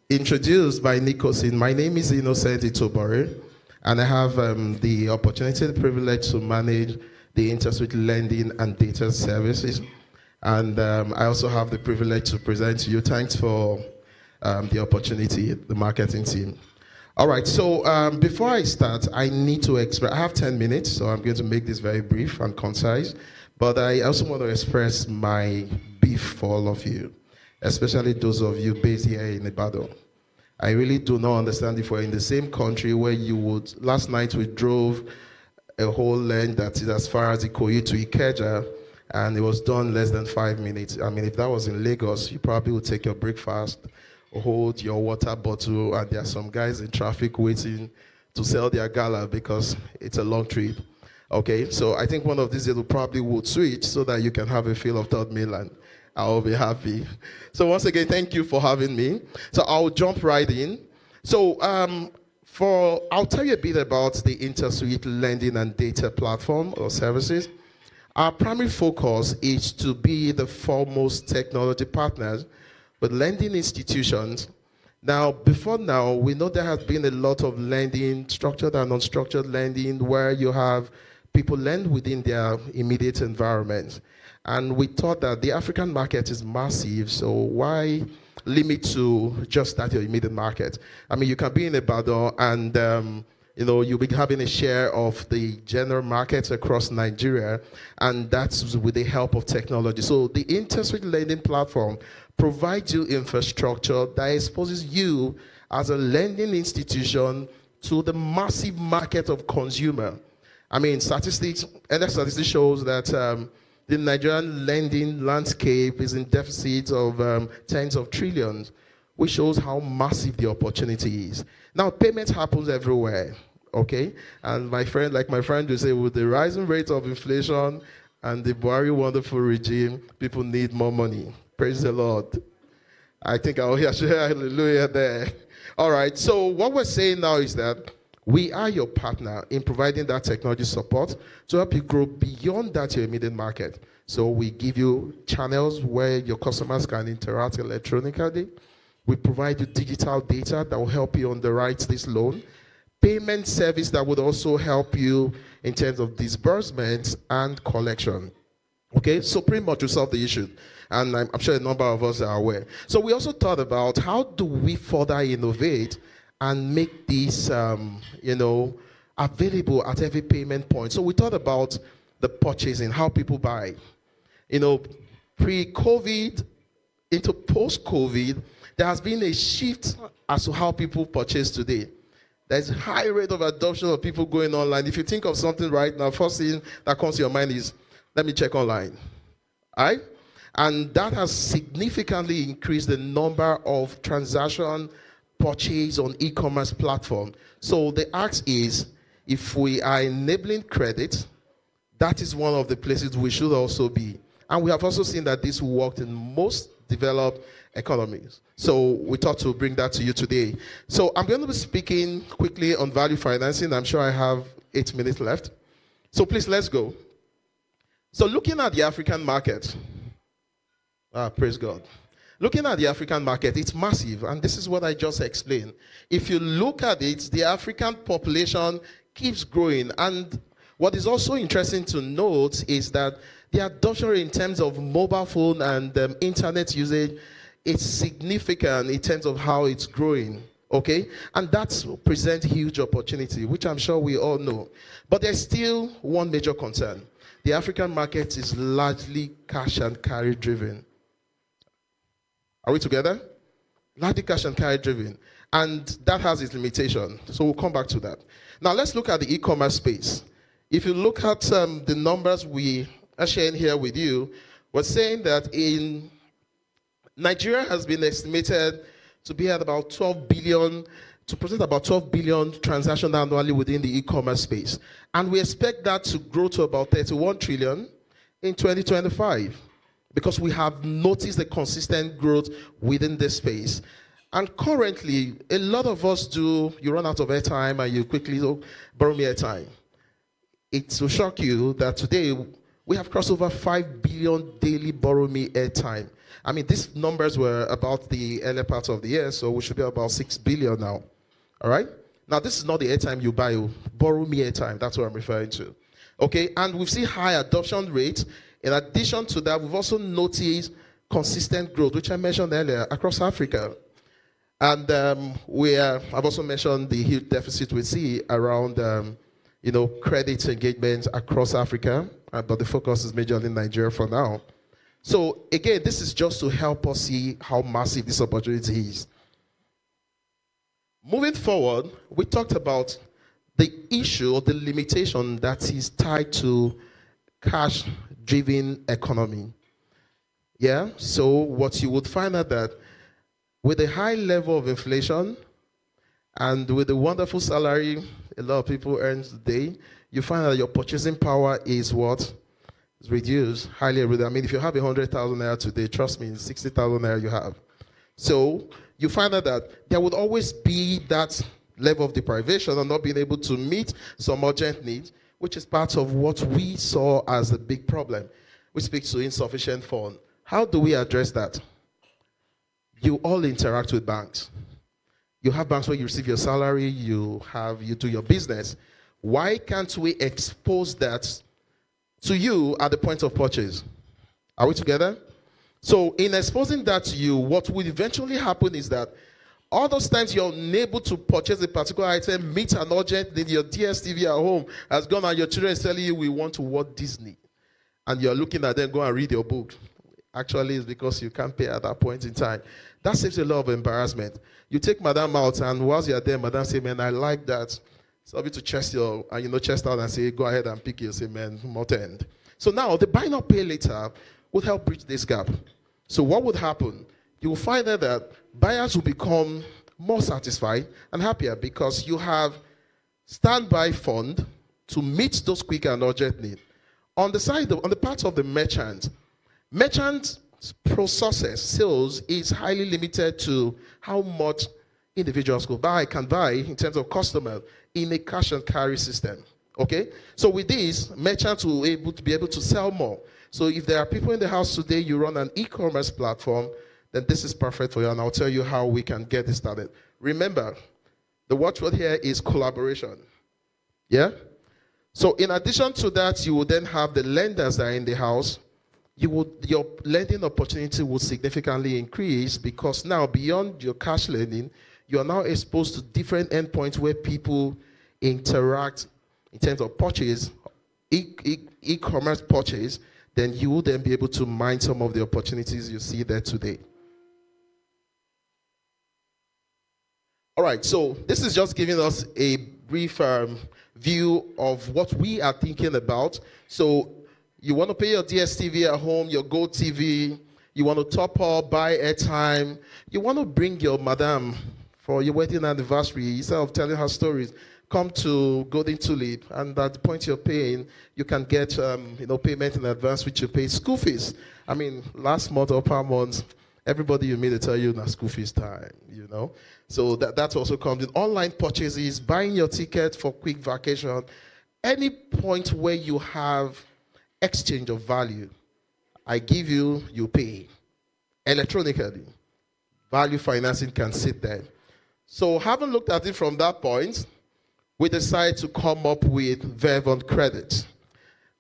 introduced by Nicosin, my name is Innocent Itobore, and I have the opportunity and privilege to manage the Interswitch lending and data services. And I also have the privilege to present to you. Thanks for the opportunity, the marketing team. All right, so before I start, I need to express, I have 10 minutes, so I'm going to make this very brief and concise, but I also want to express my beef for all of you, especially those of you based here in Ibadan. I really do not understand if we're in the same country where you would, last night we drove a whole length that is as far as Ikoyi to Ikeja, and it was done less than 5 minutes. I mean, if that was in Lagos, you probably would take your breakfast, hold your water bottle, and there are some guys in traffic waiting to sell their gala because it's a long trip. Okay, so I think one of these days we probably would switch so that you can have a feel of third mainland. I'll be happy. So once again, thank you for having me. So I'll jump right in. So I'll tell you a bit about the Interswitch lending and data platform or services. Our primary focus is to be the foremost technology partners with lending institutions. Now, before now, we know there has been a lot of lending, structured and unstructured lending, where you have people lend within their immediate environment. And we thought that the African market is massive, so why limit to just that your immediate market? I mean, you can be in Ibadan and you'll be having a share of the general markets across Nigeria, and that's with the help of technology. So the Interswitch lending platform provides you infrastructure that exposes you as a lending institution to the massive market of consumer. I mean, statistics shows that the Nigerian lending landscape is in deficit of tens of trillions, which shows how massive the opportunity is. Now, payment happens everywhere, okay? And my friend will say, with the rising rate of inflation and the Buhari wonderful regime, people need more money. Praise the Lord. I think I'll hear hallelujah there. All right, so what we're saying now is that we are your partner in providing that technology support to help you grow beyond that your immediate market. So we give you channels where your customers can interact electronically. We provide you digital data that will help you underwrite this loan. Payment service that would also help you in terms of disbursement and collection. Okay, so pretty much we solve the issue. And I'm sure a number of us are aware. So we also thought about how do we further innovate and make this, available at every payment point. So we thought about the purchasing, how people buy. Pre-COVID into post-COVID, there has been a shift as to how people purchase today. There's a high rate of adoption of people going online. If you think of something right now, first thing that comes to your mind is, let me check online. All right? And that has significantly increased the number of transaction purchase on e-commerce platform. So the ask is, if we are enabling credit, that is one of the places we should also be. And we have also seen that this worked in most developed economies. So we thought to bring that to you today. So I'm going to be speaking quickly on value financing. I'm sure I have 8 minutes left. So please, let's go. So looking at the African market, praise God. Looking at the African market, it's massive, and this is what I just explained. If you look at it, the African population keeps growing, and what is also interesting to note is that the adoption in terms of mobile phone and internet usage is significant in terms of how it's growing, okay? And that presents huge opportunity, which I'm sure we all know. But there's still one major concern. The African market is largely cash and carry driven. Are we together? Largely cash and carry driven. And that has its limitation. So we'll come back to that. Now let's look at the e-commerce space. If you look at the numbers we are sharing here with you, we're saying that in Nigeria has been estimated to be at about 12 billion, to present about 12 billion transactions annually within the e-commerce space. And we expect that to grow to about 31 trillion in 2025. Because we have noticed a consistent growth within this space. And currently, a lot of us you run out of airtime and you quickly borrow me airtime. It will shock you that today we have crossed over 5 billion daily borrow me airtime. I mean, these numbers were about the earlier part of the year, so we should be about 6 billion now. All right? Now, this is not the airtime you buy. Borrow me airtime. That's what I'm referring to. Okay? And we've seen high adoption rates. In addition to that, we've also noticed consistent growth, which I mentioned earlier, across Africa. And I've also mentioned the huge deficit we see around, credit engagement across Africa, but the focus is majorly in Nigeria for now. So again, this is just to help us see how massive this opportunity is. Moving forward, we talked about the issue or the limitation that is tied to cash-driven economy. Yeah, so what you would find out that with a high level of inflation and with the wonderful salary a lot of people earn today, you find that your purchasing power is what? It's reduced, highly reduced. I mean, if you have 100,000 naira today, trust me, 60,000 naira you have. So you find out that there would always be that level of deprivation and not being able to meet some urgent needs, which is part of what we saw as a big problem. We speak to insufficient fund. How do we address that? You all interact with banks. You have banks where you receive your salary, you do your business. Why can't we expose that to you at the point of purchase? Are we together? So in exposing that to you, what will eventually happen is that all those times you're unable to purchase a particular item, meet an urgent need, your DSTV at home has gone and your children is telling you, we want to watch Disney. And you're looking at them, go and read your book. Actually, it's because you can't pay at that point in time. That saves a lot of embarrassment. You take madam out, and whilst you're there, madam say, man, I like that. So you to chest out and say, go ahead and pick it. Say, man, not end. So now the buy now, pay later would help bridge this gap. So what would happen? You will find that buyers will become more satisfied and happier because you have standby fund to meet those quick and urgent needs. On the part of the merchant process sales is highly limited to how much individuals can buy in terms of customer in a cash and carry system. Okay, so with this, merchants will be able to sell more. So if there are people in the house today, you run an e-commerce platform, then this is perfect for you, and I'll tell you how we can get this started. Remember, the watchword here is collaboration. Yeah. So in addition to that, you will then have the lenders that are in the house. Your lending opportunity will significantly increase because now beyond your cash lending, you are now exposed to different endpoints where people interact in terms of purchase, e-commerce purchase. Then you will then be able to mine some of the opportunities you see there today. All right, so this is just giving us a brief view of what we are thinking about. So you want to pay your DSTV at home, your Go TV, you want to top up, buy airtime, you want to bring your madam for your wedding anniversary, instead of telling her stories, come to Golden Tulip, and at the point you're paying, you can get payment in advance, which you pay school fees. I mean, last month or per month, everybody you meet will tell you na school fees time, So that also comes in. Online purchases, buying your ticket for quick vacation, any point where you have exchange of value. I give you, you pay. Electronically. Value financing can sit there. So having looked at it from that point, we decided to come up with Verve on Credit,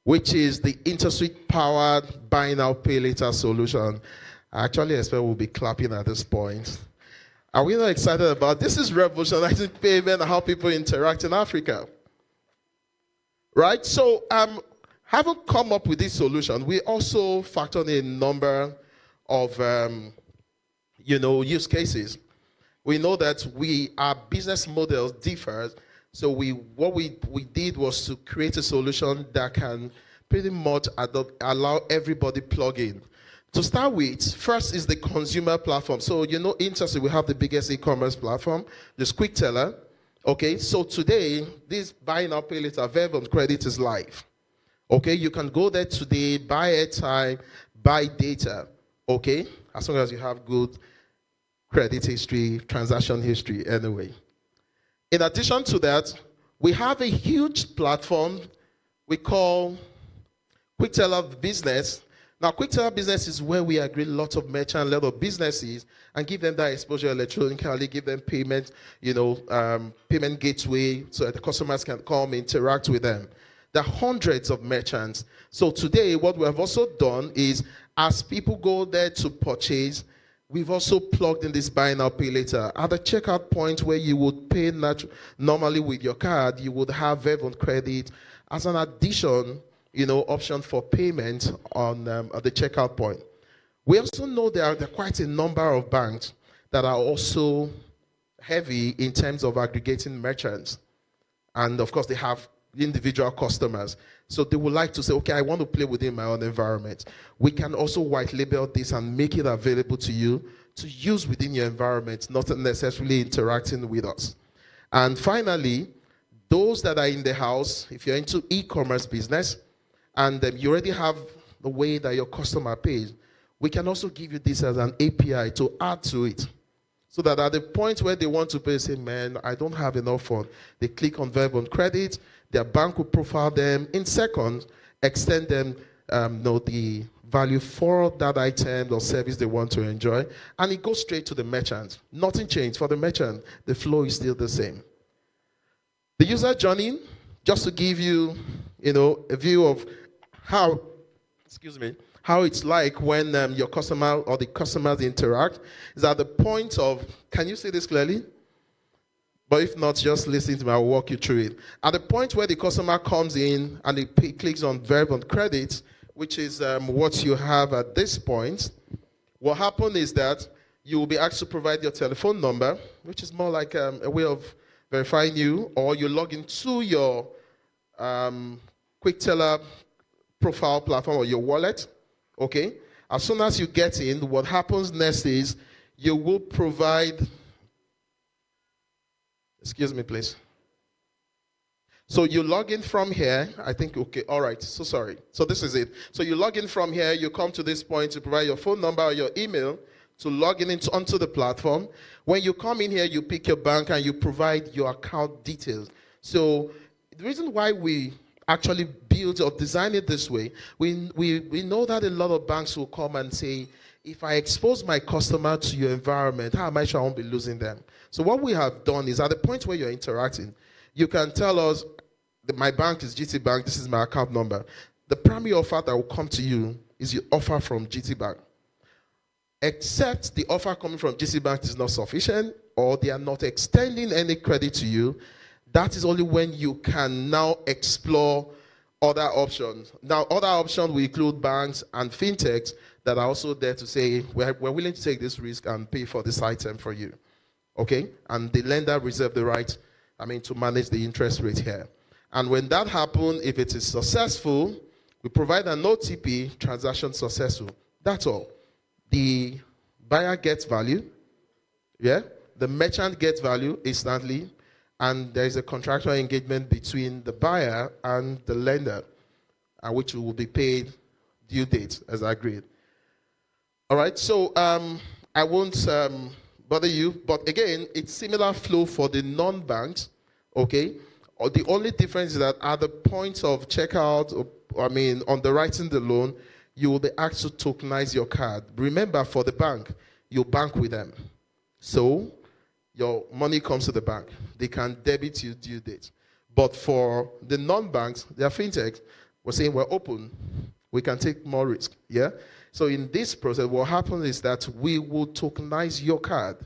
which is the Interswitch powered buy now, pay later solution. I actually expect we'll be clapping at this point. Are we not excited about this? Is revolutionizing payment and how people interact in Africa. Right? So having come up with this solution, we also factored in a number of use cases. We know that our business models differ. So what we did was to create a solution that can pretty much allow everybody plug in. To start with, first is the consumer platform. So Interswitch, we have the biggest e-commerce platform, this Quick Teller. Okay, so today, this buy now, pay later, Verve on Credit is live. Okay, you can go there today, buy airtime, buy data. Okay, as long as you have good credit history, transaction history, anyway. In addition to that, we have a huge platform we call Quick Teller Business. Now, quick teller business is where we agree lots of merchants, a lot of businesses, and give them that exposure electronically, give them payment, payment gateway so that the customers can come interact with them. There are hundreds of merchants. So today, what we have also done is, as people go there to purchase, we've also plugged in this buy now, pay later. At the checkout point where you would pay normally with your card, you would have Verve on credit as an addition, option for payment on at the checkout point. We also know there are quite a number of banks that are also heavy in terms of aggregating merchants. And of course, they have individual customers. So they would like to say, okay, I want to play within my own environment. We can also white label this and make it available to you to use within your environment, not necessarily interacting with us. And finally, those that are in the house, if you're into e-commerce business, and you already have the way that your customer pays, we can also give you this as an API to add to it. So that at the point where they want to pay, say, man, I don't have enough fund. They click on Verve on credit, their bank will profile them in seconds, extend them the value for that item or service they want to enjoy, and it goes straight to the merchant. Nothing changed for the merchant. The flow is still the same. The user journey, just to give you, a view of how it's like when your customer or the customers interact, is at the point of, can you see this clearly? But if not, just listen to me, I'll walk you through it. At the point where the customer comes in and he clicks on Verve on credit, which is what you have at this point, what happens is that you will be asked to provide your telephone number, which is more like a way of verifying you, or you log into your quick teller profile platform or your wallet. Okay? As soon as you get in, what happens next is you will provide, excuse me, please. So you log in from here. I think, okay, all right, so sorry. So this is it. So you log in from here, you come to this point to provide your phone number or your email to log in onto the platform. When you come in here, you pick your bank and you provide your account details. So the reason why we actually build or design it this way, we know that a lot of banks will come and say, if I expose my customer to your environment, how am I sure I won't be losing them? So what we have done is at the point where you're interacting, you can tell us, my bank is GT Bank, this is my account number. The primary offer that will come to you is your offer from GT Bank. Except the offer coming from GT Bank is not sufficient, or they are not extending any credit to you, that is only when you can now explore other options. Now, other options will include banks and fintechs that are also there to say, we're willing to take this risk and pay for this item for you. Okay? And the lender reserves the right, to manage the interest rate here. And when that happens, if it is successful, we provide an OTP, transaction successful. That's all. The buyer gets value. Yeah? The merchant gets value instantly. And there is a contractual engagement between the buyer and the lender, which will be paid due date as agreed. All right, so I won't bother you, but again, it's similar flow for the non-banks, okay? Or the only difference is that at the point of checkout, underwriting the loan, you will be asked to tokenize your card. Remember, for the bank, you bank with them. So your money comes to the bank. They can debit you due date. But for the non-banks, they are fintechs, we're saying we're open. We can take more risk, yeah? So in this process, what happens is that we will tokenize your card.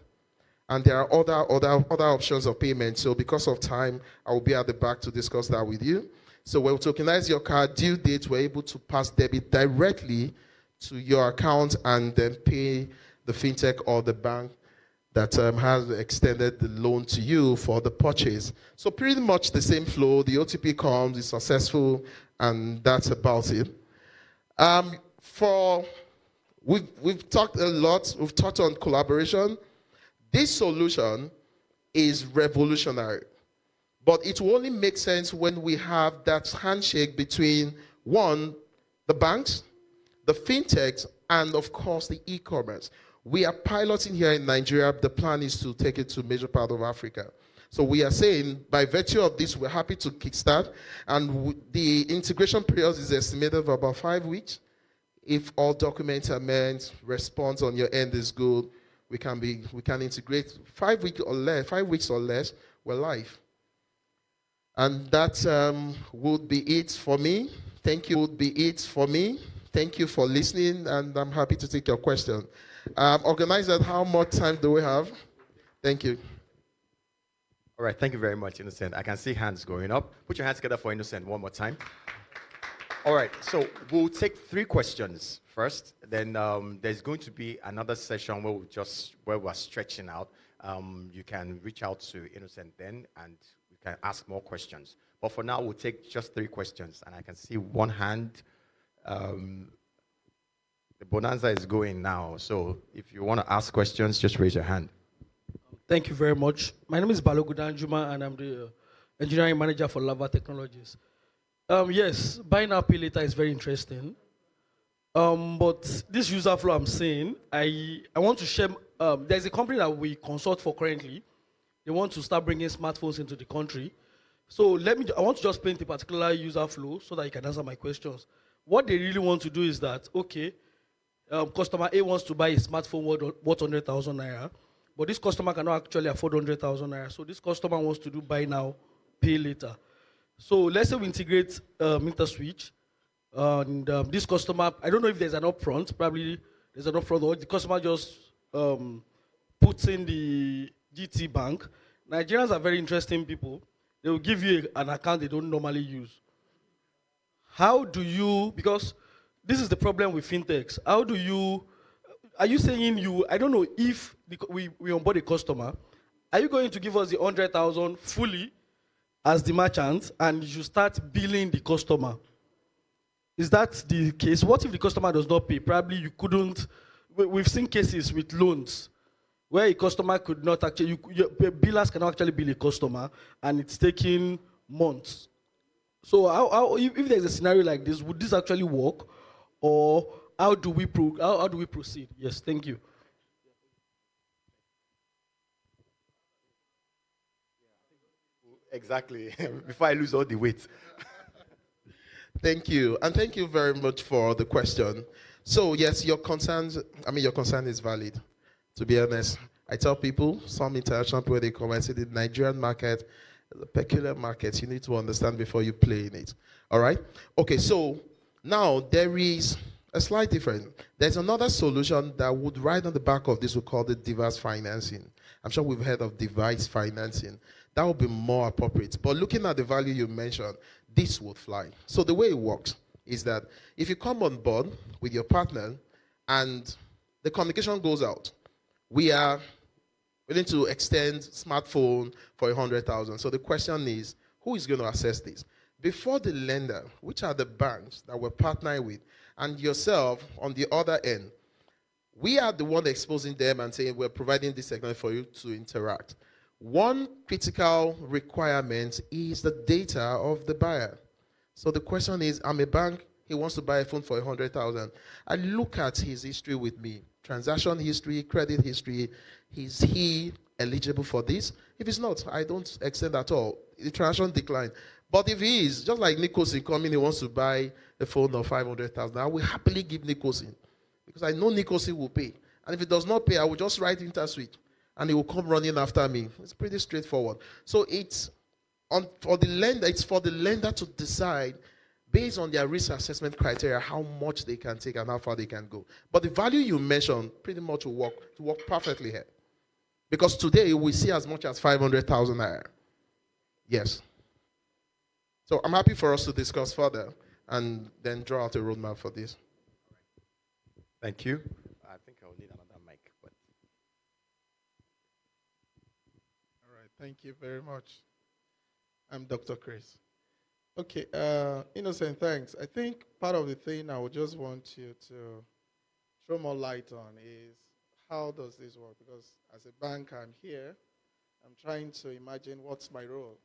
And there are other options of payment. So because of time, I will be at the back to discuss that with you. So we'll tokenize your card due date. We're able to pass debit directly to your account and then pay the fintech or the bank that has extended the loan to you for the purchase. So pretty much the same flow. The OTP comes, it's successful, and that's about it. We've talked a lot. We've talked on collaboration. This solution is revolutionary, but it will only make sense when we have that handshake between, one, the banks, the fintechs, and of course the e-commerce. We are piloting here in Nigeria. The plan is to take it to a major part of Africa. So we are saying, by virtue of this, we're happy to kickstart, and the integration period is estimated for about 5 weeks If all documents are met, response on your end is good, we can integrate 5 weeks or less, we're live. And that would be it for me. Thank you for listening, and I'm happy to take your question. Organizer, how much time do we have? Thank you. All right, thank you very much, Innocent. I can see hands going up. Put your hands together for Innocent one more time. All right, so we'll take 3 questions first. Then there's going to be another session where we're stretching out. You can reach out to Innocent then, and we can ask more questions. But for now, we'll take just 3 questions, and I can see one hand. The bonanza is going now, so if you want to ask questions, just raise your hand. Thank you very much. My name is Balogudan Juma, and I'm the engineering manager for Lava Technologies. Yes, buy now, pay later is very interesting. But this user flow I'm saying, I want to share. There's a company that we consult for currently. They want to start bringing smartphones into the country. So I want to just paint a particular user flow so that you can answer my questions. What they really want to do is that, okay, customer A wants to buy a smartphone worth 100,000 naira, but this customer cannot actually afford 100,000 naira. So this customer wants to do buy now, pay later. So let's say we integrate Interswitch, and this customer, I don't know if there's an upfront, probably there's an upfront, or the customer just puts in the GT bank. Nigerians are very interesting people. They will give you an account they don't normally use. How do you, because this is the problem with fintechs, are you saying I don't know if we onboard a customer, are you going to give us the 100,000 fully as the merchant and you start billing the customer? Is that the case? What if the customer does not pay? Probably you couldn't. We've seen cases with loans where a customer could not actually, billers cannot actually bill a customer and it's taking months. So if there's a scenario like this, would this actually work? Or how do we proceed? Yes, thank you. Exactly, before I lose all the weight. Thank you. And thank you very much for the question. So yes, your concern is valid. To be honest, I tell people, some international people, they come and say the Nigerian market, the peculiar market, you need to understand before you play in it. All right? Okay, so now there is a slight difference. There's another solution that would ride on the back of this, we call it device financing. I'm sure we've heard of device financing. That would be more appropriate. But looking at the value you mentioned, this would fly. So the way it works is that if you come on board with your partner and the communication goes out, we are willing to extend smartphone for 100,000. So the question is, who is going to assess this? Before the lender, which are the banks that we're partnering with, and yourself on the other end, we are the one exposing them and saying we're providing this technology for you to interact. One critical requirement is the data of the buyer. So the question is, I'm a bank, he wants to buy a phone for 100,000. I look at his history with me, transaction history, credit history. Is he eligible for this? If he's not, I don't extend at all. The transaction decline. But if he is, just like Nicosin coming, he wants to buy a phone of 500,000, I will happily give Nicosin because I know Nicosin will pay. And if it does not pay, I will just write Interswitch and he will come running after me. It's pretty straightforward. So it's for the lender to decide based on their risk assessment criteria how much they can take and how far they can go. But the value you mentioned pretty much will work perfectly here. Because today we see as much as 500,000 naira. Yes. So I'm happy for us to discuss further and then draw out a roadmap for this. Thank you. I think I'll need another mic. But all right, thank you very much. I'm Dr. Chris. Okay, Innocent, thanks. I think part of the thing I would just want you to throw more light on is how does this work? Because as a bank, I'm here. I'm trying to imagine what's my role.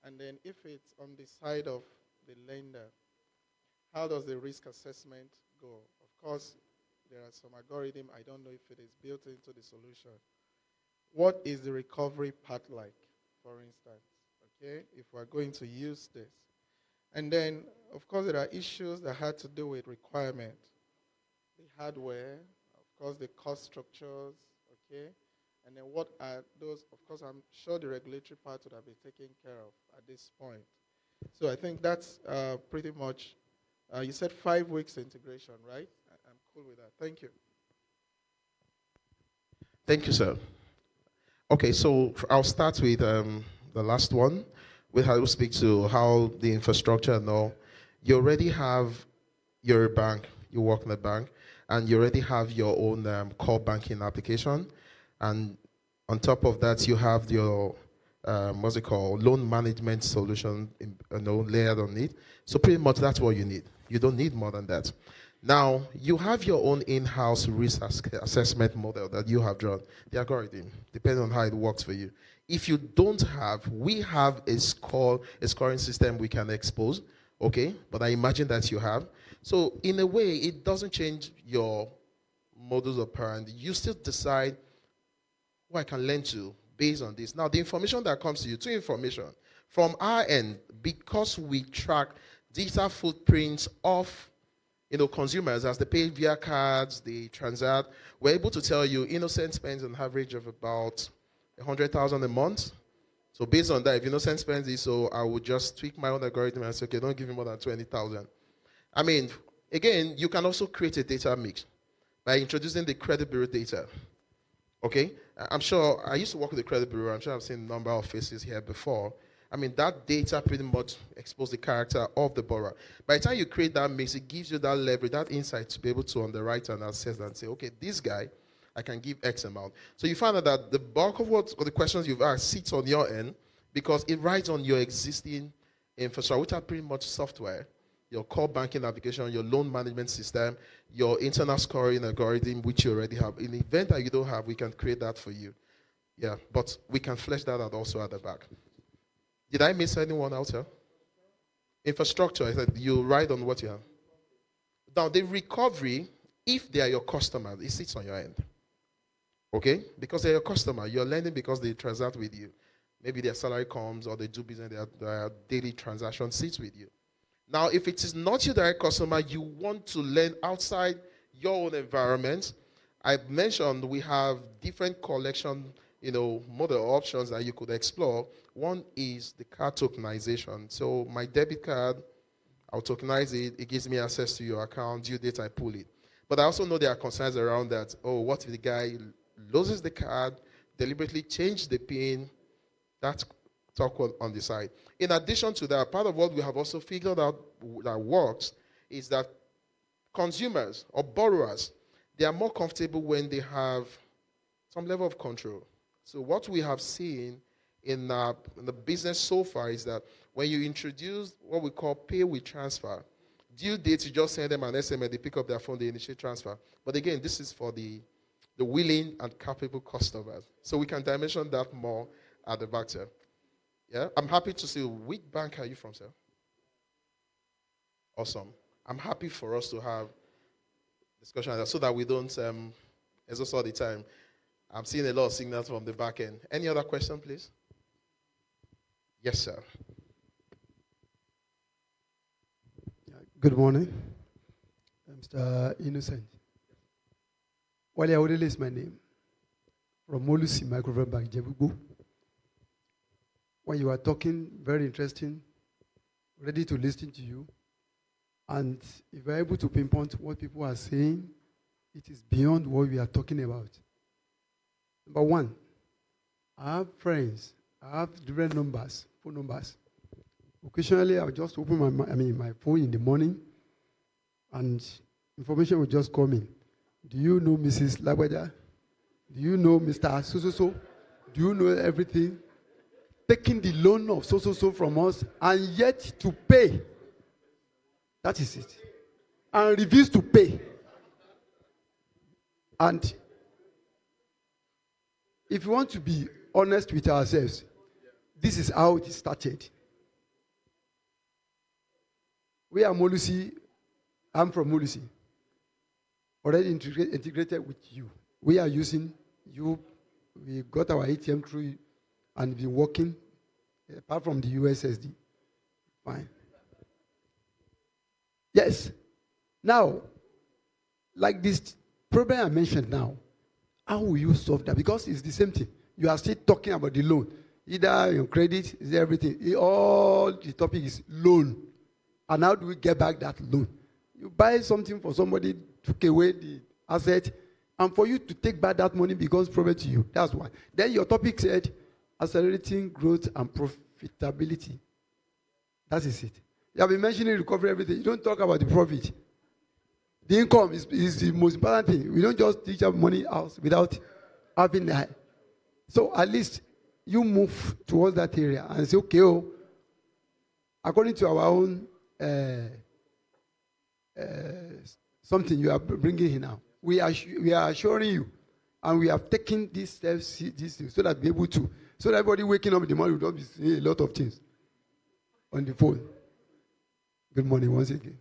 And then if it's on the side of the lender, how does the risk assessment go? Of course, there are some algorithm. I don't know if it is built into the solution. What is the recovery path like, for instance? Okay, if we're going to use this. And then, of course, there are issues that had to do with requirement, the hardware, of course, the cost structures, okay? And then what are those, of course, I'm sure the regulatory part would have been taken care of at this point. So I think that's pretty much, you said 5 weeks integration, right? I'm cool with that. Thank you. Thank you, sir. Okay, so I'll start with the last one. We have to speak to how the infrastructure and all. You already have your bank, you work in a bank, and you already have your own core banking application. And on top of that, you have your, what's it called, loan management solution layered on it. So pretty much that's what you need. You don't need more than that. Now, you have your own in-house risk assessment model that you have drawn, the algorithm, depending on how it works for you. If you don't have, we have a scoring system we can expose, okay? But I imagine that you have. So in a way, it doesn't change your modus operandi. You still decide who I can lend to based on this. Now, the information that comes to you, two information. From our end, because we track digital footprints of consumers as they pay via cards, they transact, we're able to tell you Innocent spends an average of about 100,000 a month. So based on that, if Innocent spends this, so I would just tweak my own algorithm and say, okay, don't give me more than 20,000. I mean, again, you can also create a data mix by introducing the credit bureau data. Okay? I'm sure, I used to work with the credit bureau. I'm sure I've seen a number of faces here before. I mean, that data pretty much exposes the character of the borrower. By the time you create that mix, it gives you that leverage, that insight to be able to underwrite and assess and say, okay, this guy, I can give X amount. So you find out that the bulk of what the questions you've asked sits on your end because it rides on your existing infrastructure, which are pretty much software, your core banking application, your loan management system, your internal scoring algorithm, which you already have. In the event that you don't have, we can create that for you. Yeah, but we can flesh that out also at the back. Did I miss anyone out here? Infrastructure, I said you ride on what you have. Now, the recovery, if they are your customers, it sits on your end. Okay? Because they're your customer. You're lending because they transact with you. Maybe their salary comes or they do business, their daily transaction sits with you. Now, if it is not your direct customer, you want to lend outside your own environment. I mentioned we have different collection model options that you could explore. One is the card tokenization. So my debit card, I'll tokenize it. It gives me access to your account. Due date, I pull it. But I also know there are concerns around that. Oh, what if the guy loses the card, deliberately change the PIN? That's talk on the side. In addition to that, part of what we have also figured out that works is that consumers or borrowers, they are more comfortable when they have some level of control. So what we have seen in the business so far is that when you introduce what we call pay with transfer, due date, you just send them an SMS, they pick up their phone, they initiate transfer. But again, this is for the willing and capable customers. So we can dimension that more at the back, sir. Yeah, I'm happy to see. Which bank are you from, sir? Awesome. I'm happy for us to have discussion so that we don't exhaust all the time. I'm seeing a lot of signals from the back end. Any other question, please? Yes, sir. Good morning. I'm Mr. Innocent. Wale Audele is my name. From Molusi Microphone Bank, Jebugo. When you are talking, very interesting, ready to listen to you. And if you're able to pinpoint what people are saying, it is beyond what we are talking about. Number one, I have friends. I have different numbers, phone numbers. Occasionally, I'll just open my phone in the morning, and information will just come in. Do you know Mrs. Lagwaja? Do you know Mr. So-so-so? Do you know everything? Taking the loan of so-so-so from us, and yet to pay. That is it. And refuse to pay. And if you want to be honest with ourselves, this is how it started. We are Molusi. I'm from Molusi. Already integrated with you. We are using you. We got our ATM through and been working apart from the USSD. Fine. Yes. Now, like this problem I mentioned now, how will you solve that? Because it's the same thing. You are still talking about the loan. Either your credit, is everything. All the topic is loan. And how do we get back that loan? You buy something for somebody, took away the asset, and for you to take back that money becomes profit to you. That's why. Then your topic said accelerating growth and profitability. That is it. You have been mentioning recovery, everything. You don't talk about the profit. The income is the most important thing. We don't just teach our money out without having that. So at least you move towards that area and say, okay, oh, according to our own something you are bringing in now, we are assuring you, and we have taken these steps so that be able to, so that everybody waking up in the morning will not be seeing a lot of things on the phone. Good morning once again.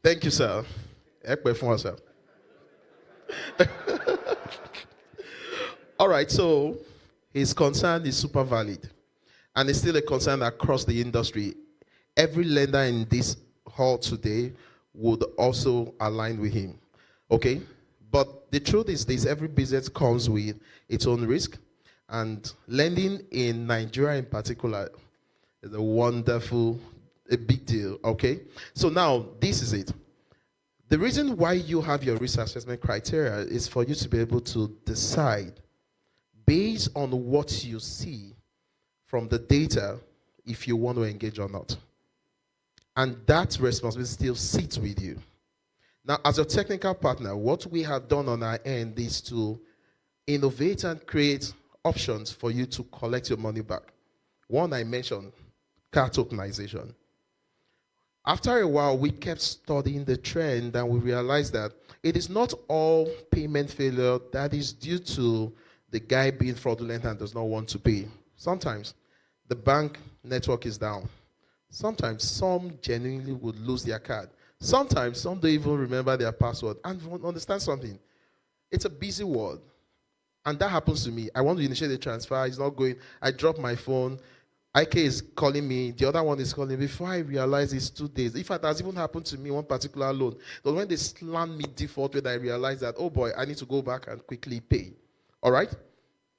Thank you, sir. Ekpe fún wa, sir. All right, so his concern is super valid, and it's still a concern across the industry. Every lender in this hall today would also align with him, okay? But the truth is this, every business comes with its own risk, and lending in Nigeria in particular is a big deal, okay? So now, this is it. The reason why you have your risk assessment criteria is for you to be able to decide based on what you see from the data if you want to engage or not. And that responsibility still sits with you. Now, as a technical partner, what we have done on our end is to innovate and create options for you to collect your money back. One I mentioned, car tokenization. After a while, we kept studying the trend and we realized that it is not all payment failure that is due to the guy being fraudulent and does not want to pay. Sometimes the bank network is down. Sometimes some genuinely would lose their card. Sometimes some don't even remember their password. And understand something, it's a busy world. And that happens to me. I want to initiate a transfer, it's not going. I drop my phone. IK is calling me, the other one is calling me. Before I realize it's 2 days. In fact, that's even happened to me, one particular loan. But when they slammed me default rate, I realized that, oh boy, I need to go back and quickly pay. All right?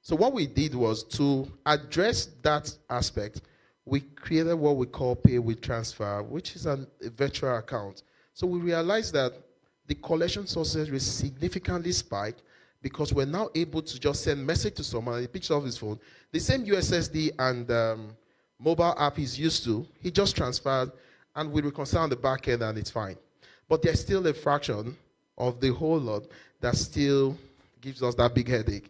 So what we did was to address that aspect. We created what we call pay with transfer, which is a virtual account. So we realized that the collection sources will significantly spike because we're now able to just send message to someone, he picks up his phone, the same USSD and mobile app he's used to, he just transferred, and we reconcile on the back end and it's fine. But there's still a fraction of the whole lot that still gives us that big headache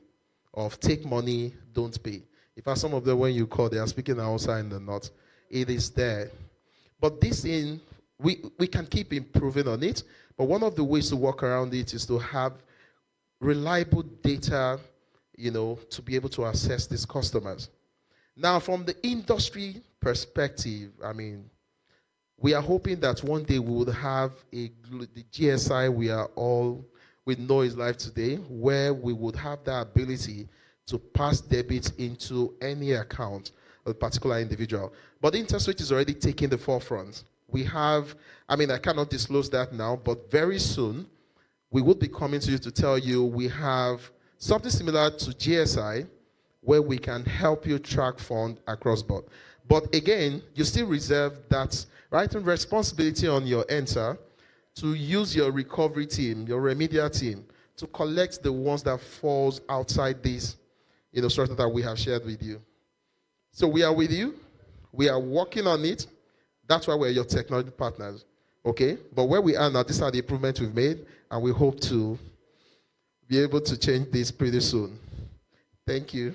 of take money, don't pay. In fact, some of them, when you call, they are speaking outside in the north. It is there. But this we can keep improving on it, but one of the ways to work around it is to have reliable data, to be able to assess these customers. Now, from the industry perspective, we are hoping that one day we would have the GSI we know is live today, where we would have the ability to pass debits into any account of a particular individual. But Interswitch is already taking the forefront. We have, I cannot disclose that now, but very soon, we would be coming to you to tell you we have something similar to GSI, where we can help you track fund across board. But again, you still reserve that right and responsibility on your end, sir, to use your recovery team, your remedial team, to collect the ones that falls outside this structure that we have shared with you. So we are with you. We are working on it. That's why we're your technology partners. Okay? But where we are now, these are the improvements we've made, and we hope to be able to change this pretty soon. Thank you.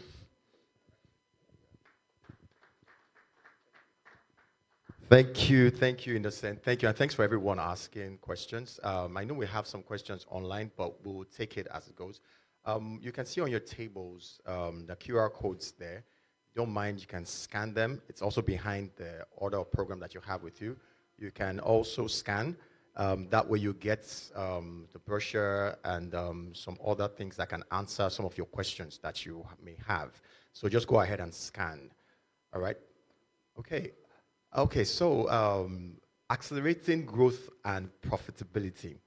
Thank you, Innocent. Thank you, and thanks for everyone asking questions. I know we have some questions online, but we'll take it as it goes. You can see on your tables the QR codes there. Don't mind, you can scan them. It's also behind the order of program that you have with you. You can also scan. That way you get the brochure and some other things that can answer some of your questions that you may have. So just go ahead and scan. All right? Okay. Okay, so accelerating growth and profitability.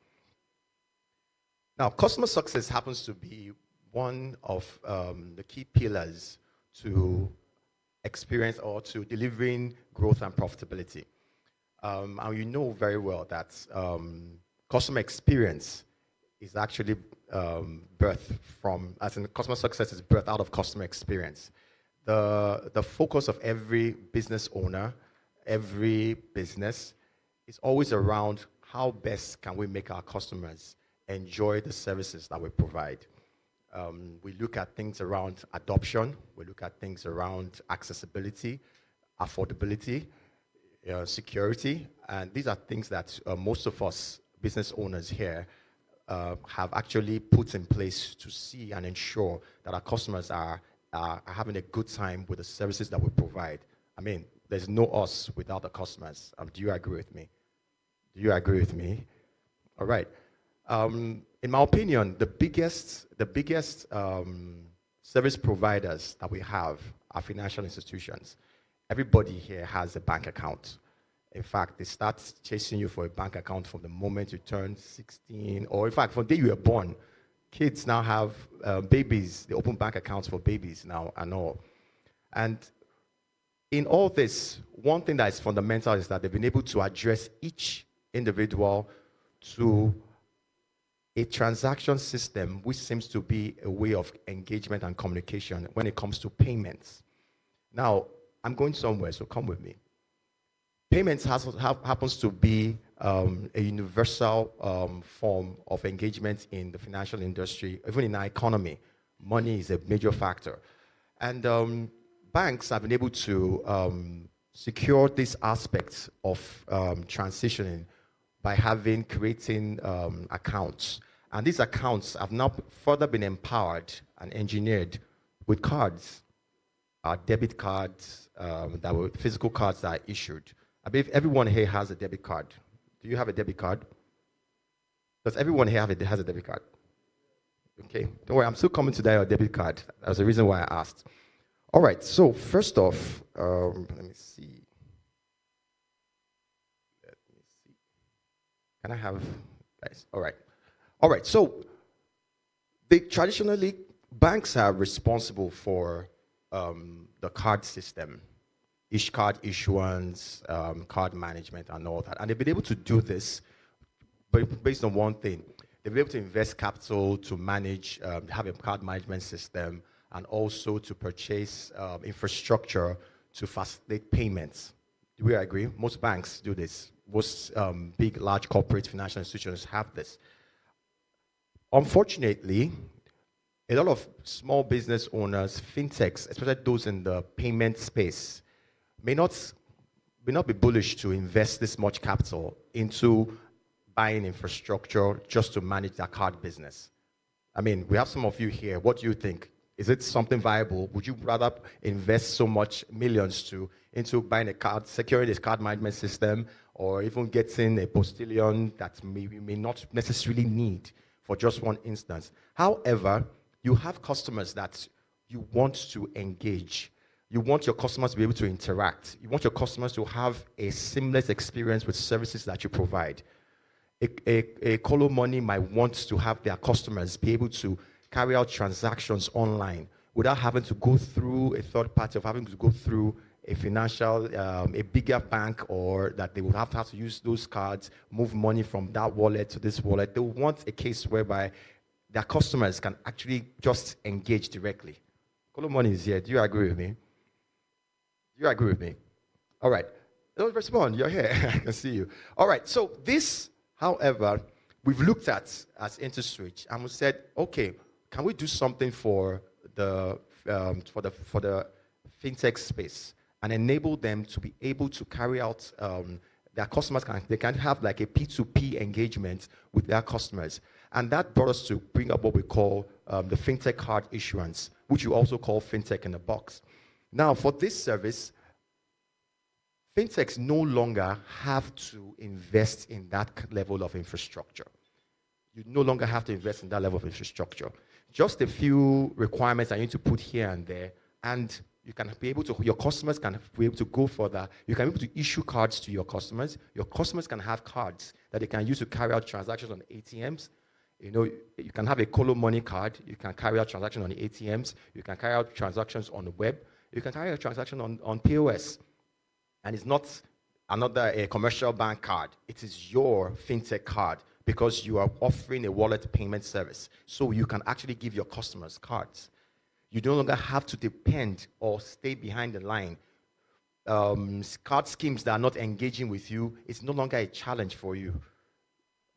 Now, customer success happens to be one of the key pillars to experience or to delivering growth and profitability. And you know very well that customer experience is actually birthed from, as in customer success is birthed out of customer experience. The focus of every business owner, every business, is always around how best can we make our customers enjoy the services that we provide. We look at things around adoption, we look at things around accessibility, affordability, security, and these are things that most of us business owners here have actually put in place to see and ensure that our customers are having a good time with the services that we provide. I mean, there's no us without the customers. Do you agree with me? Do you agree with me? All right. In my opinion, the biggest service providers that we have are financial institutions. Everybody here has a bank account. In fact, they start chasing you for a bank account from the moment you turn 16, or in fact, from the day you were born. Kids now have babies. They open bank accounts for babies now and all. And in all this, one thing that is fundamental is that they've been able to address each individual to a transaction system which seems to be a way of engagement and communication when it comes to payments. Now, I'm going somewhere, so come with me. Payments happens to be a universal form of engagement in the financial industry, even in our economy. Money is a major factor. And banks have been able to secure these aspects of transitioning by creating accounts. And these accounts have now further been empowered and engineered with cards, debit cards, that were physical cards that are issued. I believe everyone here has a debit card. Do you have a debit card? Does everyone here has a debit card? Okay, don't worry, I'm still coming to that debit card. That's the reason why I asked. All right, so first off, let me see. Can I have, guys? All right, so traditionally, banks are responsible for the card system, card issuance, card management, and all that. And they've been able to do this based on one thing. They've been able to invest capital to manage, have a card management system, and also to purchase infrastructure to facilitate payments. Do we agree? Most banks do this. Most big, large corporate financial institutions have this. Unfortunately, a lot of small business owners, fintechs, especially those in the payment space, may not be bullish to invest this much capital into buying infrastructure just to manage their card business. I mean, we have some of you here. What do you think? Is it something viable? Would you rather invest so much millions into buying a card, securing this card management system, or even getting a postilion that you may not necessarily need for just one instance? However, you have customers that you want to engage. You want your customers to be able to interact. You want your customers to have a seamless experience with services that you provide. A Colo Money might want to have their customers be able to carry out transactions online without having to go through a third party, of having to go through a financial, a bigger bank, or that they would have to use those cards, move money from that wallet to this wallet. They want a case whereby their customers can actually just engage directly. Colo Money is here. Do you agree with me? Do you agree with me? All right. Don't respond. You're here. I can see you. All right. So this, however, we've looked at as Interswitch, and we said, okay, can we do something for the fintech space and enable them to be able to carry out their customers can have like a P2P engagement with their customers. And that brought us to bring up what we call the fintech card issuance, which you also call fintech in a box. Now, for this service, fintechs no longer have to invest in that level of infrastructure. You no longer have to invest in that level of infrastructure. Just a few requirements I need to put here and there, and You can be able to, your customers can be able to go further. You can be able to issue cards to your customers. Your customers can have cards that they can use to carry out transactions on ATMs. You know, you can have a Colo Money card. You can carry out transactions on the ATMs. You can carry out transactions on the web. You can carry out transactions on POS. And it's not another commercial bank card. It is your fintech card because you are offering a wallet payment service. So you can actually give your customers cards. You no longer have to depend or stay behind the line. Card schemes that are not engaging with you, it's no longer a challenge for you.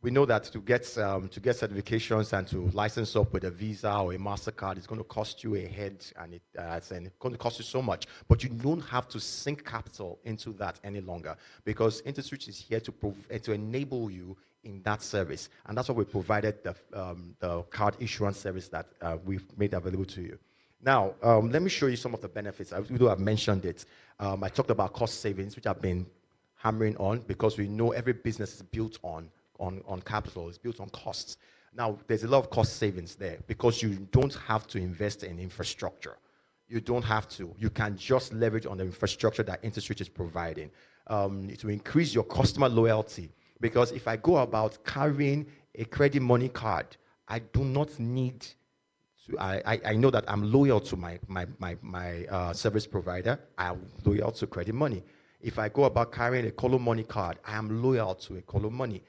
We know that to get certifications and to license up with a Visa or a MasterCard, it's going to cost you a head, and it's going to cost you so much. But you don't have to sink capital into that any longer because Interswitch is here to enable you in that service. And that's why we provided the card issuance service that we've made available to you. Now, let me show you some of the benefits. I've mentioned it. I talked about cost savings, which I've been hammering on because we know every business is built on capital, it's built on costs. Now, there's a lot of cost savings there because you don't have to invest in infrastructure. You don't have to. You can just leverage on the infrastructure that Interswitch is providing. It will increase your customer loyalty because if I go about carrying a credit money card, I do not need to, I know that I'm loyal to my service provider. I'm loyal to credit money. If I go about carrying a Colo Money card, I am loyal to a Colo Money.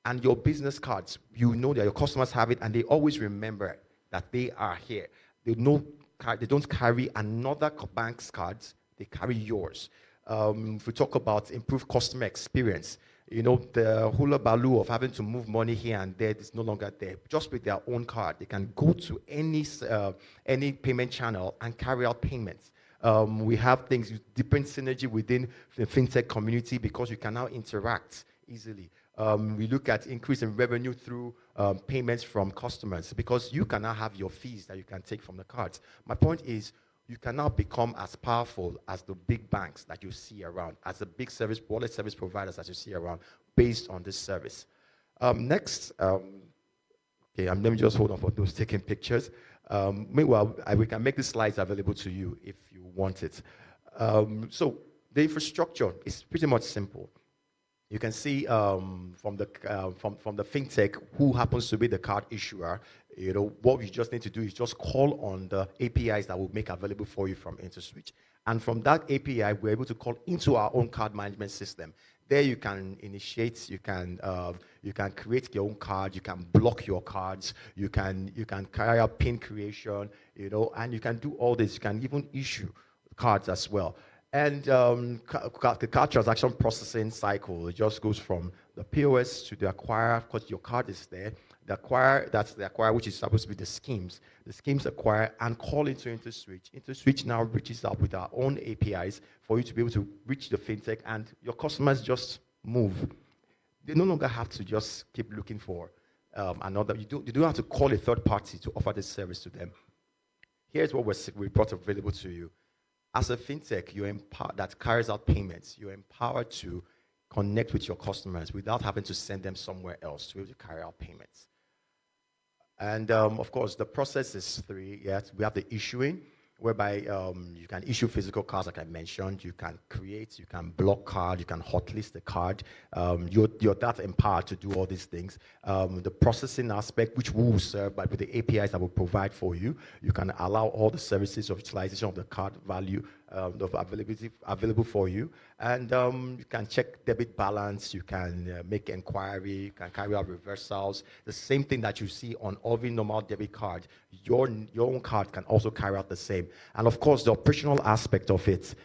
And your business cards, you know that your customers have it, and they always remember that they are here. They don't carry another bank's cards; they carry yours. If we talk about improved customer experience, you know, the hula baloo of having to move money here and there is no longer there. Just with their own card, they can go to any payment channel and carry out payments. We have things, different synergy within the fintech community because you can now interact easily. We look at increase in revenue through payments from customers because you can now have your fees that you can take from the cards. My point is you can now become as powerful as the big banks that you see around, as the big wallet service providers that you see around based on this service. Next, okay, let me just hold on for those taking pictures. Meanwhile, we can make the slides available to you if you want it. So the infrastructure is pretty much simple. You can see from the fintech who happens to be the card issuer. You know what you just need to do is just call on the APIs that we'll make available for you from Interswitch, and from that API we're able to call into our own card management system. There you can initiate, you can create your own card, you can block your cards, you can carry out PIN creation, you know, and you can do all this. You can even issue cards as well. And the card transaction processing cycle, it just goes from the POS to the acquirer because your card is there. The acquirer, that's the acquirer, which is supposed to be the schemes. The schemes acquire and call into Interswitch. Interswitch now reaches out with our own APIs for you to be able to reach the fintech, and your customers just move. They no longer have to just keep looking for another. You don't have to call a third party to offer this service to them. Here's what we brought available to you. As a fintech, you're empowered that carries out payments. You're empowered to connect with your customers without having to send them somewhere else to be able to carry out payments. And of course, the process is three. Yes, we have the issuing, whereby you can issue physical cards, like I mentioned. You can create, you can block card, you can hotlist the card. You're that empowered to do all these things. The processing aspect, which we will serve by with the APIs that will provide for you, you can allow all the services of utilization of the card value of availability available for you, and you can check debit balance, you can make inquiry, you can carry out reversals. The same thing that you see on every normal debit card, your own card can also carry out the same. And of course, the operational aspect of it,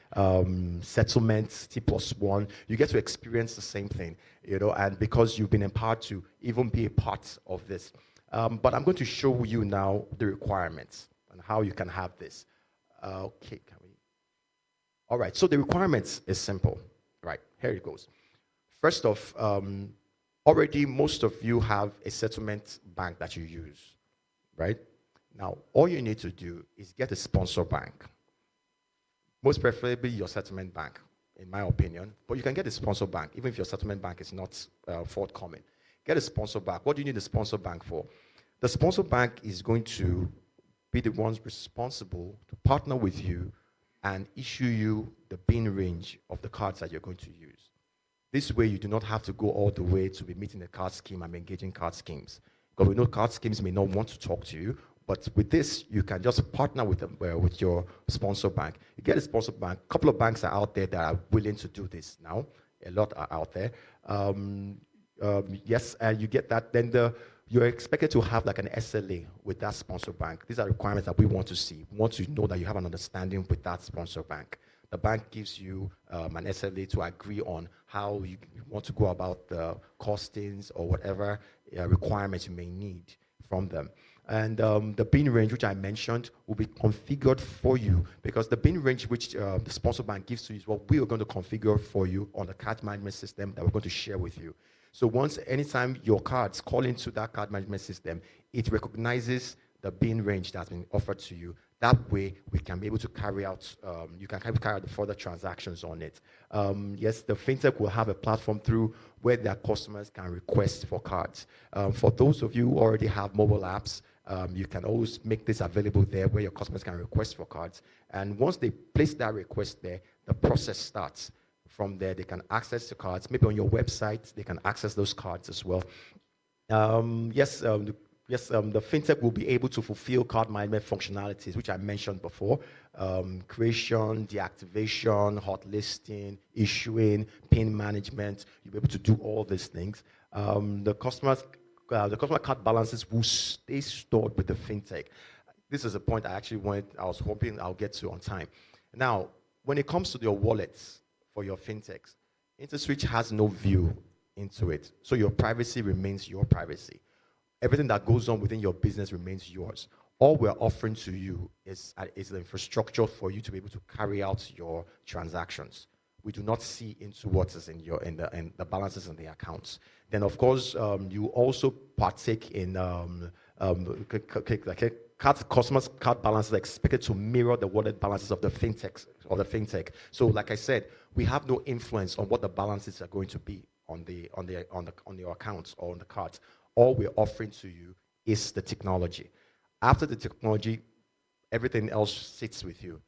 settlements, T+1, you get to experience the same thing, you know, and because you've been empowered to even be a part of this. But I'm going to show you now the requirements and how you can have this. Okay, can we? All right, so the requirements is simple. Right, here it goes. First off, already most of you have a settlement bank that you use, right? Now, all you need to do is get a sponsor bank. Most preferably your settlement bank, in my opinion. But you can get a sponsor bank, even if your settlement bank is not forthcoming. Get a sponsor bank. What do you need a sponsor bank for? The sponsor bank is going to be the ones responsible to partner with you and issue you the bin range of the cards that you're going to use. This way, you do not have to go all the way to be meeting a card scheme and engaging card schemes. Because we know card schemes may not want to talk to you, but with this, you can just partner with them, with your sponsor bank. You get a sponsor bank. A couple of banks are out there that are willing to do this now. A lot are out there. Yes, you get that. Then you're expected to have like an SLA with that sponsor bank. These are requirements that we want to see. We want to know that you have an understanding with that sponsor bank. The bank gives you an SLA to agree on how you want to go about the costings or whatever requirements you may need from them. And the bin range, which I mentioned, will be configured for you, because the bin range which the sponsor bank gives to you is what we are going to configure for you on the card management system that we're going to share with you. So anytime your cards call into that card management system, it recognizes the bin range that's been offered to you. That way, we can be able to carry out, you can carry out the further transactions on it. Yes, the fintech will have a platform through where their customers can request for cards. For those of you who already have mobile apps, you can always make this available there where your customers can request for cards. And once they place that request there, the process starts. From there, they can access the cards. Maybe on your website, they can access those cards as well. Yes, the fintech will be able to fulfill card management functionalities, which I mentioned before. Creation, deactivation, hot listing, issuing, PIN management. You'll be able to do all these things. The customer card balances will stay stored with the fintech. This is a point I was hoping I'll get to on time. Now, when it comes to your wallets for your fintechs, Interswitch has no view into it. So your privacy remains your privacy. Everything that goes on within your business remains yours. All we're offering to you is the infrastructure for you to be able to carry out your transactions. We do not see into what is in the balances in the accounts. Then, of course, you also partake in customers' card balances are expected to mirror the wallet balances of the fintech. So, like I said, we have no influence on what the balances are going to be on your accounts or on the cards. All we're offering to you is the technology. After the technology, everything else sits with you.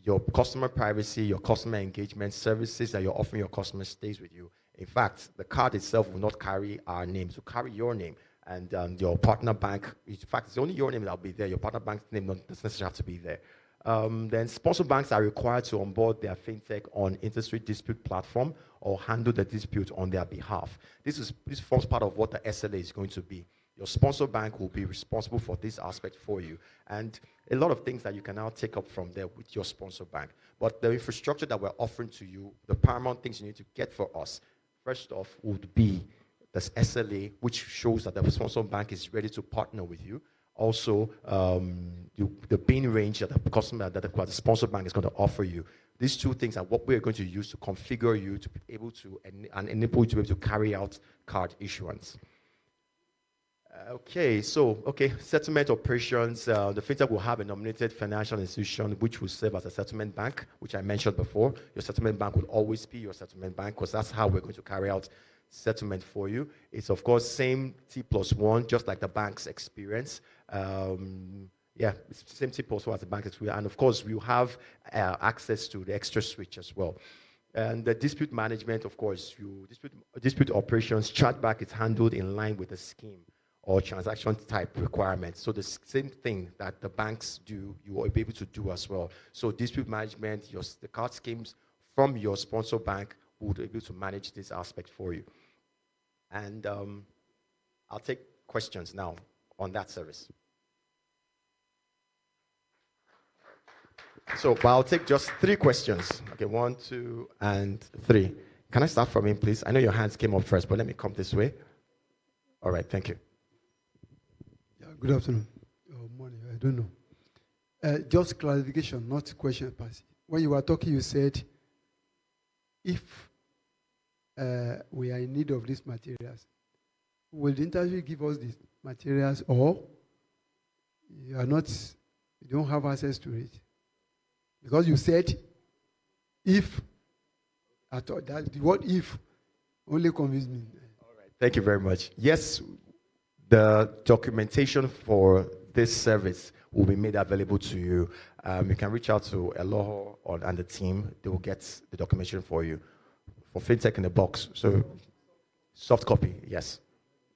Your customer privacy, your customer engagement services that you're offering your customers stays with you. In fact, the card itself will not carry our name, so carry your name. And your partner bank, in fact, it's only your name that will be there. Your partner bank's name doesn't necessarily have to be there. Then sponsor banks are required to onboard their fintech on Interswitch dispute platform or handle the dispute on their behalf. This forms part of what the SLA is going to be. Your sponsor bank will be responsible for this aspect for you. And a lot of things that you can now take up from there with your sponsor bank. But the infrastructure that we're offering to you, the paramount things you need to get for us, first off, would be this SLA, which shows that the sponsor bank is ready to partner with you. Also, the bin range that the sponsor bank is going to offer you. These two things are what we're going to use to configure you to be able to enable you to be able to carry out card issuance. Settlement operations. The fintech will have a nominated financial institution which will serve as a settlement bank, which I mentioned before. Your settlement bank will always be your settlement bank because that's how we're going to carry out settlement for you. It's, of course, same T+1, just like the bank's experience. It's the same T+1 as the bank's experience. And, of course, we have access to the Interswitch as well. And the dispute management, of course, dispute operations, chargeback is handled in line with the scheme or transaction type requirements. So the same thing that the banks do, you will be able to do as well. So dispute management, the card schemes from your sponsor bank will be able to manage this aspect for you. And I'll take questions now on that service. So I'll take just 3 questions. Okay, 1, 2, and 3. Can I start from him, please? I know your hands came up first, but let me come this way. All right, thank you. Yeah, good afternoon. Or morning, I don't know. Just clarification, not question. When you were talking, you said, if we are in need of these materials, will the interview give us these materials, or you don't have access to it? Because you said, if, I thought that the word if only convinced me. All right, thank you very much. Yes, the documentation for this service will be made available to you. You can reach out to Eloho and the team. They will get the documentation for you. For FinTech in the box. So, soft copy, yes.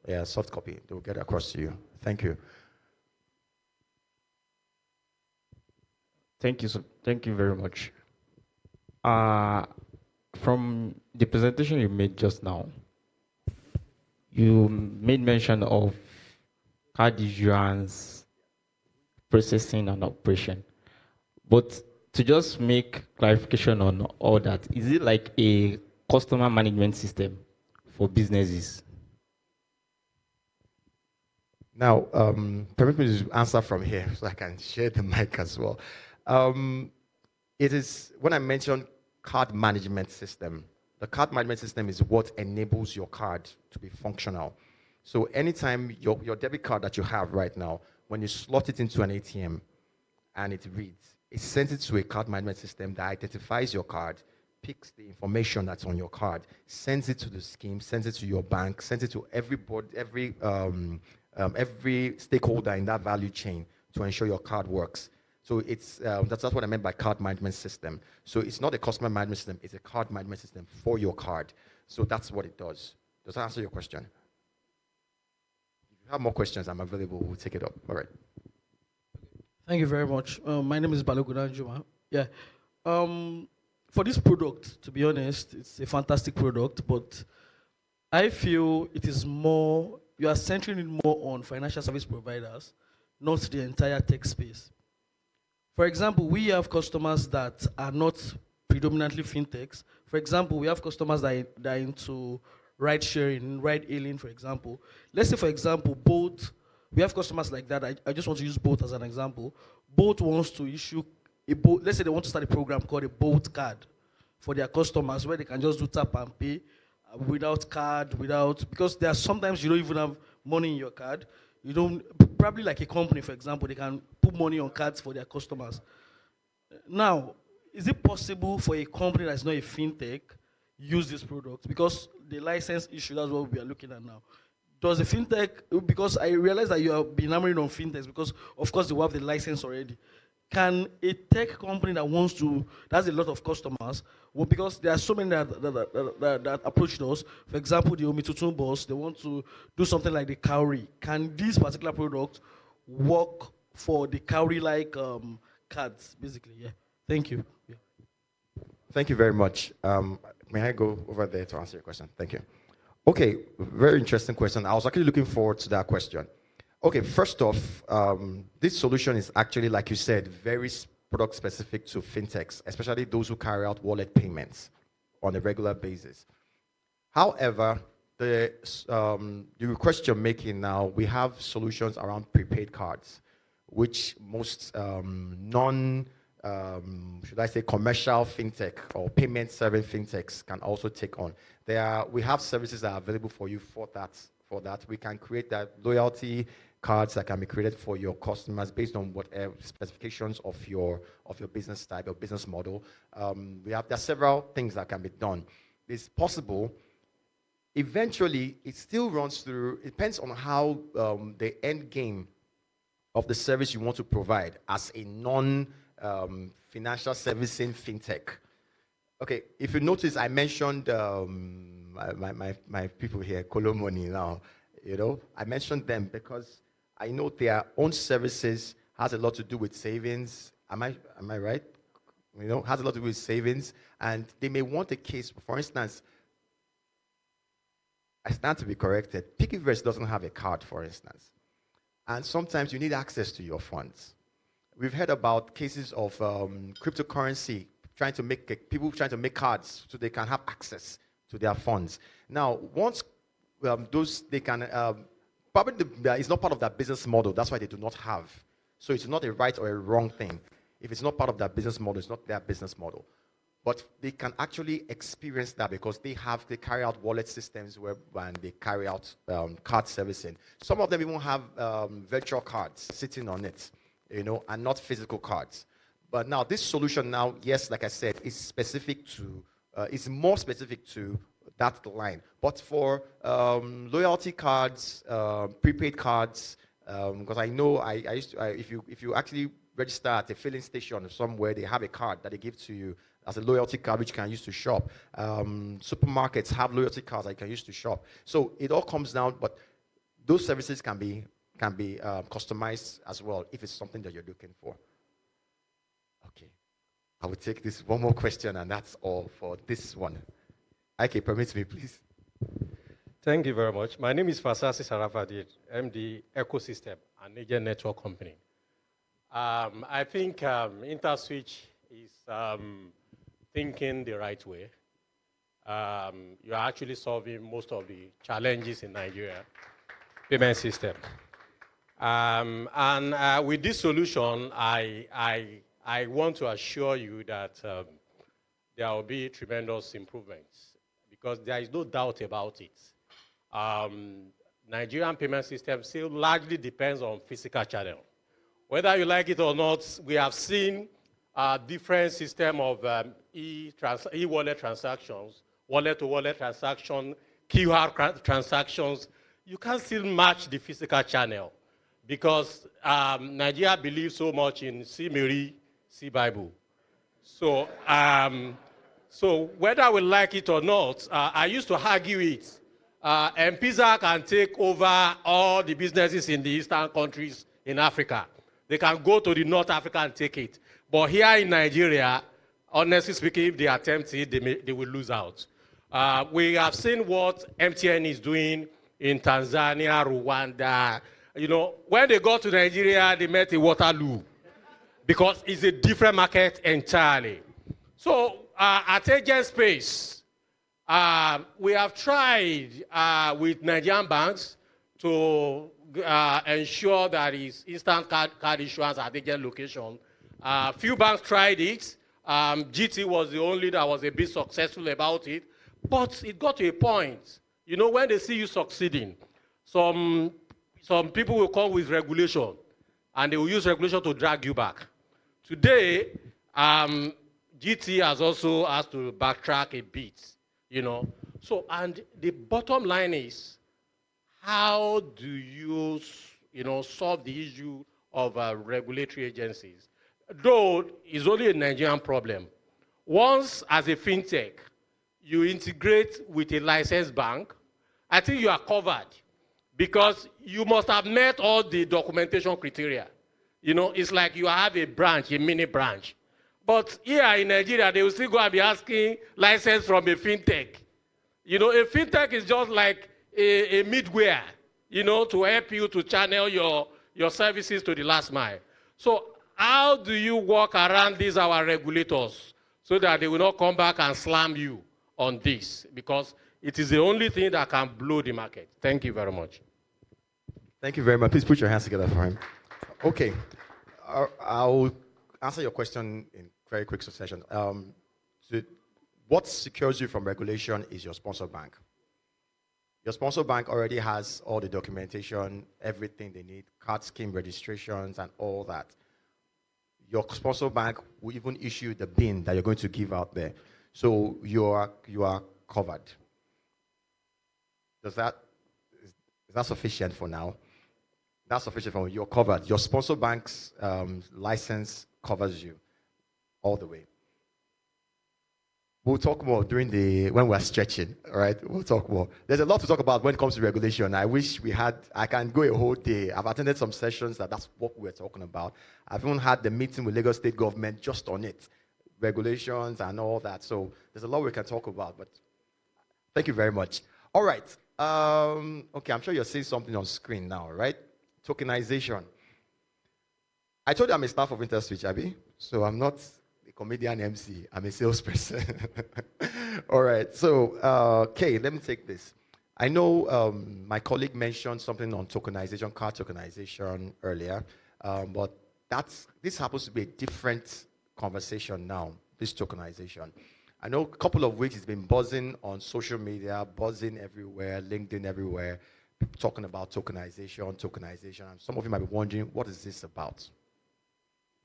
Yeah, soft copy. They will get across to you. Thank you. Thank you. Thank you very much. From the presentation you made just now, you made mention of card issuance, processing, and operation. But to just make clarification on all that, is it like a customer management system for businesses? Now, permit me to answer from here so I can share the mic as well. It is, when I mentioned card management system, the card management system is what enables your card to be functional. So anytime your debit card that you have right now, when you slot it into an ATM and it reads, it sends it to a card management system that identifies your card, picks the information that's on your card, sends it to the scheme, sends it to your bank, sends it to everybody, every stakeholder in that value chain to ensure your card works. So it's that's what I meant by card management system. So it's not a customer management system, it's a card management system for your card. So that's what it does. Does that answer your question? If you have more questions, I'm available. We'll take it up. All right. Thank you very much. My name is Balogun Juma. Yeah. For this product, to be honest, it's a fantastic product, but I feel it is more, you are centering it more on financial service providers, not the entire tech space. For example, we have customers that are not predominantly fintechs. For example, we have customers that are into ride sharing, ride hailing, for example. Let's say, for example, Bolt, we have customers like that. I just want to use Bolt as an example. Bolt wants to issue a Bolt, let's say they want to start a program called a Bolt card for their customers where they can just do tap and pay without card, because there are sometimes you don't even have money in your card. You don't, probably like a company, for example, they can put money on cards for their customers. Now, is it possible for a company that's not a fintech use this product? Because the license issue, that's what we are looking at now. Does the fintech, because I realize that you have been hammering on fintechs because of course they will have the license already. Can a tech company that wants to, that's a lot of customers, well, because there are so many that approached us, for example, the Omitutun boss, they want to do something like the Cowrie. Can this particular product work for the Cowrie-like cards, basically? Yeah. Thank you. Yeah. Thank you very much. May I go over there to answer your question? Thank you. Okay, very interesting question. I was actually looking forward to that question. Okay, first off, this solution is actually, like you said, very product specific to fintechs, especially those who carry out wallet payments on a regular basis. However, the request you're making now, we have solutions around prepaid cards, which most should I say, commercial fintech or payment serving fintechs can also take on. We have services that are available for you for that. We can create that loyalty cards that can be created for your customers based on whatever specifications of your business type or business model. There are several things that can be done. It's possible. Eventually, it still runs through, it depends on how the end game of the service you want to provide as a non-financial servicing fintech. Okay, if you notice, I mentioned my people here, Colo Money now. I mentioned them because I know their own services has a lot to do with savings. Am I right? Has a lot to do with savings, and they may want a case. For instance, I stand to be corrected. Piggyverse doesn't have a card, for instance, and sometimes you need access to your funds. We've heard about cases of cryptocurrency people trying to make cards so they can have access to their funds. Now, once they can probably it's not part of that business model. That's why they do not have. So it's not a right or a wrong thing. If it's not part of that business model, it's not their business model. But they can actually experience that because they carry out wallet systems when they carry out card servicing. Some of them even have virtual cards sitting on it, and not physical cards. But now this solution now, yes, like I said, is specific to, is more specific to that line. But for loyalty cards, prepaid cards, Because I know I used to, if you actually register at a filling station somewhere, they have a card that they give to you as a loyalty card, which you can use to shop. Supermarkets have loyalty cards that you can use to shop. So it all comes down, but those services can be customized as well if it's something that you're looking for. Okay, I will take this one more question, and that's all for this one. Okay, permit me, please. Thank you very much. My name is Fasasi Sarafadid, MD Ecosystem, an agent network company. I think Interswitch is thinking the right way. You're actually solving most of the challenges in Nigeria payment system. And with this solution, I want to assure you that there will be tremendous improvements, because there is no doubt about it. Nigerian payment system still largely depends on physical channel. Whether you like it or not, we have seen a different system of e-wallet transactions, wallet-to-wallet transaction, QR transactions. You can't still match the physical channel, because Nigeria believes so much in see Mary, see Bible. So, so whether we like it or not, I used to argue it. M-Pesa can take over all the businesses in the eastern countries in Africa. They can go to the North Africa and take it. But here in Nigeria, honestly speaking, if they attempt it, they will lose out. We have seen what MTN is doing in Tanzania, Rwanda. You know, when they got to Nigeria, they met in Waterloo, because it's a different market entirely. So at Agent Space, we have tried with Nigerian banks to ensure that it's instant card issuance at agent location. Few banks tried it. GT was the only that was a bit successful about it. But it got to a point, you know, when they see you succeeding, some people will come with regulation, and they will use regulation to drag you back. Today, GT has also has to backtrack a bit. You know, so, and the bottom line is, how do you, solve the issue of regulatory agencies? Though it's only a Nigerian problem. Once, as a fintech, you integrate with a licensed bank, I think you are covered, because you must have met all the documentation criteria. You know, it's like you have a branch, a mini branch. But here in Nigeria, they will still go and be asking license from a fintech. You know, a fintech is just like a midware, to help you to channel your services to the last mile. So how do you work around these, our regulators, so that they will not come back and slam you on this? Because it is the only thing that can blow the market. Thank you very much. Thank you very much. Please put your hands together for him. Okay. I'll answer your question in very quick succession. What secures you from regulation is your sponsor bank. Your sponsor bank already has all the documentation, everything they need, card scheme registrations and all that. Your sponsor bank will even issue the bin that you're going to give out there. So you are covered. Is that sufficient for now? That's sufficient for you. You're covered. Your sponsor bank's license covers you all the way. We'll talk more when we're stretching, all right? We'll talk more. There's a lot to talk about when it comes to regulation. I wish I can go a whole day. I've attended some sessions that's what we're talking about. I've even had the meeting with Lagos State government just on it, regulations and all that. So there's a lot we can talk about, but thank you very much. All right. Okay, I'm sure you're seeing something on screen now, right? Tokenization. I told you I'm a staff of Interswitch, Abby, so I'm not a comedian MC. I'm a salesperson. All right, so, okay, let me take this. I know my colleague mentioned something on tokenization, card tokenization earlier, but this happens to be a different conversation now, this tokenization. I know a couple of weeks it's been buzzing on social media, buzzing everywhere, LinkedIn everywhere, talking about tokenization. And some of you might be wondering, what is this about?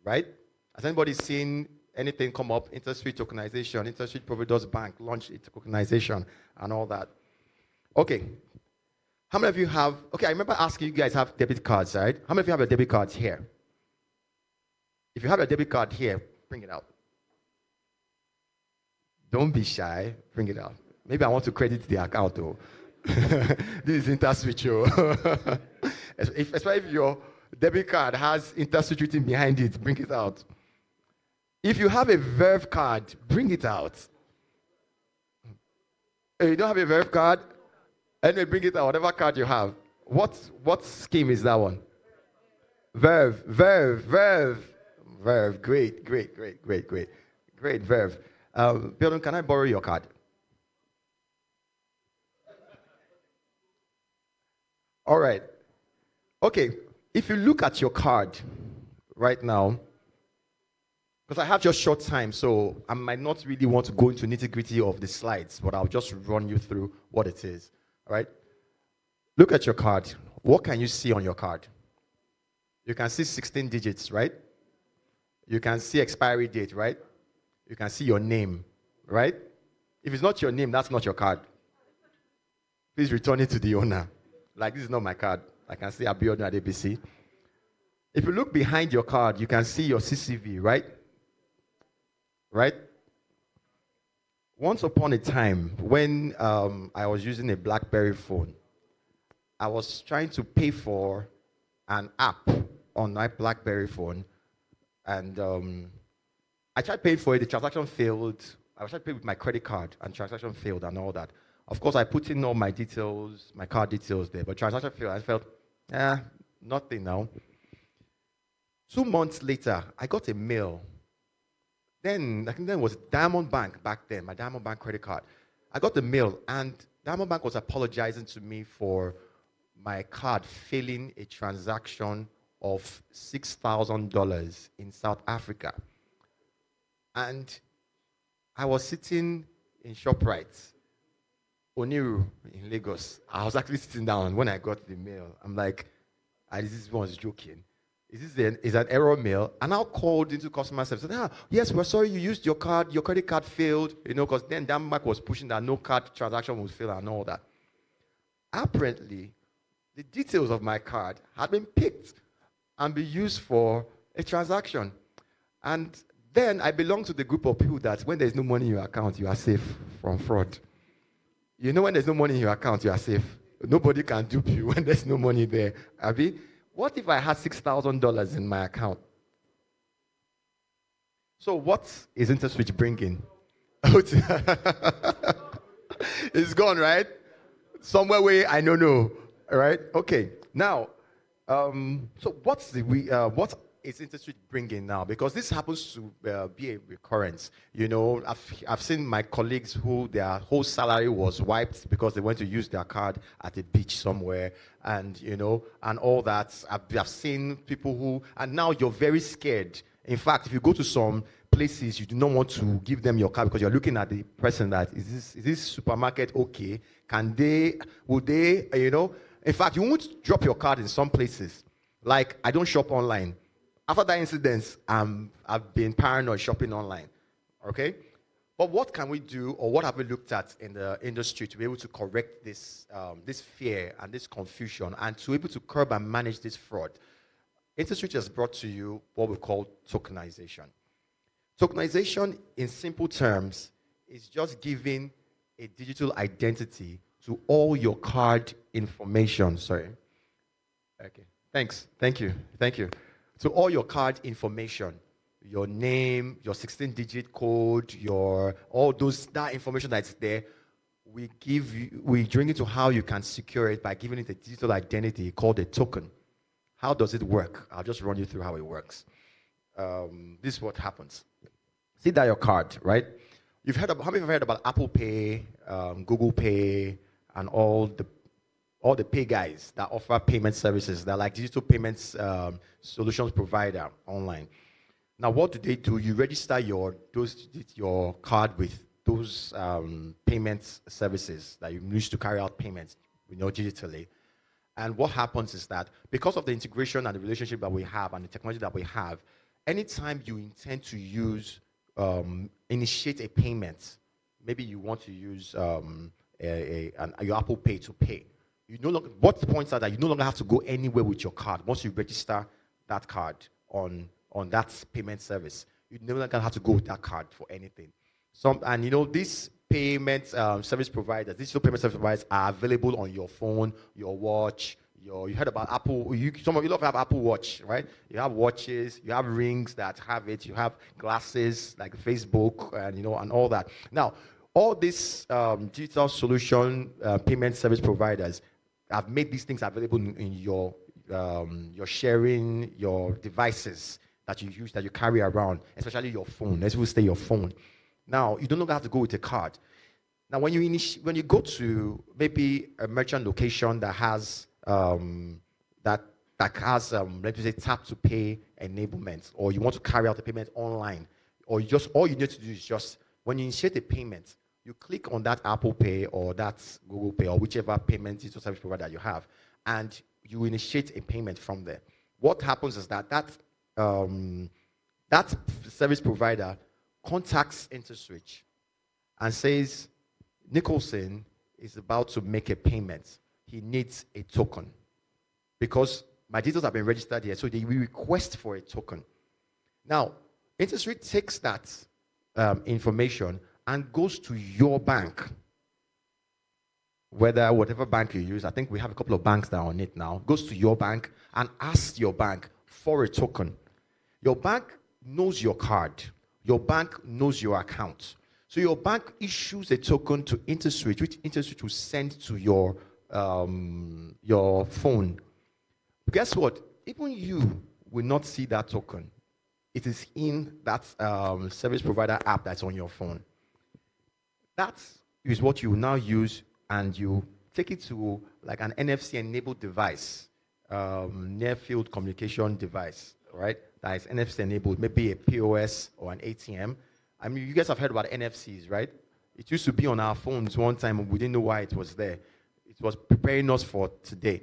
Right? Has anybody seen anything come up? Interswitch tokenization, Interswitch Providence Bank launched its tokenization and all that. Okay. How many of you have, okay, I remember asking you guys have debit cards, right? How many of you have your debit cards here? If you have a debit card here, bring it out. Don't be shy, bring it out. Maybe I want to credit the account though. This is Interswitch. Especially if your debit card has Interswitch written behind it, bring it out. If you have a Verve card, bring it out. If you don't have a Verve card, anyway, bring it out, whatever card you have. What scheme is that one? Verve. Great, Verve. Biodun, can I borrow your card? All right. Okay, if you look at your card right now, because I have just short time, so I might not really want to go into nitty-gritty of the slides, but I'll just run you through what it is. All right? Look at your card. What can you see on your card? You can see 16 digits, right? You can see expiry date, right? You can see your name, right? If it's not your name, that's not your card. Please return it to the owner. Like, this is not my card. I can see Abiodun at ABC. If you look behind your card, you can see your CCV, right? Right? Once upon a time, when I was using a BlackBerry phone, I was trying to pay for an app on my BlackBerry phone, and I tried paying for it. The transaction failed. I tried to pay with my credit card, and transaction failed and all that. Of course, I put in all my details, my card details there, but transaction failed. I felt, nothing now. 2 months later, I got a mail. Then, I think it was Diamond Bank back then, my Diamond Bank credit card. I got the mail, and Diamond Bank was apologizing to me for my card failing a transaction of $6,000 in South Africa. And I was sitting in ShopRite, Oniru in Lagos. I was actually sitting down when I got the mail. I'm like, this one's joking. Is an error mail? And I called into customer service and said, yes, we're sorry you used your card, your credit card failed, because then Denmark was pushing that no card transaction would fail and all that. Apparently, the details of my card had been picked and be used for a transaction. And then I belong to the group of people that when there's no money in your account, you are safe from fraud. When there's no money in your account, you are safe. Nobody can dupe you when there's no money there. Abi, what if I had $6,000 in my account? So what is Interswitch bringing? It's gone, right? Somewhere where I don't know, right? Okay. Now, so what is Interswitch bringing now? Because this happens to be a recurrence. I've seen my colleagues who their whole salary was wiped because they went to use their card at a beach somewhere, and and all that. I've seen people who, and now you're very scared. In fact, if you go to some places, you do not want to give them your card because you're looking at the person that is this supermarket okay? Would they, in fact, you won't drop your card in some places. Like, I don't shop online. After that incident, I've been paranoid shopping online, okay? But what can we do, or what have we looked at in the industry to be able to correct this, this fear and this confusion, and to be able to curb and manage this fraud? Interswitch has brought to you what we call tokenization. Tokenization, in simple terms, is just giving a digital identity to all your card information. Sorry. Okay. Thanks. Thank you. To all your card information, your name, your 16-digit code, that information that's there, we bring it to how you can secure it by giving it a digital identity called a token. How does it work? I'll just run you through how it works. This is what happens. See that your card, right? How many of you have heard about Apple Pay, Google Pay, and all the pay guys that offer payment services? They're like digital payments solutions provider online. Now, what do? You register your card with those payment services that you use to carry out payments, digitally. And what happens is that because of the integration and the relationship that we have and the technology that we have, anytime you intend to initiate a payment, maybe you want to use your Apple Pay to pay, You no longer, what points are that you no longer have to go anywhere with your card once you register that card on that payment service. You no longer have to go with that card for anything. And these payment service providers, digital payment service providers are available on your phone, your watch. You heard about Apple. Some of you love have Apple Watch, right? You have watches, you have rings that have it, you have glasses like Facebook, and and all that. Now, all these digital solution payment service providers have made these things available in your sharing, your devices that you use, that you carry around, especially your phone. Let's say your phone. Now, you don't longer have to go with a card. Now, when you go to maybe a merchant location that has let me say, tap to pay enablement, or you want to carry out the payment online, or all you need to do is just when you initiate a payment, you click on that Apple Pay or that Google Pay or whichever payment digital service provider you have, and you initiate a payment from there. What happens is that service provider contacts Interswitch and says, Nicholson is about to make a payment. He needs a token because my details have been registered here, so they will request for a token. Now, Interswitch takes that information and goes to your bank, whatever bank you use. I think we have a couple of banks that are on it now. Goes to your bank and asks your bank for a token. Your bank knows your card. Your bank knows your account. So your bank issues a token to Interswitch, which Interswitch will send to your phone. Guess what? Even you will not see that token. It is in that service provider app that's on your phone. That is what you now use, and you take it to like an NFC-enabled device, near-field communication device, right? That is NFC-enabled, maybe a POS or an ATM. I mean, you guys have heard about NFCs, right? It used to be on our phones one time, and we didn't know why it was there. It was preparing us for today.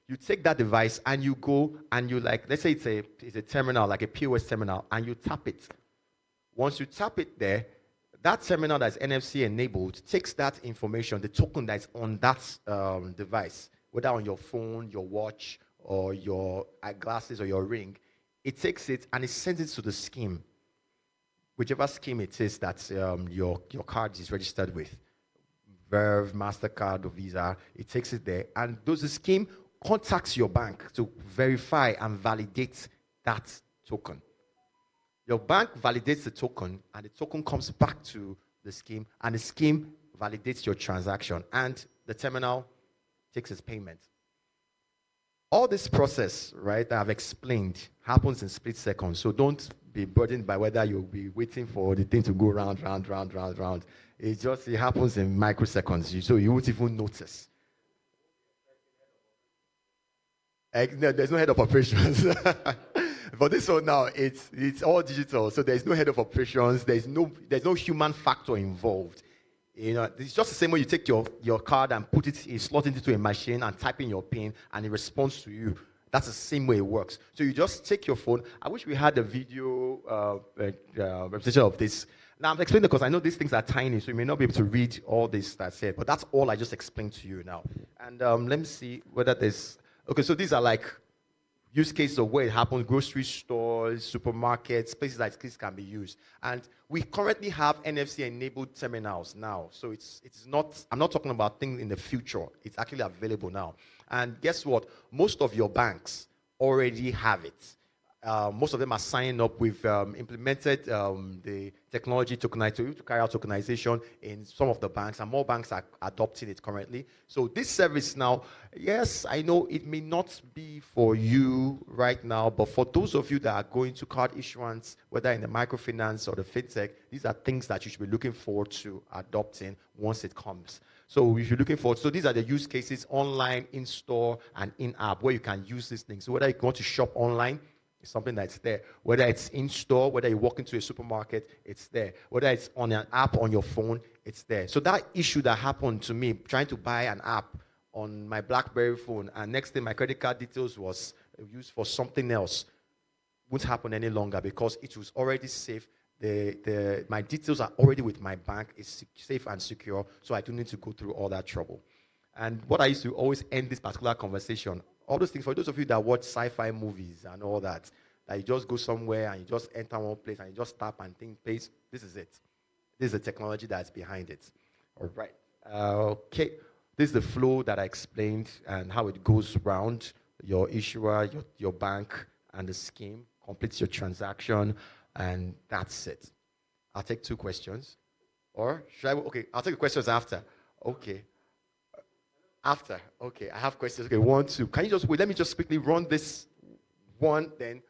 You take that device and you go and you let's say it's a terminal, like a POS terminal, and you tap it. Once you tap it there, that terminal that's NFC enabled takes that information, the token that's on that device, whether on your phone, your watch, or your eyeglasses or your ring. It takes it and it sends it to the scheme, whichever scheme it is that your card is registered with. Verve, MasterCard, or Visa, it takes it there, and the scheme contacts your bank to verify and validate that token. Your bank validates the token, and the token comes back to the scheme, and the scheme validates your transaction, and the terminal takes its payment. All this process, right, that I've explained, happens in split seconds, so don't be burdened by whether you'll be waiting for the thing to go round. It happens in microseconds, so you won't even notice. No, there's no head of operations. For this one now, it's all digital, so there's no head of operations. There's no human factor involved. It's just the same way you take your card and slot it into a machine and type in your PIN, and it responds to you. That's the same way it works. So you just take your phone. I wish we had a video representation of this. Now I'm explaining because I know these things are tiny, so you may not be able to read all this that's said. But that's all I just explained to you now. And let me see whether there's. Okay, so these are like use cases of where it happens: grocery stores, supermarkets, places like this can be used. And we currently have NFC-enabled terminals now. So it's not. I'm not talking about things in the future. It's actually available now. And guess what? Most of your banks already have it. Most of them are signing up. We've implemented the technology to carry out tokenization in some of the banks, and more banks are adopting it currently. So this service now, yes, I know it may not be for you right now, but for those of you that are going to card issuance, whether in the microfinance or the fintech, these are things that you should be looking forward to adopting once it comes. So if you're looking forward, so these are the use cases: online, in-store, and in-app, where you can use these things. So whether you want to shop online, it's something that's there. Whether it's in-store, whether you walk into a supermarket, it's there. Whether it's on an app on your phone, it's there. So that issue that happened to me, trying to buy an app on my BlackBerry phone, and next thing my credit card details was used for something else, won't happen any longer because it was already safe. My details are already with my bank. It's safe and secure, so I don't need to go through all that trouble. And what I used to always end this particular conversation, all those things, for those of you that watch sci-fi movies and all that, that you just go somewhere and you just enter one place and you just tap and think, place, this is it. This is the technology that's behind it. All right. Okay. This is the flow that I explained and how it goes around your issuer, your bank, and the scheme, completes your transaction, and that's it. I'll take 2 questions. Or should I? Okay, I'll take the questions after. Okay. After. Okay, I have questions. Okay, 1, 2. Can you just wait? Let me just quickly run this one, then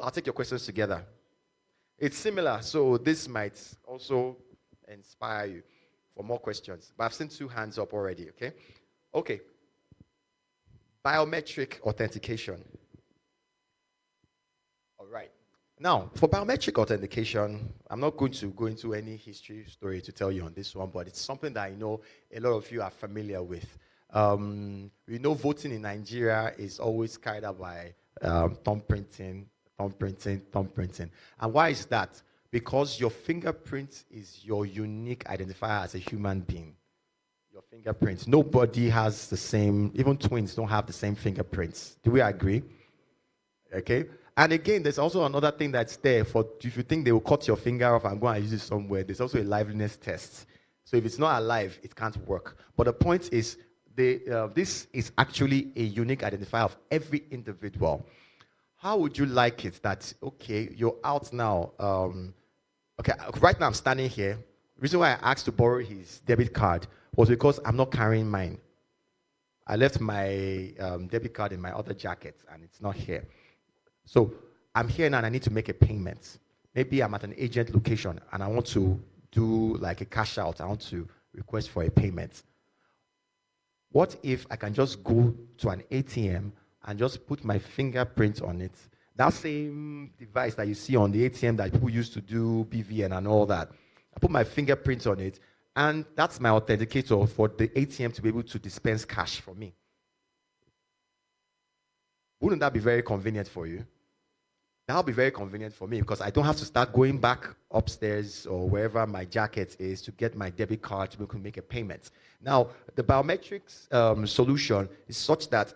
I'll take your questions together. It's similar, so this might also inspire you for more questions. But I've seen 2 hands up already, okay? Okay. Biometric authentication. All right. Now, for biometric authentication, I'm not going to go into any history story to tell you on this one, but it's something that I know a lot of you are familiar with. We know voting in Nigeria is always carried out by thumbprinting. And why is that? Because your fingerprint is your unique identifier as a human being. Your fingerprints. Nobody has the same, even twins don't have the same fingerprints. Do we agree? Okay? And again, there's also another thing that's there for if you think they will cut your finger off and go and use it somewhere, there's also a liveliness test. So if it's not alive, it can't work. But the point is, this is actually a unique identifier of every individual. How would you like it that, okay, you're out now. Okay, right now I'm standing here. The reason why I asked to borrow his debit card was because I'm not carrying mine. I left my debit card in my other jacket, and it's not here. So I'm here now and I need to make a payment. Maybe I'm at an agent location and I want to do like a cash out. I want to request for a payment. What if I can just go to an ATM and just put my fingerprint on it? That same device that you see on the ATM that people used to do BVN and all that. I put my fingerprint on it, and that's my authenticator for the ATM to be able to dispense cash for me. Wouldn't that be very convenient for you? That'll be very convenient for me because I don't have to start going back upstairs or wherever my jacket is to get my debit card to be able to make a payment. Now, the biometrics solution is such that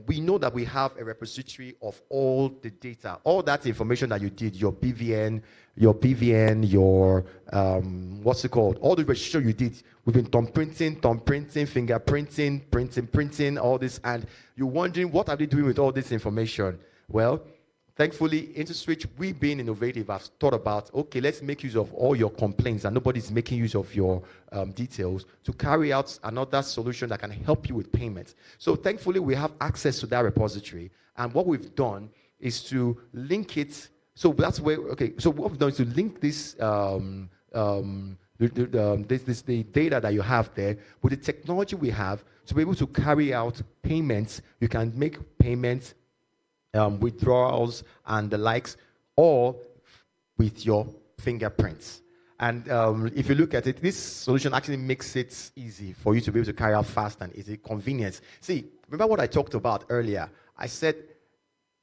we know that we have a repository of all the data, all that information that you did, your BVN, your what's it called? All the registration you did. We've been thumbprinting, fingerprinting, printing, all this, and you're wondering what are they doing with all this information? Well, thankfully, Interswitch, we being innovative, have thought about, okay, let's make use of all your complaints and nobody's making use of your details to carry out another solution that can help you with payments. So thankfully, we have access to that repository. And what we've done is to link it. So that's where, okay, so what we've done is to link this, the data that you have there with the technology we have to be able to carry out payments. You can make payments, withdrawals and the likes, all with your fingerprints. And if you look at it, this solution actually makes it easy for you to be able to carry out fast and easy, convenience. See, remember what I talked about earlier? I said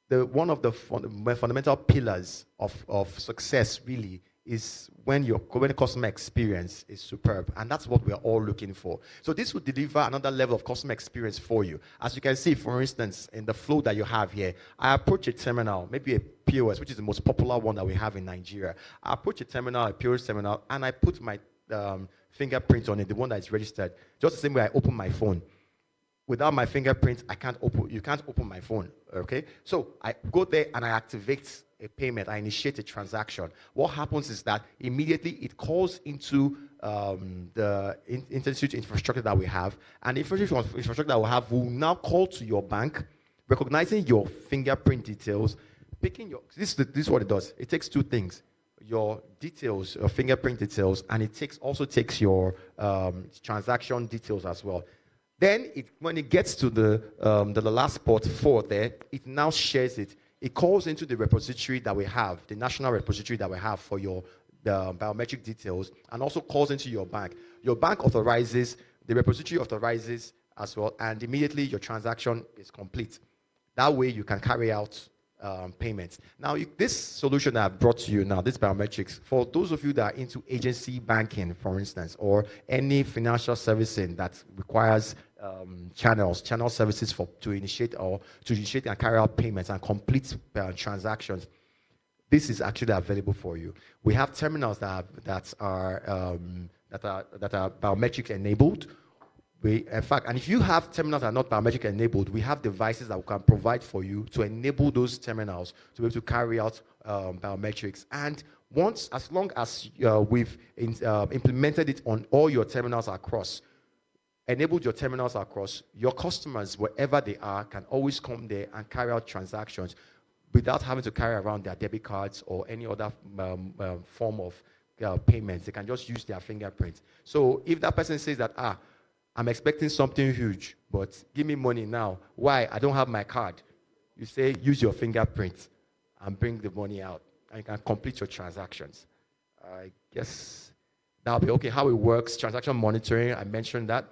one of the fundamental pillars of success really is when the customer experience is superb, and that's what we're all looking for. So this will deliver another level of customer experience for you. As you can see, for instance, in the flow that you have here, I approach a terminal, maybe a POS, which is the most popular one that we have in Nigeria. I approach a terminal, a POS terminal, and I put my fingerprint on it, the one that is registered, just the same way I open my phone. Without my fingerprint, you can't open my phone, okay? So I go there and I activate a payment, I initiate a transaction. What happens is that immediately it calls into the Interswitch infrastructure that we have, and the infrastructure that we have will now call to your bank, recognizing your fingerprint details, picking your, this is what it does. It takes 2 things. Your details, your fingerprint details, and it also takes your transaction details as well. Then, when it gets to the last port 4 there, it now shares it. It calls into the repository that we have, the national repository that we have for the biometric details, and also calls into your bank. Your bank authorizes, the repository authorizes as well, and immediately your transaction is complete. That way, you can carry out payments. Now, this solution that I've brought to you now, this biometrics, for those of you that are into agency banking, for instance, or any financial servicing that requires channel services to initiate and carry out payments and complete transactions. This is actually available for you. We have terminals that are biometric enabled. In fact, and if you have terminals that are not biometric enabled, we have devices that we can provide for you to enable those terminals to be able to carry out biometrics. And as long as we've implemented it on all your terminals across, enabled your terminals across, your customers, wherever they are, can always come there and carry out transactions without having to carry around their debit cards or any other form of payments. They can just use their fingerprints. So if that person says that, I'm expecting something huge, but give me money now. Why? I don't have my card. You say, use your fingerprint and bring the money out, and you can complete your transactions. I guess that'll be okay. How it works, transaction monitoring, I mentioned that.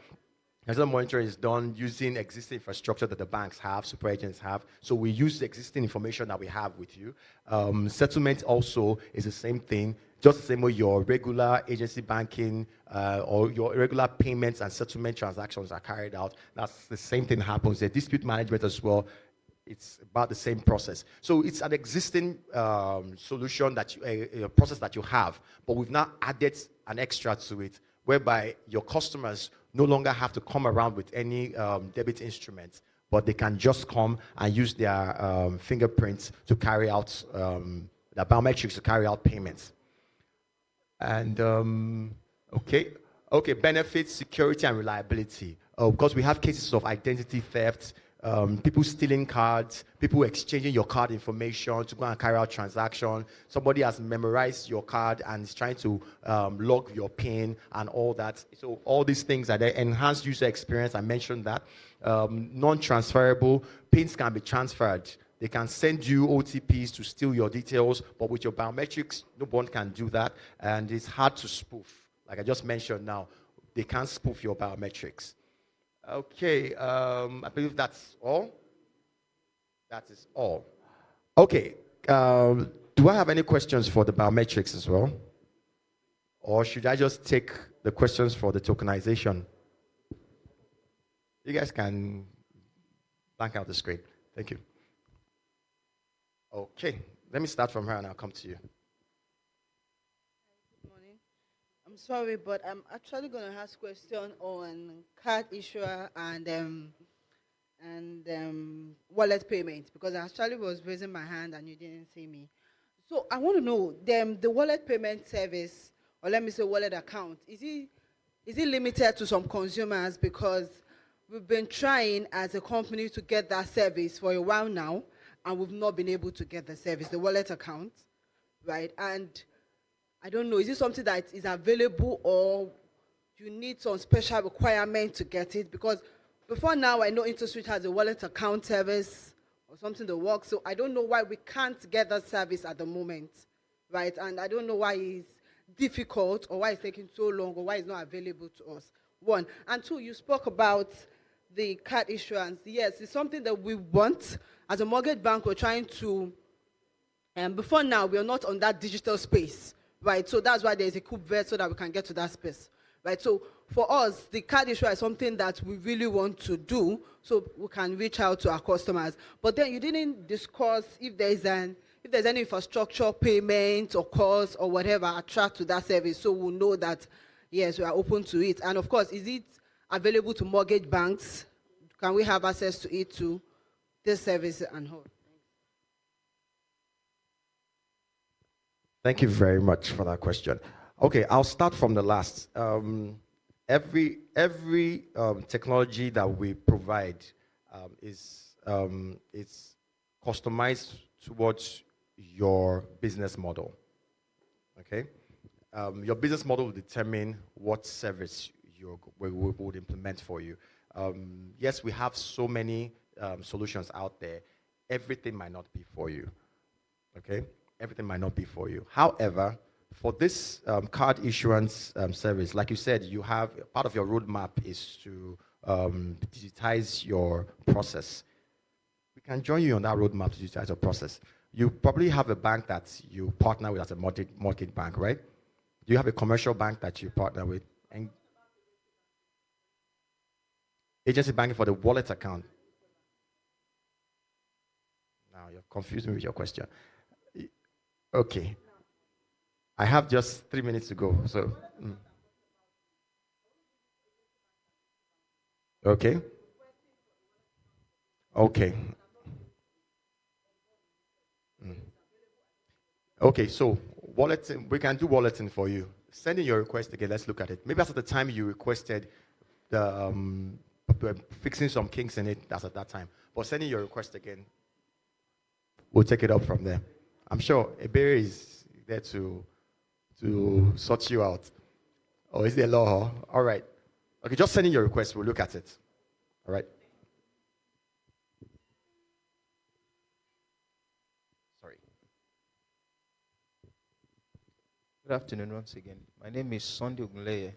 Transaction monitoring is done using existing infrastructure that the banks have, super agents have. So we use the existing information that we have with you. Settlement also is the same thing, just the same way your regular agency banking or your regular payments and settlement transactions are carried out. That's the same thing happens. The dispute management as well, it's about the same process. So it's an existing solution that a process that you have, but we've now added an extra to it, whereby your customers no longer have to come around with any debit instruments, but they can just come and use their fingerprints to carry out, the biometrics to carry out payments. And, okay, benefits, security, and reliability. Because we have cases of identity theft, people stealing cards, people exchanging your card information to go and carry out transaction. Somebody has memorized your card and is trying to log your PIN and all that. So all these things are there. Enhanced user experience, I mentioned that. Non-transferable, PINs can be transferred. They can send you OTPs to steal your details, but with your biometrics, no one can do that. And it's hard to spoof. Like I just mentioned now, they can't spoof your biometrics. Okay, I believe that's all. That is all. Okay, do I have any questions for the biometrics as well? Or should I just take the questions for the tokenization? You guys can blank out the screen. Thank you. Okay, let me start from her and I'll come to you. I'm sorry, but I'm actually going to ask a question on card issuer and wallet payment, because I actually was raising my hand and you didn't see me. So I want to know, the wallet payment service, or let me say wallet account, is it limited to some consumers? Because we've been trying as a company to get that service for a while now, and we've not been able to get the service, the wallet account, right? And I don't know, is it something that is available or you need some special requirement to get it? Because before now, I know Interswitch has a wallet account service or something that works, so I don't know why we can't get that service at the moment, right? And I don't know why it's difficult or why it's taking so long or why it's not available to us, one. And two, you spoke about the card issuance. Yes, it's something that we want. As a mortgage bank, we're trying to, before now, we are not on that digital space. Right, so that's why there's a coup vet so that we can get to that space. Right, so for us, the card issue is something that we really want to do so we can reach out to our customers. But then you didn't discuss if there's any infrastructure payment or cost or whatever attract to that service, so we'll know that yes, we are open to it. And of course, is it available to mortgage banks? Can we have access to it too? This service and all. Thank you very much for that question. Okay, I'll start from the last. Every technology that we provide is customized towards your business model. Okay, your business model will determine what service we would implement for you. Yes, we have so many solutions out there. Everything might not be for you. Okay. Everything might not be for you. However, for this card issuance service, like you said, you have part of your roadmap is to digitize your process. We can join you on that roadmap to digitize your process. You probably have a bank that you partner with as a mortgage bank, right? Do you have a commercial bank that you partner with? And Agency banking for the wallet account. Now you're confusing me with your question. Okay. I have just 3 minutes to go. So, okay. Okay. Okay, so walleting, we can do walleting for you. Send in your request again. Let's look at it. Maybe that's at the time you requested the fixing some kinks in it. That's at that time. But send in your request again. We'll take it up from there. I'm sure Ebere is there to sort you out. Or is there law? All right. Okay, just send in your request. We'll look at it. All right. Sorry. Good afternoon once again. My name is Sunday Ogunleye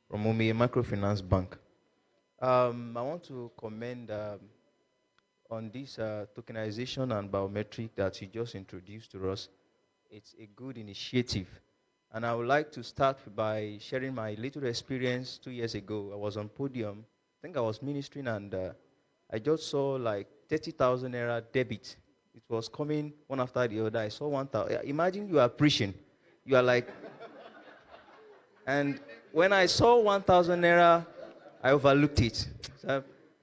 from Umi Microfinance Bank. I want to commend on this tokenization and biometric that you just introduced to us. It's a good initiative. And I would like to start by sharing my little experience 2 years ago. I was on podium. I think I was ministering, and I just saw like 30,000 naira debit. It was coming one after the other. I saw 1,000. Imagine you are preaching. You are like, and when I saw 1,000 naira, I overlooked it.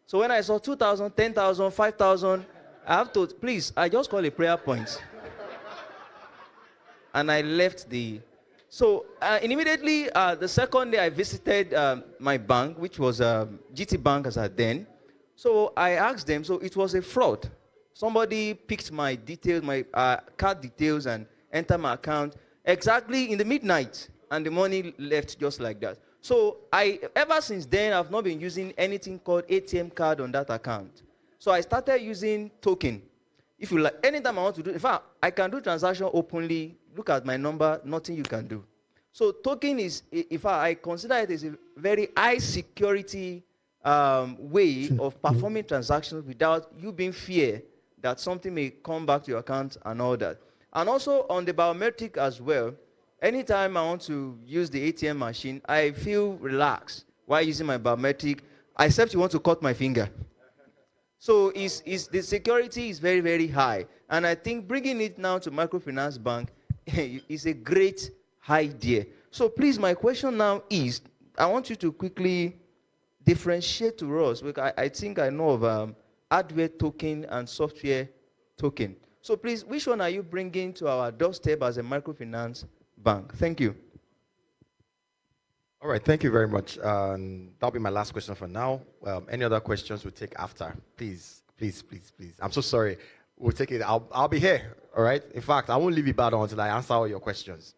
So when I saw 2,000, 10,000, 5,000, I have to, please, I just call a prayer point. And I left the, so immediately the second day I visited my bank, which was GT Bank as at then. So I asked them, so it was a fraud. Somebody picked my details, my card details, and entered my account exactly in the midnight, and the money left just like that. So ever since then, I've not been using anything called ATM card on that account. So I started using token. If you like, anytime I want to do, in fact, I can do transaction openly. Look at my number, nothing you can do. So token is, in fact, I consider it as a very high security way of performing transactions without you being fear that something may come back to your account and all that. And also on the biometric as well, anytime I want to use the ATM machine, I feel relaxed while using my biometric, except you want to cut my finger. So the security is very, very high. And I think bringing it now to microfinance bank is a great idea. So please, my question now is, I want you to quickly differentiate to us, because I think I know of hardware token and software token. So please, which one are you bringing to our doorstep as a microfinance bank? Thank you. All right, thank you very much. That'll be my last question for now. Any other questions we'll take after? Please, please, please, please. I'm so sorry. We'll take it. I'll be here, all right? In fact, I won't leave Ibadan until I answer all your questions.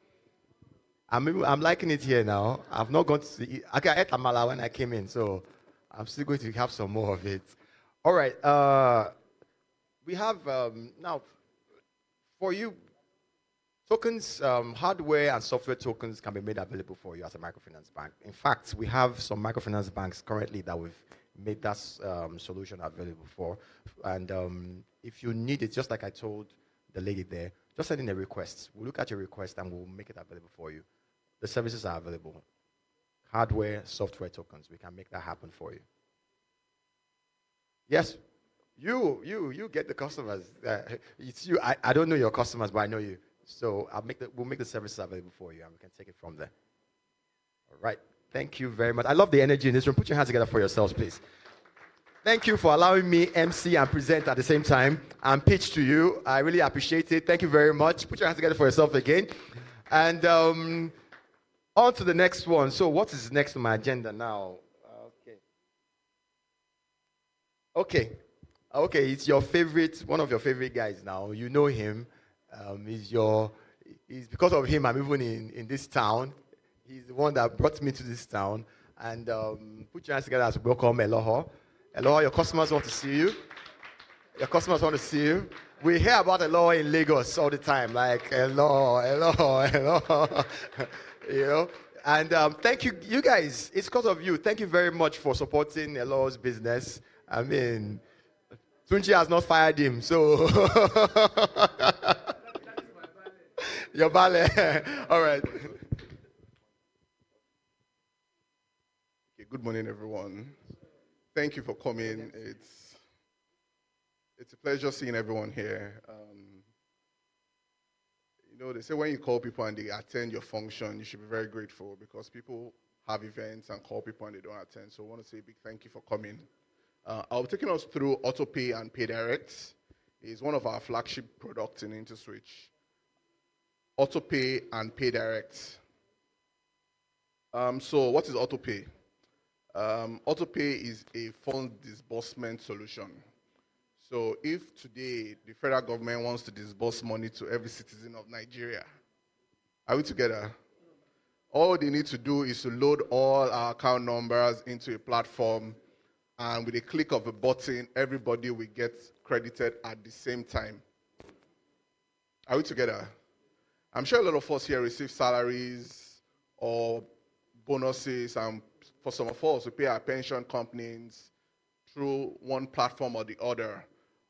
I'm liking it here now. I've not gone to see. I ate amala when I came in, so I'm still going to have some more of it. All right. We have now for you. Tokens, hardware and software tokens can be made available for you as a microfinance bank. In fact, we have some microfinance banks currently that we've made that solution available for. And if you need it, just like I told the lady there, just send in a request. We'll look at your request and we'll make it available for you. The services are available. Hardware, software tokens, we can make that happen for you. Yes, you get the customers. It's you. I don't know your customers, but I know you. So we'll make the services available for you, and we can take it from there. All right. Thank you very much. I love the energy in this room. Put your hands together for yourselves, please. Thank you for allowing me MC and present at the same time and pitch to you. I really appreciate it. Thank you very much. Put your hands together for yourself again. And on to the next one. So what is next on my agenda now? Okay, it's your favorite, one of your favorite guys now. You know him. He's because of him I'm even in this town. He's the one that brought me to this town. And put your hands together as we welcome Eloho. Eloho, your customers want to see you. Your customers want to see you. We hear about Eloho in Lagos all the time, like Eloho. You know. And thank you, you guys. It's because of you. Thank you very much for supporting Eloho's business. I mean, Tunji has not fired him, so. Your ballet. All right. Okay, good morning, everyone. thank you for coming. It's a pleasure seeing everyone here. They say when you call people and they attend your function, you should be very grateful because people have events and call people and they don't attend. So I want to say a big thank you for coming. I'll be taking us through AutoPay and PayDirect. It's one of our flagship products in Interswitch. AutoPay and PayDirect. So what is AutoPay? AutoPay is a fund disbursement solution. So if today the federal government wants to disburse money to every citizen of Nigeria, are we together? All they need to do is to load all our account numbers into a platform, and with a click of a button, everybody will get credited at the same time. Are we together? I'm sure a lot of us here receive salaries or bonuses, and for some of us, we pay our pension companies through one platform or the other.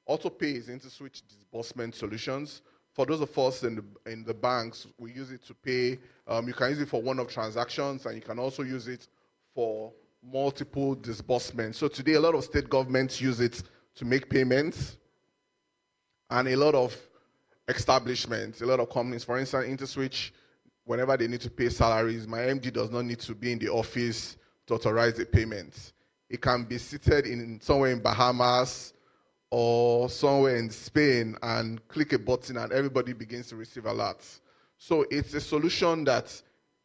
AutoPay is Interswitch disbursement solutions. For those of us in the banks, we use it to pay. You can use it for one-off transactions, and you can also use it for multiple disbursements. So today, a lot of state governments use it to make payments, and a lot of establishments, a lot of companies, for instance, Interswitch, whenever they need to pay salaries, my MD does not need to be in the office to authorize the payment. It can be seated somewhere in Bahamas or somewhere in Spain and click a button and everybody begins to receive alerts. So it's a solution that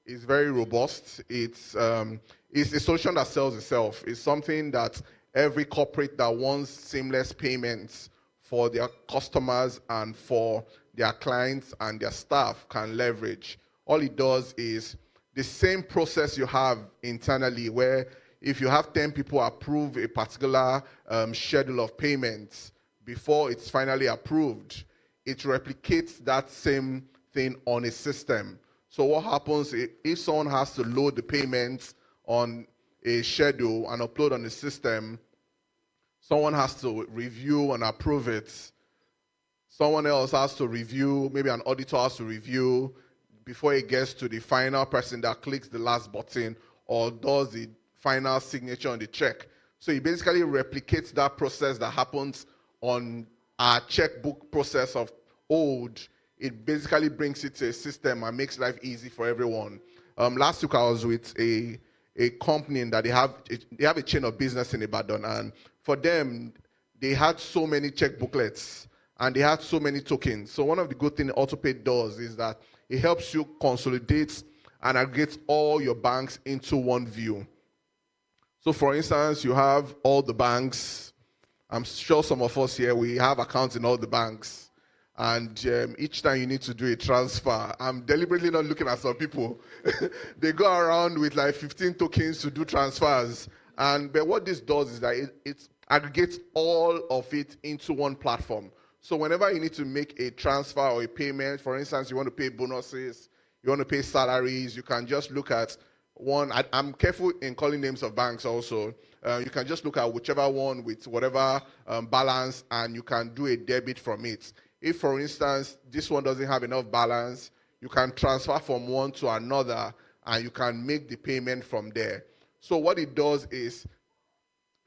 is very robust. It's a solution that sells itself. It's something that every corporate that wants seamless payments for their customers and for their clients and their staff can leverage. All it does is the same process you have internally, where if you have 10 people approve a particular schedule of payments before it's finally approved, it replicates that same thing on a system. So what happens if someone has to load the payments on a schedule and upload on the system, someone has to review and approve it. Someone else has to review, maybe an auditor has to review before it gets to the final person that clicks the last button or does the final signature on the check. So it basically replicates that process that happens on our checkbook process of old. It basically brings it to a system and makes life easy for everyone. Last week I was with a company that they have a chain of business in Ibadan, and for them, they had so many check booklets and they had so many tokens. So one of the good things AutoPay does is that it helps you consolidate and aggregate all your banks into one view. So for instance, you have all the banks. I'm sure some of us here, we have accounts in all the banks. And each time you need to do a transfer, I'm deliberately not looking at some people. They go around with like 15 tokens to do transfers. But what this does is that it aggregates all of it into one platform. So whenever you need to make a transfer or a payment, for instance, you want to pay bonuses, you want to pay salaries, you can just look at one. I'm careful in calling names of banks also. You can just look at whichever one with whatever balance, and you can do a debit from it. If, for instance, this one doesn't have enough balance, you can transfer from one to another, and you can make the payment from there. So what it does is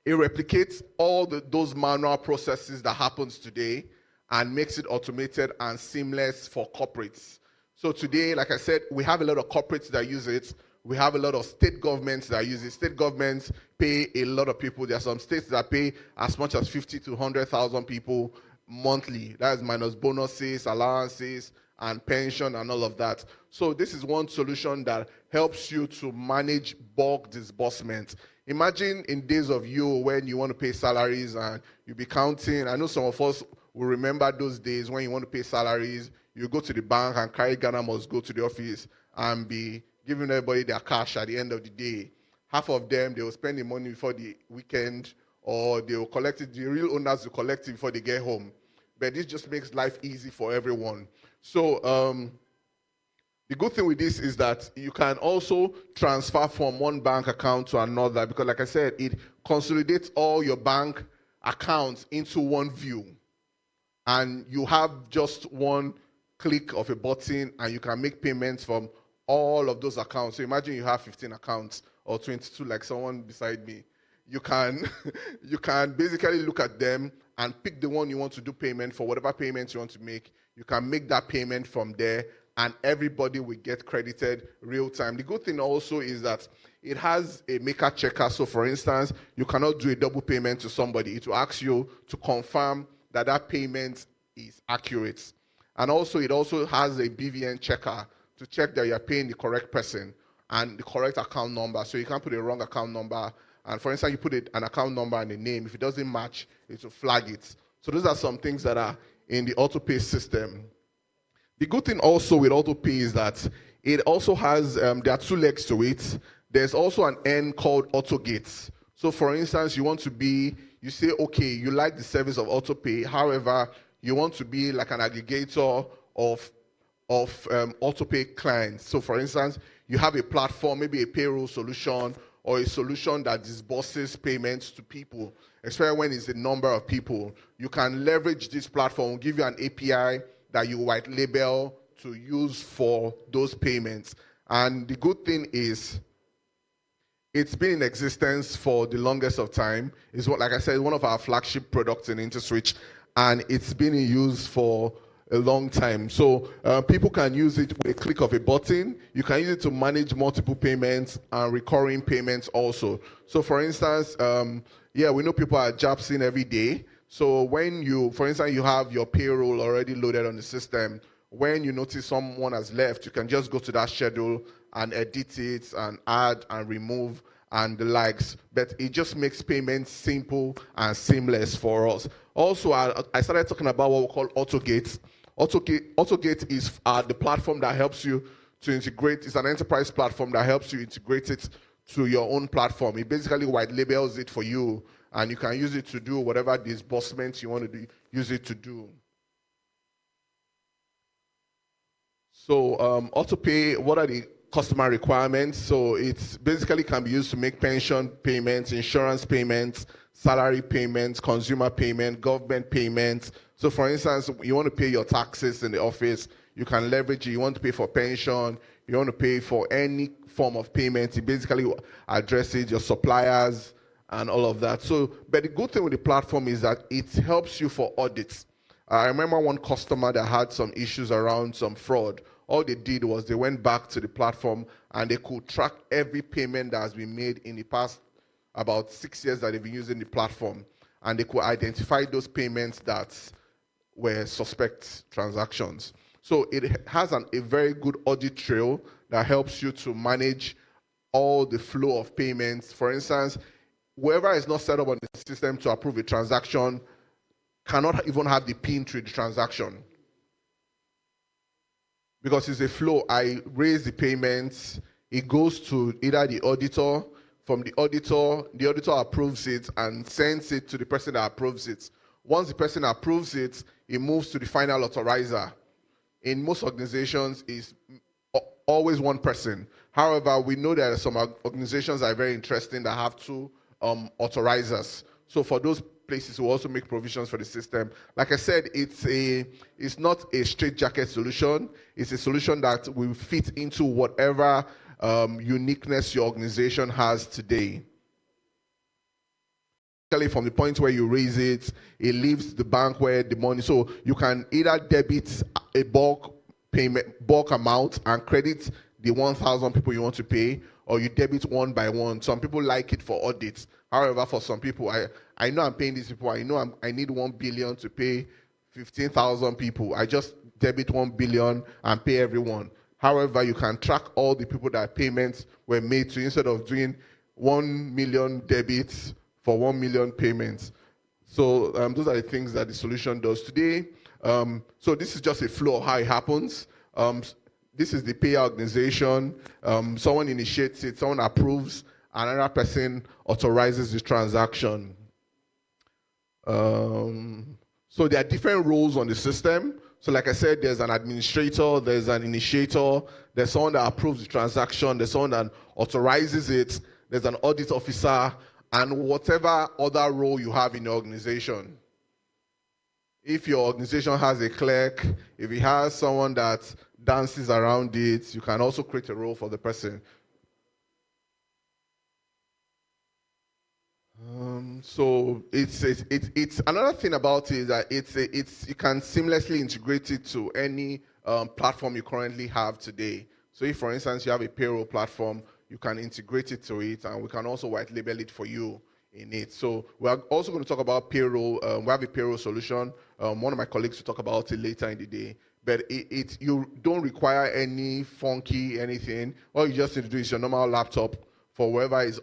it replicates all those manual processes that happens today and makes it automated and seamless for corporates. So today, like I said, we have a lot of corporates that use it. We have a lot of state governments that use it. State governments pay a lot of people. There are some states that pay as much as 50 to 100,000 people monthly. That is minus bonuses, allowances, and pension and all of that. So this is one solution that helps you to manage bulk disbursement. Imagine in days of you when you want to pay salaries and you'll be counting. I know some of us will remember those days when you want to pay salaries. You go to the bank and carry Ghana must go to the office and be giving everybody their cash at the end of the day. Half of them, they will spend the money before the weekend, or they will collect it. The real owners will collect it before they get home. But this just makes life easy for everyone. So the good thing with this is that you can also transfer from one bank account to another, because like I said, it consolidates all your bank accounts into one view. And you have just one click of a button and you can make payments from all of those accounts. So imagine you have 15 accounts or 22 like someone beside me. you can you can basically look at them and pick the one you want to do payment for, whatever payments you want to make. You can make that payment from there, and everybody will get credited real time. The good thing also is that it has a maker checker. So for instance, you cannot do a double payment to somebody. It will ask you to confirm that that payment is accurate. And also, it also has a BVN checker to check that you're paying the correct person and the correct account number. So you can't put a wrong account number. And for instance, you put an account number and a name. If it doesn't match, it will flag it. So those are some things that are in the AutoPay system. The good thing also with AutoPay is that it also has, there are two legs to it. There's also an end called AutoGate. So for instance, you say, okay, you like the service of AutoPay. However, you want to be like an aggregator of AutoPay clients. So for instance, you have a platform, maybe a payroll solution, or a solution that disburses payments to people, especially when it's a number of people. You can leverage this platform, give you an API that you white label to use for those payments. And the good thing is, it's been in existence for the longest of time. It's what, like I said, one of our flagship products in Interswitch, and it's been in use for a long time. So people can use it with a click of a button. You can use it to manage multiple payments and recurring payments also. So for instance, we know people are jobsing every day. So when you, for instance, you have your payroll already loaded on the system, when you notice someone has left, you can just go to that schedule and edit it and add and remove and the likes. But it just makes payments simple and seamless for us. Also, I started talking about what we call AutoGate. AutoGate is the platform that helps you to integrate. It's an enterprise platform that helps you integrate it to your own platform. It basically white labels it for you, and you can use it to do whatever disbursement you want to use it to do. So AutoPay, what are the customer requirements? So it's basically can be used to make pension payments, insurance payments, salary payments, consumer payment, government payments. So for instance, you want to pay your taxes in the office, you can leverage it. You want to pay for pension, you want to pay for any form of payment, it basically addresses your suppliers and all of that. So, but the good thing with the platform is that it helps you for audits. I remember one customer that had some issues around some fraud. All they did was they went back to the platform and they could track every payment that has been made in the past about 6 years that they've been using the platform. And they could identify those payments that were suspect transactions. So it has a very good audit trail that helps you to manage all the flow of payments. For instance, whoever is not set up on the system to approve a transaction cannot even have the PIN to the transaction. Because it's a flow. I raise the payments, it goes to either the auditor. From the auditor approves it and sends it to the person that approves it. Once the person approves it, it moves to the final authorizer. In most organizations, it's always one person. However, we know there are some organizations that are very interesting that have two authorizers. So for those places, we also make provisions for the system. Like I said, it's not a straitjacket solution. It's a solution that will fit into whatever uniqueness your organization has today. From the point where you raise it, it leaves the bank where the money. So you can either debit a bulk amount and credit the 1,000 people you want to pay, or you debit one by one. Some people like it for audits. However, for some people, I know I'm paying these people. I know I need 1 billion to pay 15,000 people. I just debit 1 billion and pay everyone. However, you can track all the people that payments were made to, instead of doing 1 million debits for 1 million payments. So those are the things that the solution does today. So this is just a flow of how it happens. This is the payer organization. Someone initiates it, someone approves, another person authorizes the transaction. So there are different roles on the system. So like I said, there's an administrator, there's an initiator, there's someone that approves the transaction, there's someone that authorizes it, there's an audit officer, and whatever other role you have in your organization. If your organization has a clerk, if it has someone that dances around it, you can also create a role for the person. So it's another thing about it is that you can seamlessly integrate it to any platform you currently have today. So if, for instance, you have a payroll platform, you can integrate it to it, and we can also white label it for you in it. So we are also going to talk about payroll. We have a payroll solution. One of my colleagues will talk about it later in the day. But you don't require any funky anything. All you just need to do is your normal laptop for whoever is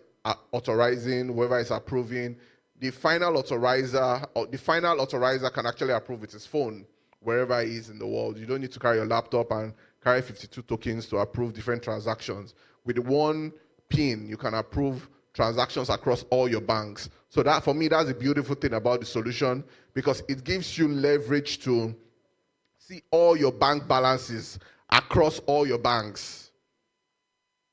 authorizing, whoever is approving. The final authorizer can actually approve with his phone wherever he is in the world. You don't need to carry your laptop and carry 52 tokens to approve different transactions. With one PIN, you can approve transactions across all your banks. So that, for me, that's a beautiful thing about the solution, because it gives you leverage to see all your bank balances across all your banks.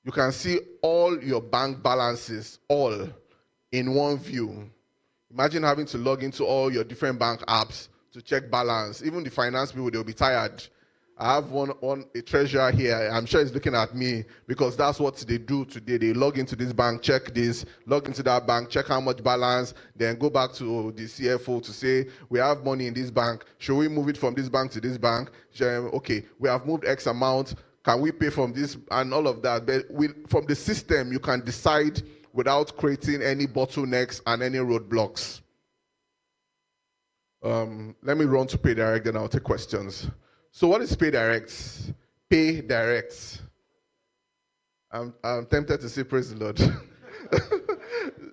You can see all your bank balances all in one view. Imagine having to log into all your different bank apps to check balance. Even the finance people, they'll be tired. I have a treasurer here. I'm sure he's looking at me, because that's what they do today. They log into this bank, check this, log into that bank, check how much balance, then go back to the CFO to say, we have money in this bank. Should we move it from this bank to this bank? Okay, we have moved X amount. Can we pay from this and all of that? But from the system, you can decide without creating any bottlenecks and any roadblocks. Let me run to Pay Direct, then I'll take questions. So what is Pay Direct? Pay Direct. I'm tempted to say praise the Lord.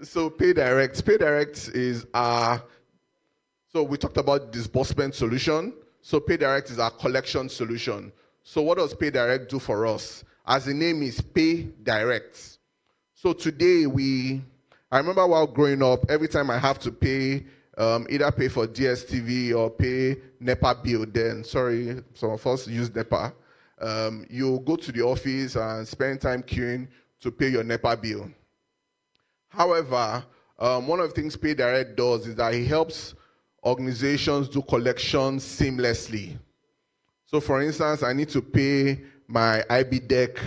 So Pay Direct. Pay Direct is so we talked about disbursement solution. So Pay Direct is our collection solution. So what does Pay Direct do for us? As the name is, Pay Direct. So today I remember while growing up, every time I have to pay, either pay for DSTV or pay NEPA bill, then, sorry, some of us use NEPA, you go to the office and spend time queuing to pay your NEPA bill. However, one of the things Pay Direct does is that it helps organizations do collections seamlessly. So for instance, I need to pay my IB deck,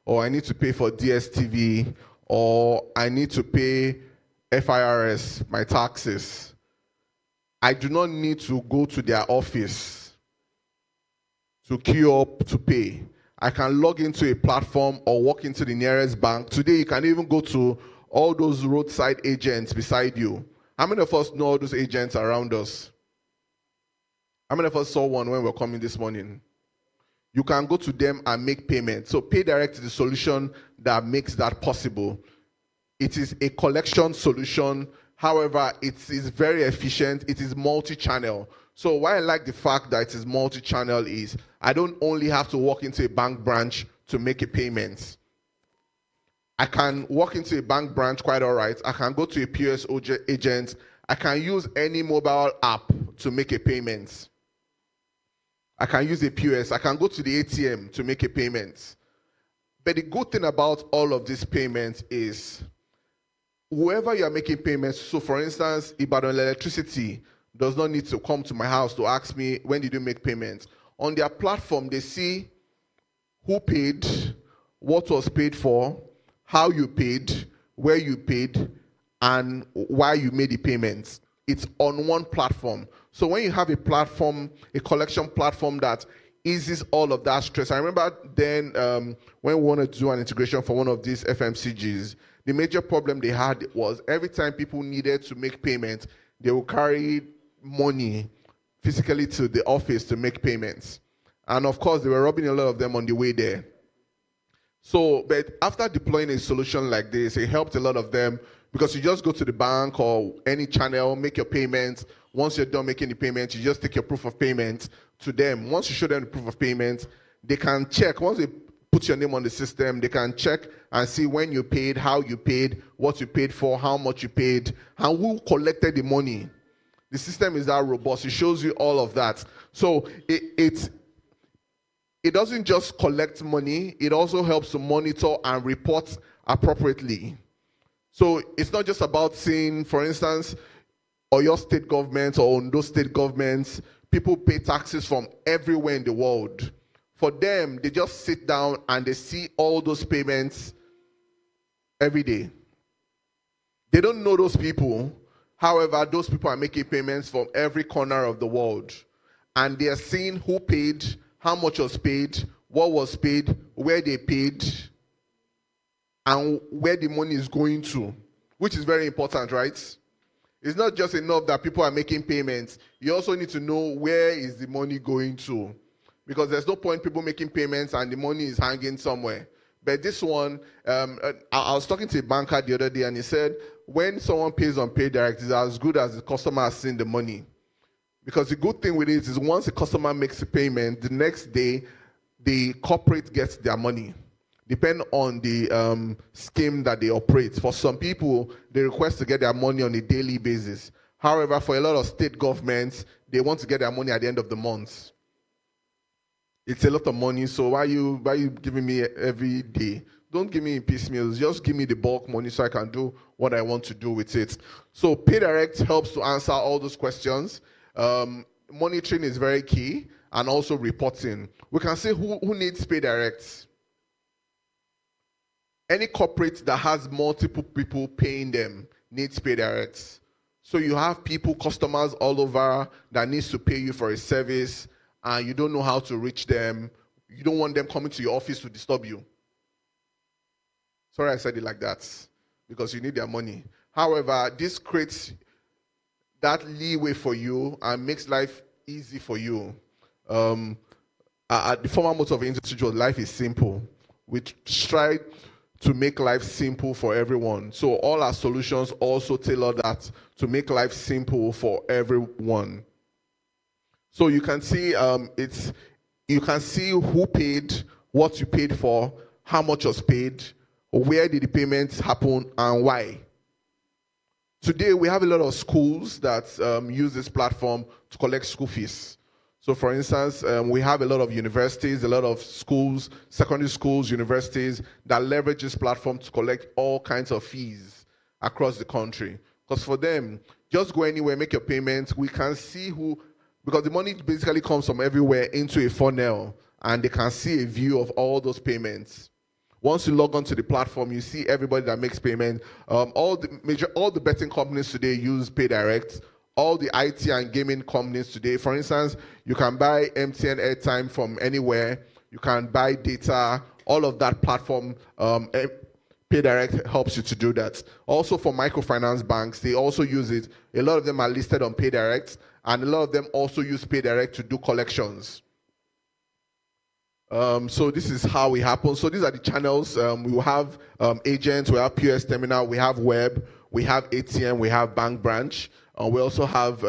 or I need to pay for DSTV, or I need to pay FIRS, my taxes. I do not need to go to their office to queue up to pay. I can log into a platform or walk into the nearest bank. Today, you can even go to all those roadside agents beside you. How many of us know all those agents around us? How many of us saw one when we were coming this morning? You can go to them and make payments. So Pay Direct is the solution that makes that possible. It is a collection solution. However, it is very efficient. It is multi-channel. So why I like the fact that it is multi-channel is I don't only have to walk into a bank branch to make a payment. I can walk into a bank branch quite all right. I can go to a POS agent. I can use any mobile app to make a payment. I can use a POS. I can go to the ATM to make a payment. But the good thing about all of these payments is whoever you are making payments, so for instance, Ibadan Electricity does not need to come to my house to ask me, when did you make payments? On their platform, they see who paid, what was paid for, how you paid, where you paid, and why you made the payments. It's on one platform. So when you have a platform, a collection platform that eases all of that stress. I remember then when we wanted to do an integration for one of these FMCGs, the major problem they had was every time people needed to make payments, they would carry money physically to the office to make payments. And of course, they were robbing a lot of them on the way there. So, but after deploying a solution like this, it helped a lot of them, because you just go to the bank or any channel, make your payments. Once you're done making the payments, you just take your proof of payment to them. Once you show them the proof of payment, they can check. Once they put your name on the system, they can check and see when you paid, how you paid, what you paid for, how much you paid, and who collected the money. The system is that robust. It shows you all of that. So it doesn't just collect money, it also helps to monitor and report appropriately. So it's not just about seeing, for instance, Oyo state government or Ondo state governments, people pay taxes from everywhere in the world. For them, they just sit down and they see all those payments every day. They don't know those people. However, those people are making payments from every corner of the world. And they are seeing who paid, how much was paid, what was paid, where they paid, and where the money is going to, which is very important, right? It's not just enough that people are making payments. You also need to know where is the money going to. Because there's no point people making payments and the money is hanging somewhere. But this one, I was talking to a banker the other day and he said, when someone pays on PayDirect, it's as good as the customer has seen the money. Because the good thing with it is once the customer makes a payment, the next day, the corporate gets their money. Depend on the scheme that they operate. For some people, they request to get their money on a daily basis. However, for a lot of state governments, they want to get their money at the end of the month. It's a lot of money, so why you giving me every day? Don't give me in piecemeals. Just give me the bulk money so I can do what I want to do with it. So PayDirect helps to answer all those questions. Monitoring is very key, and also reporting. We can say who needs PayDirect. Any corporate that has multiple people paying them needs PayDirect. So you have people, customers all over that needs to pay you for a service, and you don't know how to reach them. You don't want them coming to your office to disturb you. Sorry I said it like that, because you need their money. However, this creates that leeway for you and makes life easy for you. The former motto of Interswitch was life is simple. We try to make life simple for everyone. So all our solutions also tailor that to make life simple for everyone. So you can see you can see who paid, what you paid for, how much was paid, where did the payments happen, and why. Today we have a lot of schools that use this platform to collect school fees. So for instance, we have a lot of universities, a lot of schools, secondary schools, universities that leverage this platform to collect all kinds of fees across the country. Because for them, just go anywhere, make your payments, we can see who, because the money basically comes from everywhere into a funnel, and they can see a view of all those payments. Once you log onto the platform, you see everybody that makes payment. All the betting companies today use PayDirect. All the IT and gaming companies today, for instance, you can buy MTN airtime from anywhere. You can buy data. All of that platform, PayDirect helps you to do that. Also for microfinance banks, they also use it. A lot of them are listed on PayDirect, and a lot of them also use PayDirect to do collections. So this is how it happens. So these are the channels. We will have agents, we have POS terminal, we have web, we have ATM, we have bank branch. We also have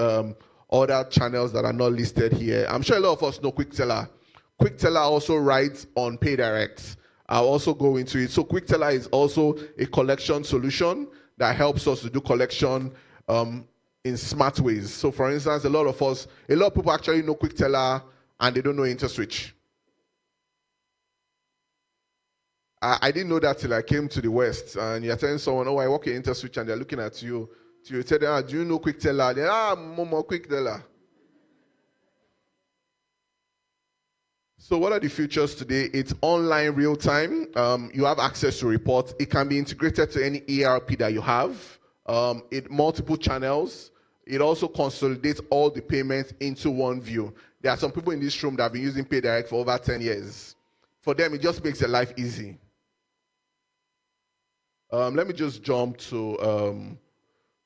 other channels that are not listed here. I'm sure a lot of us know QuickTeller. QuickTeller also rides on PayDirect. I'll also go into it. So QuickTeller is also a collection solution that helps us to do collection in smart ways. So for instance, a lot of people actually know QuickTeller and they don't know Interswitch. I didn't know that till I came to the West, and you're telling someone, oh, I work in Interswitch, and they're looking at you. You tell them, do you know QuickTeller? They're, Momo, QuickTeller. So what are the features today? It's online real time. You have access to reports. It can be integrated to any ERP that you have. It multiple channels. It also consolidates all the payments into one view. There are some people in this room that have been using PayDirect for over 10 years. For them, it just makes their life easy. Let me just jump to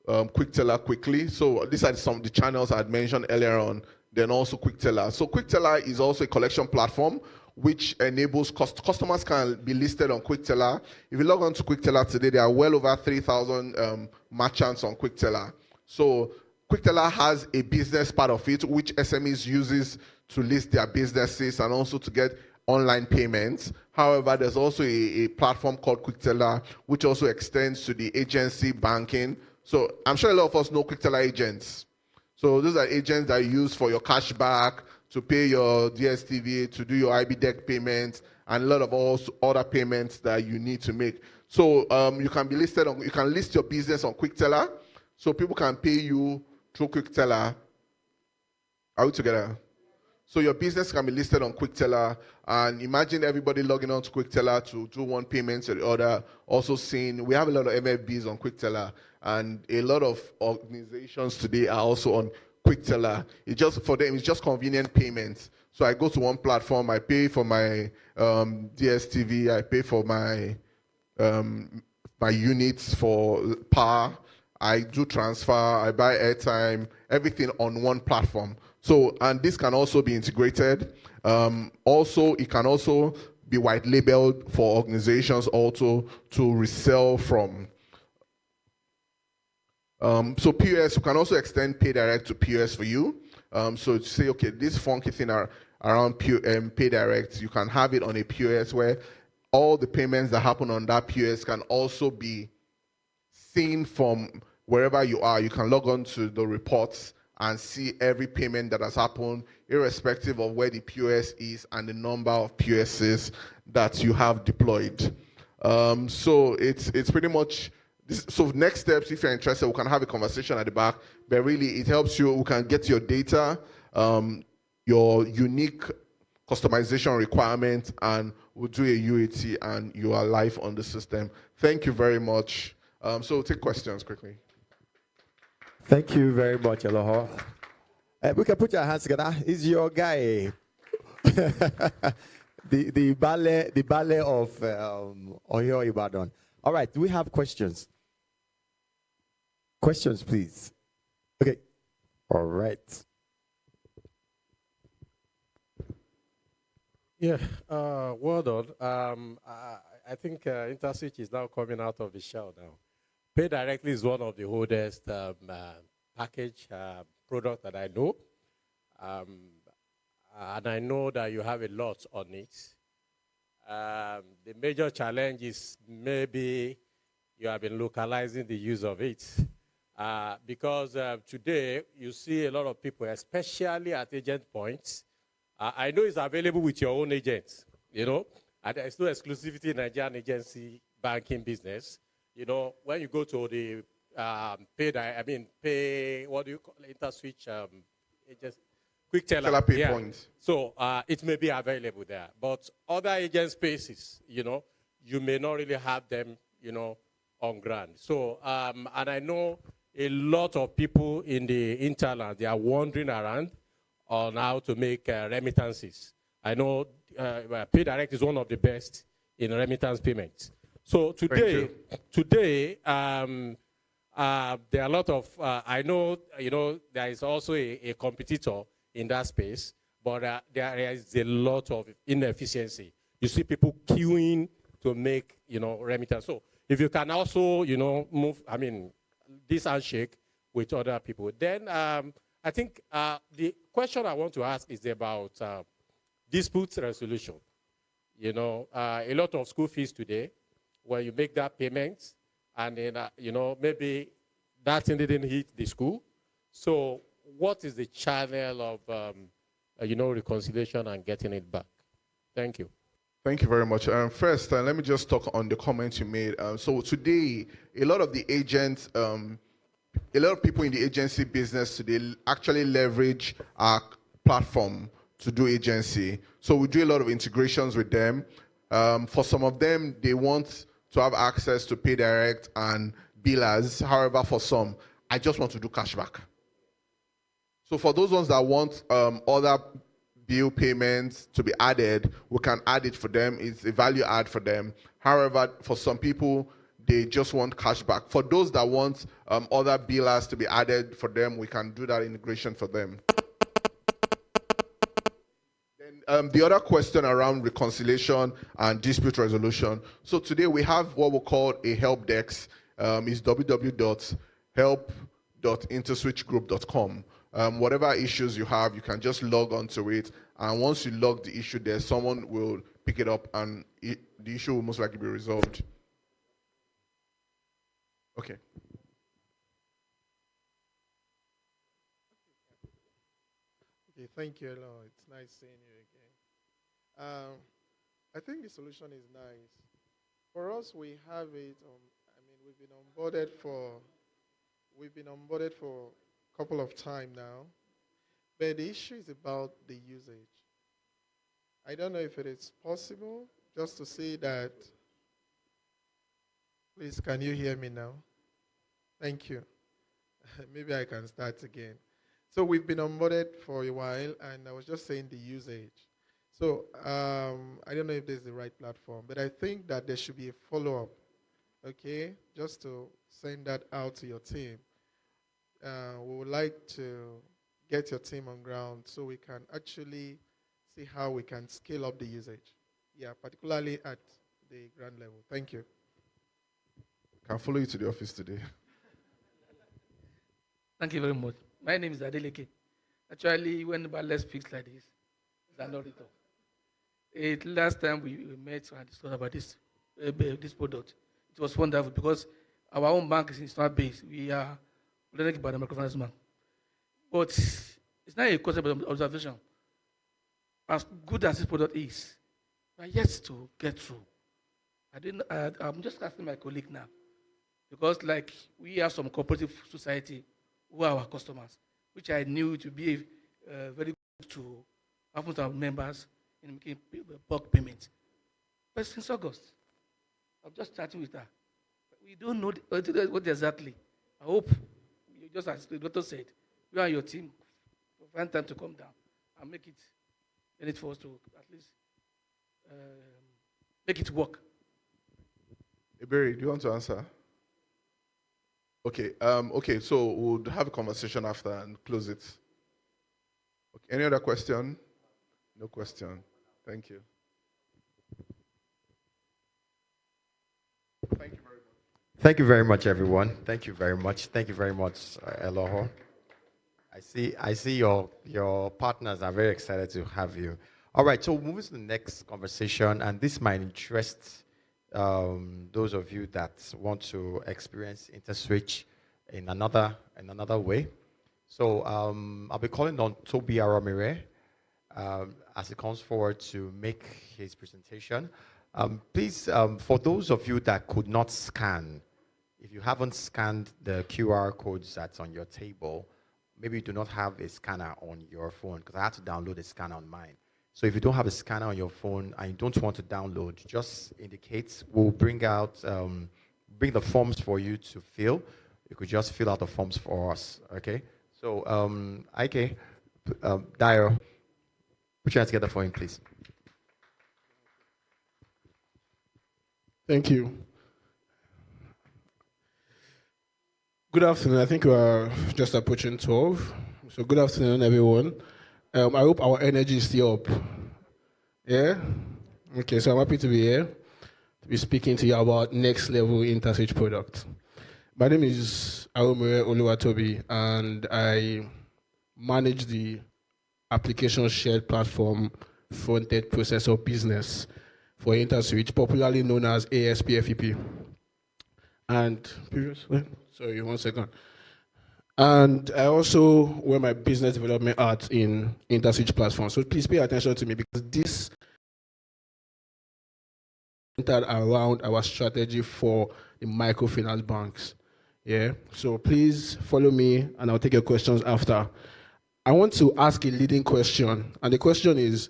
QuickTeller quickly. So these are some of the channels I had mentioned earlier on, then also QuickTeller. So QuickTeller is also a collection platform which enables customers can be listed on QuickTeller. If you log on to QuickTeller today, there are well over 3,000 merchants on QuickTeller. So QuickTeller has a business part of it, which SMEs uses to list their businesses and also to get online payments. However, there's also a platform called QuickTeller, which also extends to the agency banking. So I'm sure a lot of us know QuickTeller agents. So those are agents that you use for your cashback, to pay your DSTV, to do your IBDEC payments, and a lot of also other payments that you need to make. So you can be listed on, you can list your business on QuickTeller, so people can pay you through QuickTeller. Are we together? So your business can be listed on QuickTeller, and imagine everybody logging on to QuickTeller to do one payment to the other. Also seeing, we have a lot of MFBs on QuickTeller, and a lot of organizations today are also on quick teller. It just for them, it's just convenient payments. So I go to one platform, I pay for my DSTV, I pay for um, my units for power, I do transfer, I buy airtime, everything on one platform. So, and this can also be integrated. Also, it can also be white labeled for organizations also to resell from. So POS, you can also extend Pay Direct to POS for you. So to say, okay, this funky thing around Pay Direct, you can have it on a POS where all the payments that happen on that POS can also be seen from wherever you are. You can log on to the reports and see every payment that has happened, irrespective of where the POS is and the number of POSs that you have deployed. So it's pretty much this. So next steps, if you're interested, we can have a conversation at the back. But really, it helps you. We can get your data, your unique customization requirements, and we'll do a UAT, and you are live on the system. Thank you very much. So we'll take questions quickly. Thank you very much, Aloha. We can put your hands together. He's your guy. the ballet of Oyo Ibadan. All right, do we have questions? Questions, please. Okay. All right. Yeah, well done. I think Interswitch is now coming out of the shell now. Pay Directly is one of the oldest package product that I know. And I know that you have a lot on it. The major challenge is maybe you have been localizing the use of it. Because today you see a lot of people, especially at agent points. I know it's available with your own agents, you know, and there's no exclusivity in Nigerian agency banking business. You know, when you go to the what do you call it, Interswitch, quick teller Pay points. So it may be available there, but other agent spaces, you know, you may not really have them, you know, on ground. So, and I know a lot of people in the interland, they are wandering around on how to make remittances. I know Pay Direct is one of the best in remittance payments. So today, there are a lot of, I know, you know, there is also a competitor in that space, but there is a lot of inefficiency. You see people queuing to make, you know, remittance. So if you can also, you know, move, I mean, this handshake with other people, then I think the question I want to ask is about dispute resolution. You know, a lot of school fees today, where you make that payment, and then, you know, maybe that thing didn't hit the school. So what is the channel of, you know, reconciliation and getting it back? Thank you. Thank you very much. First, let me just talk on the comments you made. So today, a lot of the agents, a lot of people in the agency business today actually leverage our platform to do agency. So we do a lot of integrations with them. For some of them, they want to have access to Pay Direct and billers. However, for some, I just want to do cashback. So for those ones that want other bill payments to be added, we can add it for them. It's a value add for them. However, for some people, they just want cashback. For those that want other billers to be added for them, we can do that integration for them. Then the other question around reconciliation and dispute resolution. So today we have what we call a help desk. It's www.help.interswitchgroup.com. Whatever issues you have, you can just log onto it. And once you log the issue there, someone will pick it up and the issue will most likely be resolved. Okay. Okay, thank you, Elo. It's nice seeing you again. I think the solution is nice. For us, we have it. I mean, we've been onboarded for a couple of time now, but the issue is about the usage. I don't know if it is possible just to say that. Please, can you hear me now? Thank you. Maybe I can start again. So we've been onboarded for a while, and I was just saying the usage. So I don't know if this is the right platform, but I think that there should be a follow-up, okay, just to send that out to your team. We would like to get your team on ground so we can actually see how we can scale up the usage. Yeah, particularly at the ground level. Thank you. Can follow you to the office today. Thank you very much. My name is Adeleke. Actually, when Bale speaks like this, it's an auditor. Last time we met and discussed about this product, it was wonderful because our own bank is not based. We are learning about the microfinance bank. But it's not a concept of observation. As good as this product is, we are yet to get through. I'm just asking my colleague now, because like we have some cooperative society who are our customers, which I knew to be very good to happen to our members in making bulk payments. But since August, I'm just chatting with her. We don't know what exactly. I hope, just as the doctor said, you and your team find time to come down and make it for us to at least make it work. Iberi, do you want to answer? Okay, so we'll have a conversation after and close it. Okay, any other question? No question. Thank you. Thank you very much. Thank you very much, everyone. Thank you very much. Thank you very much, Eloho. I see your partners are very excited to have you. All right, so moving to the next conversation, and this might interest those of you that want to experience Interswitch in another way. So I'll be calling on Toby Aramire as he comes forward to make his presentation. Please, for those of you that could not scan, if you haven't scanned the QR codes that's on your table, maybe you do not have a scanner on your phone, because I had to download a scanner on mine. So if you don't have a scanner on your phone and you don't want to download, just indicate. We'll bring the forms for you to fill. You could just fill out the forms for us, okay? So, Ike, Dio, put your hands together for him, please. Thank you. Good afternoon. I think we are just approaching 12. So good afternoon, everyone. I hope our energy is still up. Yeah? Okay, so I'm happy to be here to be speaking to you about next level Interswitch product. My name is Aromire Oluwatobi, and I manage the application shared platform front-end processor business for Interswitch, popularly known as ASPFEP. And previously, sorry, 1 second. And I also wear my business development hat in Interswitch platform. So please pay attention to me, because this centered around our strategy for the microfinance banks. Yeah. So please follow me, and I'll take your questions after. I want to ask a leading question, and the question is,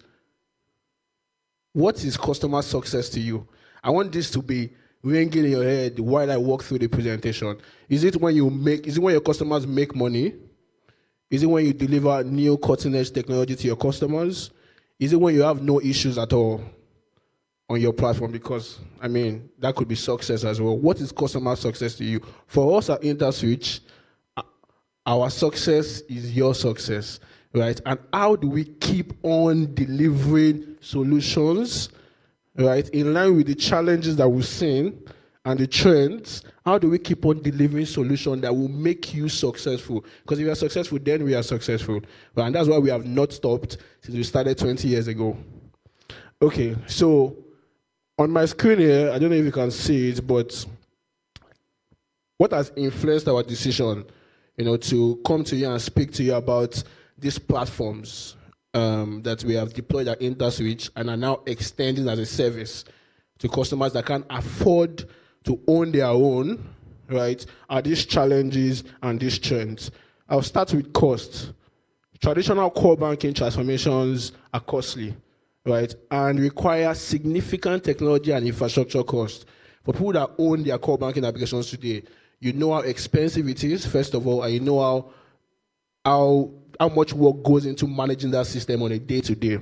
what is customer success to you? I want this to be ringing in your head while I walk through the presentation. Is it when your customers make money? Is it when you deliver new cutting-edge technology to your customers? Is it when you have no issues at all on your platform? Because, I mean, that could be success as well. What is customer success to you? For us at Interswitch, our success is your success, right? And how do we keep on delivering solutions, right, in line with the challenges that we've seen and the trends? How do we keep on delivering solutions that will make you successful? Because if you are successful, then we are successful. Right? And that's why we have not stopped since we started 20 years ago. Okay, so on my screen here, I don't know if you can see it, but what has influenced our decision, to come to you and speak to you about these platforms that we have deployed at Interswitch and are now extending as a service to customers that can't afford to own their own, right, are these challenges and these trends. I'll start with cost. Traditional core banking transformations are costly, right, and require significant technology and infrastructure cost. For people that own their core banking applications today, you know how expensive it is, first of all, and you know how much work goes into managing that system on a day-to-day.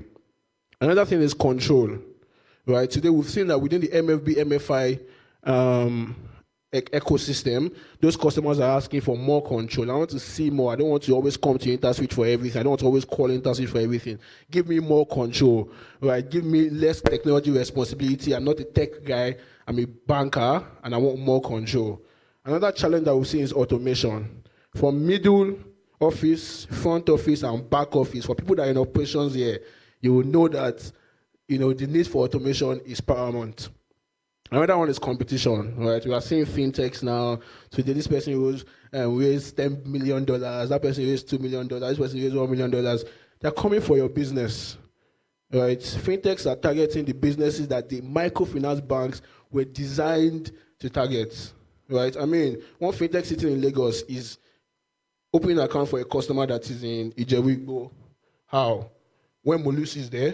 Another thing is control, right? Today we've seen that within the MFB, MFI ecosystem, those customers are asking for more control. I want to see more. I don't want to always come to Interswitch for everything. I don't want to always call Interswitch for everything. Give me more control, right? Give me less technology responsibility. I'm not a tech guy. I'm a banker, and I want more control. Another challenge that we've seen is automation. From middle office, front office, and back office, for people that are in operations here, you will know that the need for automation is paramount. Another one is competition, right? We are seeing fintechs now. So this person raised $10 million, that person raised $2 million, this person raised $1 million. They're coming for your business, right? Fintechs are targeting the businesses that the microfinance banks were designed to target, right? I mean, one fintech sitting in Lagos is opening an account for a customer that is in Ijebu. How? When Molus is there?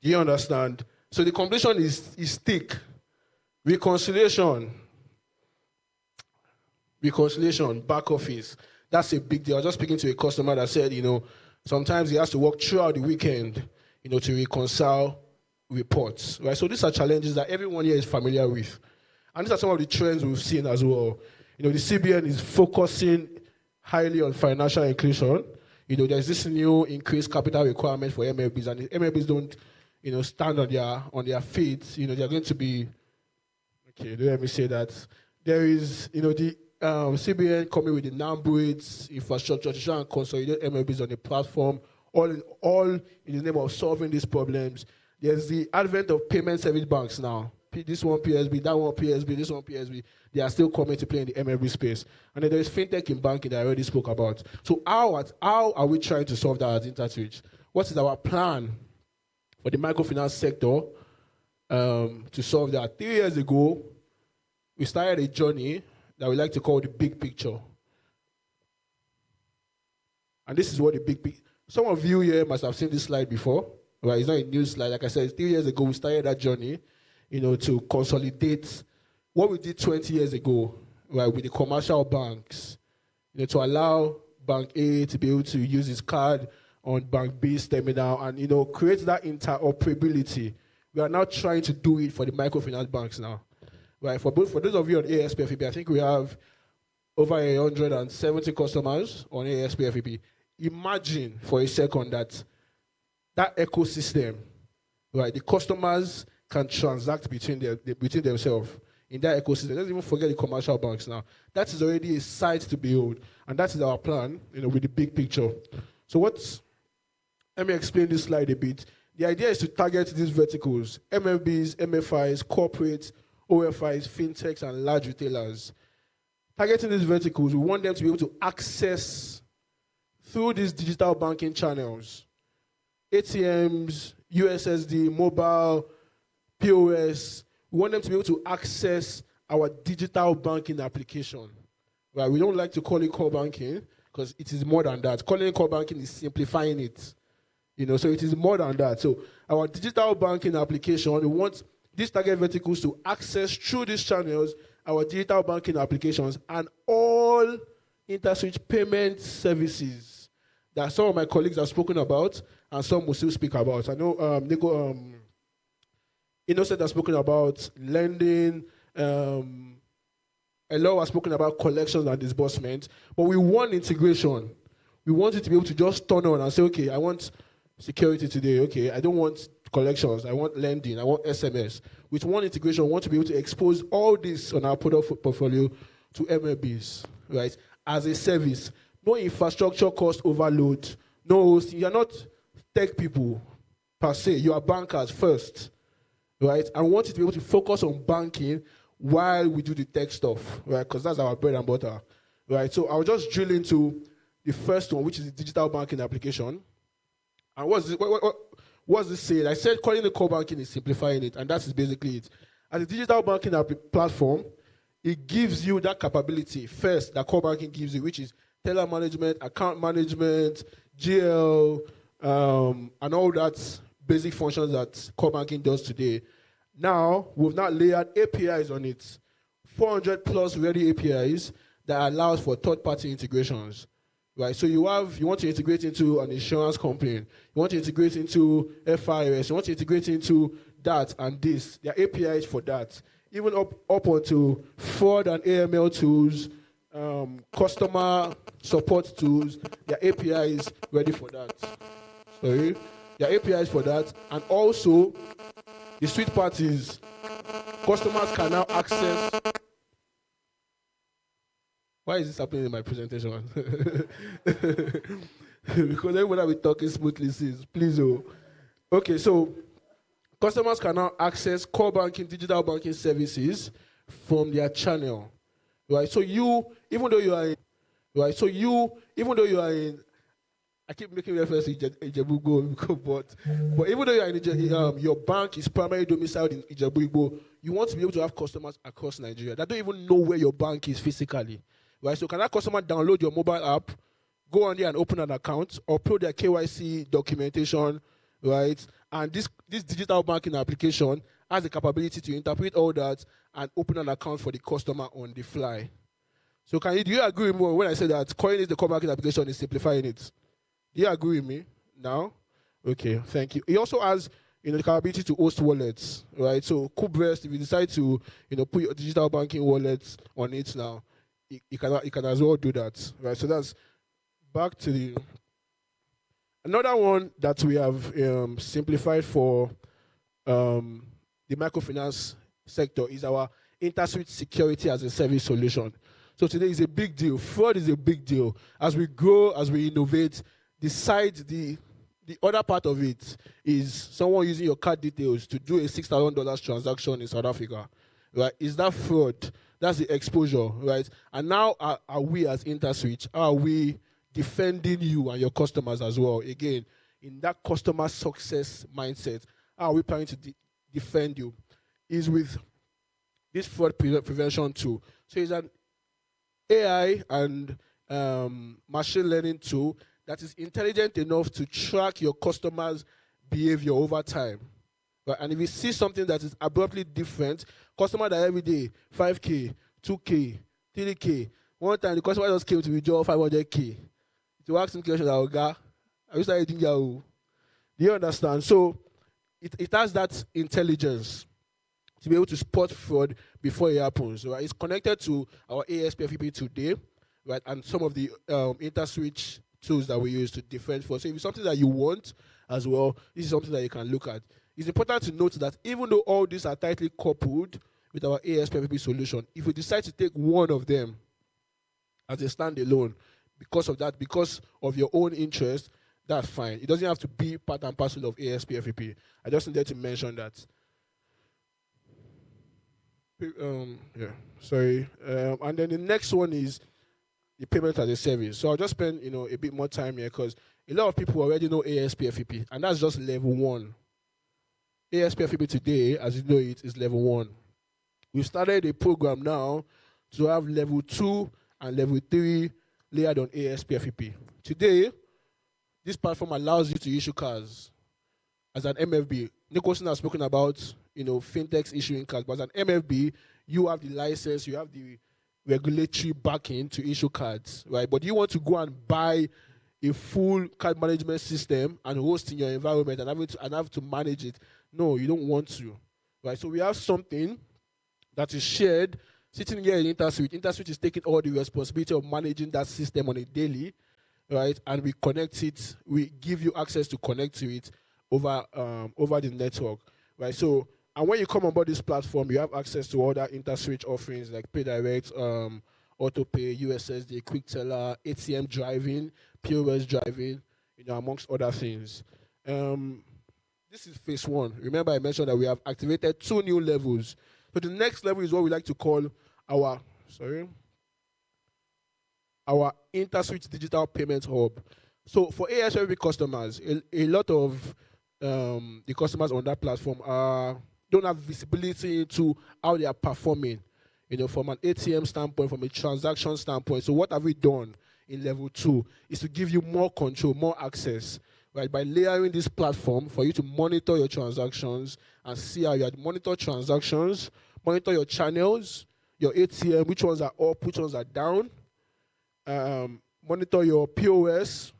Do you understand? So the competition is thick. Reconciliation, back office, that's a big deal. I was just speaking to a customer that said, sometimes he has to work throughout the weekend, to reconcile reports, right? So these are challenges that everyone here is familiar with. And these are some of the trends we've seen as well. The CBN is focusing highly on financial inclusion. There's this new increased capital requirement for MFBs, and if MFBs don't stand on their feet, they're going to be, okay, let me say that. There is, the CBN coming with the NAMBRIDS infrastructure to try and consolidate MLBs on the platform, all in the name of solving these problems. There's the advent of payment service banks now. This one PSB, that one PSB, this one PSB. They are still coming to play in the MLB space. And then there is fintech in banking that I already spoke about. So how are we trying to solve that at Interswitch? What is our plan for the microfinance sector to solve that? 3 years ago, we started a journey that we like to call the big picture. And this is what the big picture. Some of you here must have seen this slide before, right? It's not a new slide. Like I said, 3 years ago, we started that journey, to consolidate what we did 20 years ago, right, with the commercial banks, to allow Bank A to be able to use its card on Bank B's terminal and, create that interoperability. We are now trying to do it for the microfinance banks now, right? For those of you on ASPFEP, I think we have over 170 customers on ASPFEP. Imagine for a second that ecosystem, right, the customers can transact between themselves in that ecosystem. Let's even forget the commercial banks now. That is already a site to build, and that is our plan, with the big picture. So let me explain this slide a bit. The idea is to target these verticals: MFBs, MFIs, corporates, OFIs, fintechs, and large retailers. Targeting these verticals, we want them to be able to access through these digital banking channels, ATMs, USSD, mobile, POS. We want them to be able to access our digital banking application. Right? We don't like to call it core banking because it is more than that. Calling it core banking is simplifying it. So it is more than that. So our digital banking application, we want these target verticals to access through these channels our digital banking applications and all Interswitch payment services that some of my colleagues have spoken about and some will still speak about. I know Innocent has spoken about lending, Elo has spoken about collections and disbursement, but we want integration. We want it to be able to just turn on and say, okay, I want security today. Okay, I don't want collections. I want lending. I want SMS. With one integration, we want to be able to expose all this on our product portfolio to MLBs, right? As a service. No infrastructure cost overload. No, you're not tech people per se. You are bankers first, right? And we want you to be able to focus on banking while we do the tech stuff, right? Because that's our bread and butter, right? So I'll just drill into the first one, which is the digital banking application. And what's this saying? I said calling it core banking is simplifying it, and that is basically it. As a digital banking platform, it gives you that capability first that core banking gives you, which is teller management, account management, GL, and all that basic functions that core banking does today. Now, we've not layered APIs on it. 400 plus ready APIs that allows for third-party integrations. Right, so you want to integrate into an insurance company, you want to integrate into FIS, you want to integrate into that and this. There are APIs for that. Even up onto fraud and AML tools, customer support tools, there are APIs ready for that. Sorry, there are APIs for that, and also the sweet part is customers can now access. Why is this happening in my presentation? Because everyone will be talking smoothly, sis. Please, oh. Okay, so customers can now access core banking, digital banking services from their channel, right? So even though you are in, I keep making reference to Ijebu-Igbo, but even though you are in your bank is primarily domiciled in Ijebu-Igbo, you want to be able to have customers across Nigeria that don't even know where your bank is physically. Right, so can that customer download your mobile app, go on there and open an account, upload their KYC documentation, right? And this digital banking application has the capability to interpret all that and open an account for the customer on the fly. So do you agree with me when I say that Coin is the core banking application is simplifying it? Do you agree with me now? Okay, thank you. It also has the capability to host wallets, right? So Kubernetes, if you decide to put your digital banking wallets on it now, you can as well do that, right? So that's back to another one that we have simplified for the microfinance sector is our Interswitch security as a service solution. So today is a big deal. Fraud is a big deal. As we grow, as we innovate, the other part of it is someone using your card details to do a $6,000 transaction in South Africa, right? Is that fraud? That's the exposure, right? And now are we as Interswitch, are we defending you and your customers as well? Again, in that customer success mindset, how are we planning to defend you? Is with this fraud prevention tool. So it's an AI and machine learning tool that is intelligent enough to track your customers' behavior over time. Right? And if you see something that is abruptly different, customer that every day, 5K, 2K, 3K, one time the customer just came to withdraw 500K. To ask him questions, I wish I didn't do you understand? So it has that intelligence to be able to spot fraud before it happens. Right? It's connected to our ASPFP today, right? And some of the Interswitch tools that we use to defend fraud. So if it's something that you want as well, this is something that you can look at. It's important to note that even though all these are tightly coupled with our ASPFP solution, if we decide to take one of them as a standalone, because of your own interest, that's fine. It doesn't have to be part and parcel of ASPFP. I just needed to mention that. Sorry. And then the next one is the payment as a service. So I'll just spend a bit more time here because a lot of people already know ASPFP, and that's just level 1. ASPFP today, as you know it, is level 1. We've started a program now to have level 2 and level 3 layered on ASPFP. Today, this platform allows you to issue cards as an MFB. Nicholson has spoken about fintechs issuing cards, but as an MFB, you have the license, you have the regulatory backing to issue cards, right? But you want to go and buy a full card management system and host in your environment and have to manage it. No, you don't want to, right? So we have something that is shared sitting here in Interswitch. Interswitch is taking all the responsibility of managing that system on a daily, right? And we connect it, we give you access to connect to it over the network, right? So, and when you come on board this platform, you have access to other Interswitch offerings like PayDirect, AutoPay, USSD, Quick Teller, ATM driving, POS driving, amongst other things. This is phase 1. Remember I mentioned that we have activated 2 new levels. So the next level is what we like to call our Interswitch Digital Payment Hub. So for ASFB customers, a lot of the customers on that platform don't have visibility into how they are performing, from an ATM standpoint, from a transaction standpoint. So what have we done in level 2 is to give you more control, more access, right? By layering this platform for you to monitor your transactions and see how you monitor transactions, monitor your channels, your ATM, which ones are up, which ones are down. Monitor your POS,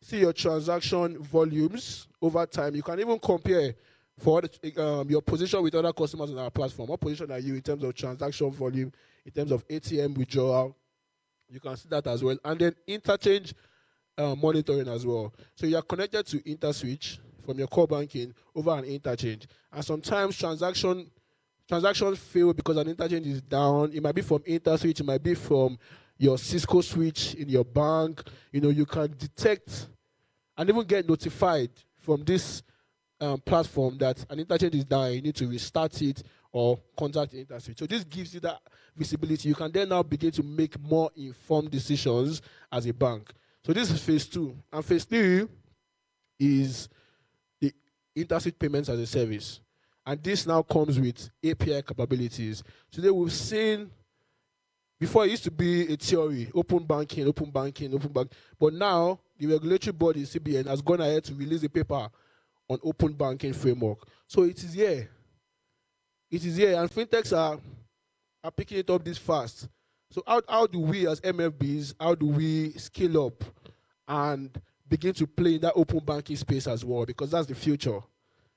see your transaction volumes over time. You can even compare for your position with other customers on our platform. What position are you in terms of transaction volume, in terms of ATM withdrawal? You can see that as well. And then interchange monitoring as well. So you are connected to Interswitch from your core banking over an interchange. And sometimes transactions fail because an interchange is down. It might be from Interswitch, it might be from your Cisco switch in your bank. You can detect and even get notified from this platform that an interchange is down. You need to restart it or contact the Interswitch. So this gives you that visibility. You can then now begin to make more informed decisions as a bank. So this is phase 2. And phase 3 is the Interswitch payments as a service. And this now comes with API capabilities. Today we've seen, before it used to be a theory, open banking. But now the regulatory body, CBN, has gone ahead to release a paper on open banking framework. So it is here. It is here, and fintechs are picking it up this fast. So how do we as MFBs, how do we scale up and begin to play in that open banking space as well? Because that's the future.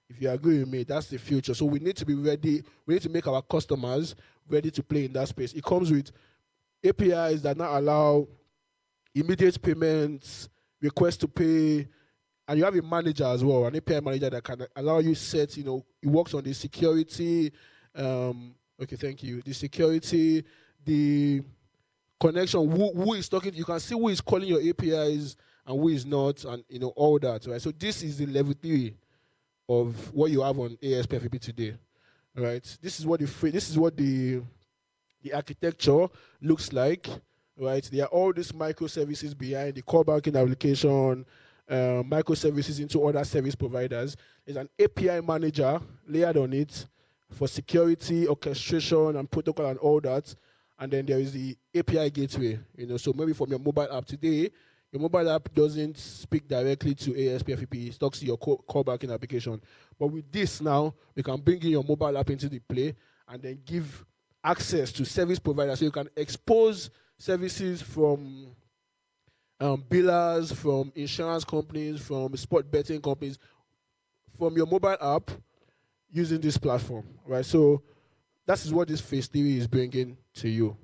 If you agree with me, that's the future. So we need to be ready. We need to make our customers ready to play in that space. It comes with APIs that now allow immediate payments, request to pay, and you have a manager as well, an API manager that can allow you set, it works on the security, okay, thank you, the security, the connection, who is talking, you can see who is calling your APIs and who is not, and all that, right? So this is the level 3 of what you have on ASPFP today, right? This is what the architecture looks like, right? There are all these microservices behind the core banking application, microservices into other service providers. There's an API manager layered on it for security, orchestration, and protocol and all that. And then there is the API gateway. So maybe from your mobile app today, your mobile app doesn't speak directly to ASPFP. It talks to your core banking application. But with this now, we can bring in your mobile app into the play and then give access to service providers. So you can expose services from billers, from insurance companies, from sport betting companies, from your mobile app using this platform, right? So that is what this phase 3 is bringing to you.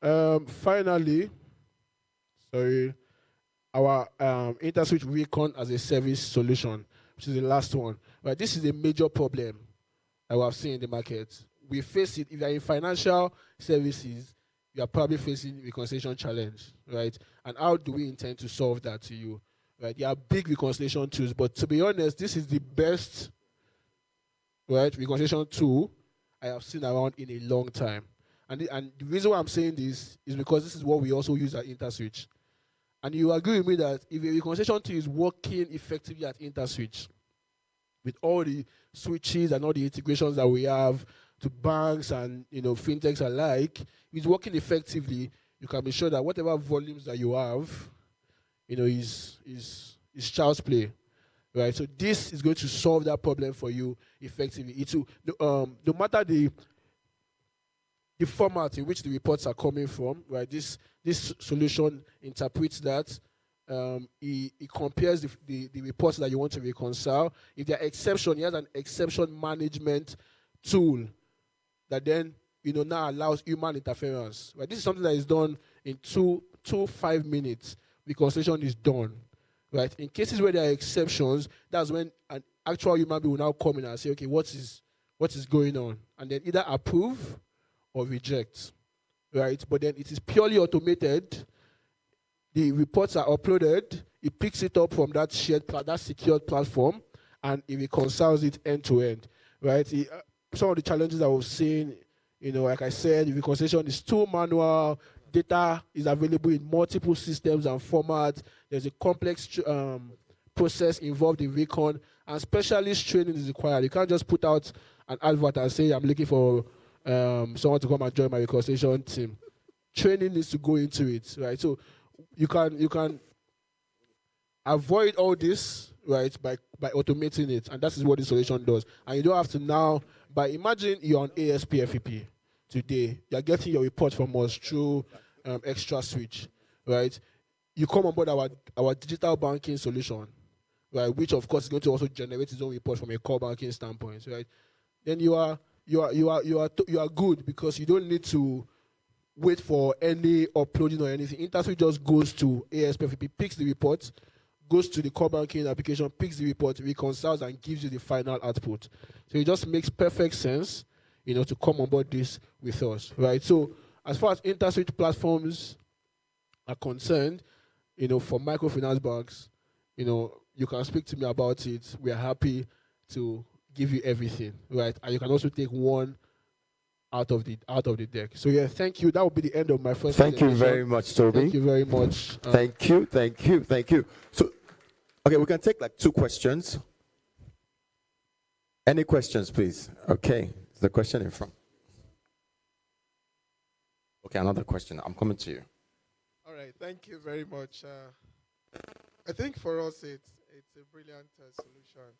Finally, our Interswitch Recon as a service solution, which is the last one. Right? This is a major problem that we have seen in the market. We face it. If you are in financial services, you are probably facing reconciliation challenge, right? And how do we intend to solve that to you? Right? There are big reconciliation tools, but to be honest, this is the best, right, reconciliation tool I have seen around in a long time. And the reason why I'm saying this is because this is what we also use at Interswitch. And you agree with me that if a reconciliation tool is working effectively at Interswitch, with all the switches and all the integrations that we have to banks and fintechs alike, if it's working effectively, you can be sure that whatever volumes that you have, is child's play, right? So this is going to solve that problem for you effectively. It will, no matter the format in which the reports are coming from, right? This solution interprets that. It compares the reports that you want to reconcile. If there are exceptions, it has an exception management tool that then now allows human interference. Right? This is something that is done in 5 minutes. Reconciliation is done. Right? In cases where there are exceptions, that's when an actual human being will now come in and say, okay, what is going on? And then either approve or reject. Right? But then it is purely automated. The reports are uploaded. It picks it up from that that secured platform, and it reconciles it end to end. Right? Some of the challenges that we've seen, like I said, the reconciliation is too manual. Data is available in multiple systems and formats. There's a complex process involved in recon, and specialist training is required. You can't just put out an advert and say, I'm looking for someone to come and join my reconciliation team. Training needs to go into it, right? So you can avoid all this, right, by automating it, and that is what the solution does. And you don't have to now, imagine you're on ASPFEP. today, you're getting your report from us through Extra Switch, right? You come on board our digital banking solution, right? Which of course is going to also generate its own report from a core banking standpoint, right? Then you are good because you don't need to wait for any uploading or anything. Interswitch just goes to ASPFP, picks the report, goes to the core banking application, picks the report, reconciles, and gives you the final output. So it just makes perfect sense, to come on board this with us, right? So as far as Interswitch platforms are concerned, for microfinance banks, you can speak to me about it. We are happy to give you everything, right? And you can also take one out of the deck. So yeah, thank you. That will be the end of my first Thank you presentation. very much, Toby. Thank you very much. Thank you. So, okay, we can take like 2 questions. Any questions, please? Okay, the question in front. Okay, another question. I'm coming to you. All right, thank you very much. I think for us, it's a brilliant solution.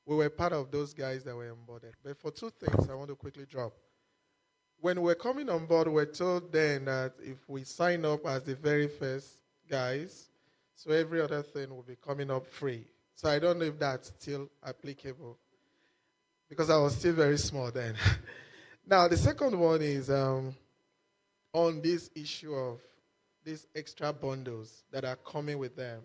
We were part of those guys that were onboarded. But for 2 things, I want to quickly drop. When we're coming on board, we're told then that if we sign up as the very first guys, so every other thing will be coming up free. So I don't know if that's still applicable because I was still very small then. Now, the second one is on this issue of these extra bundles that are coming with them.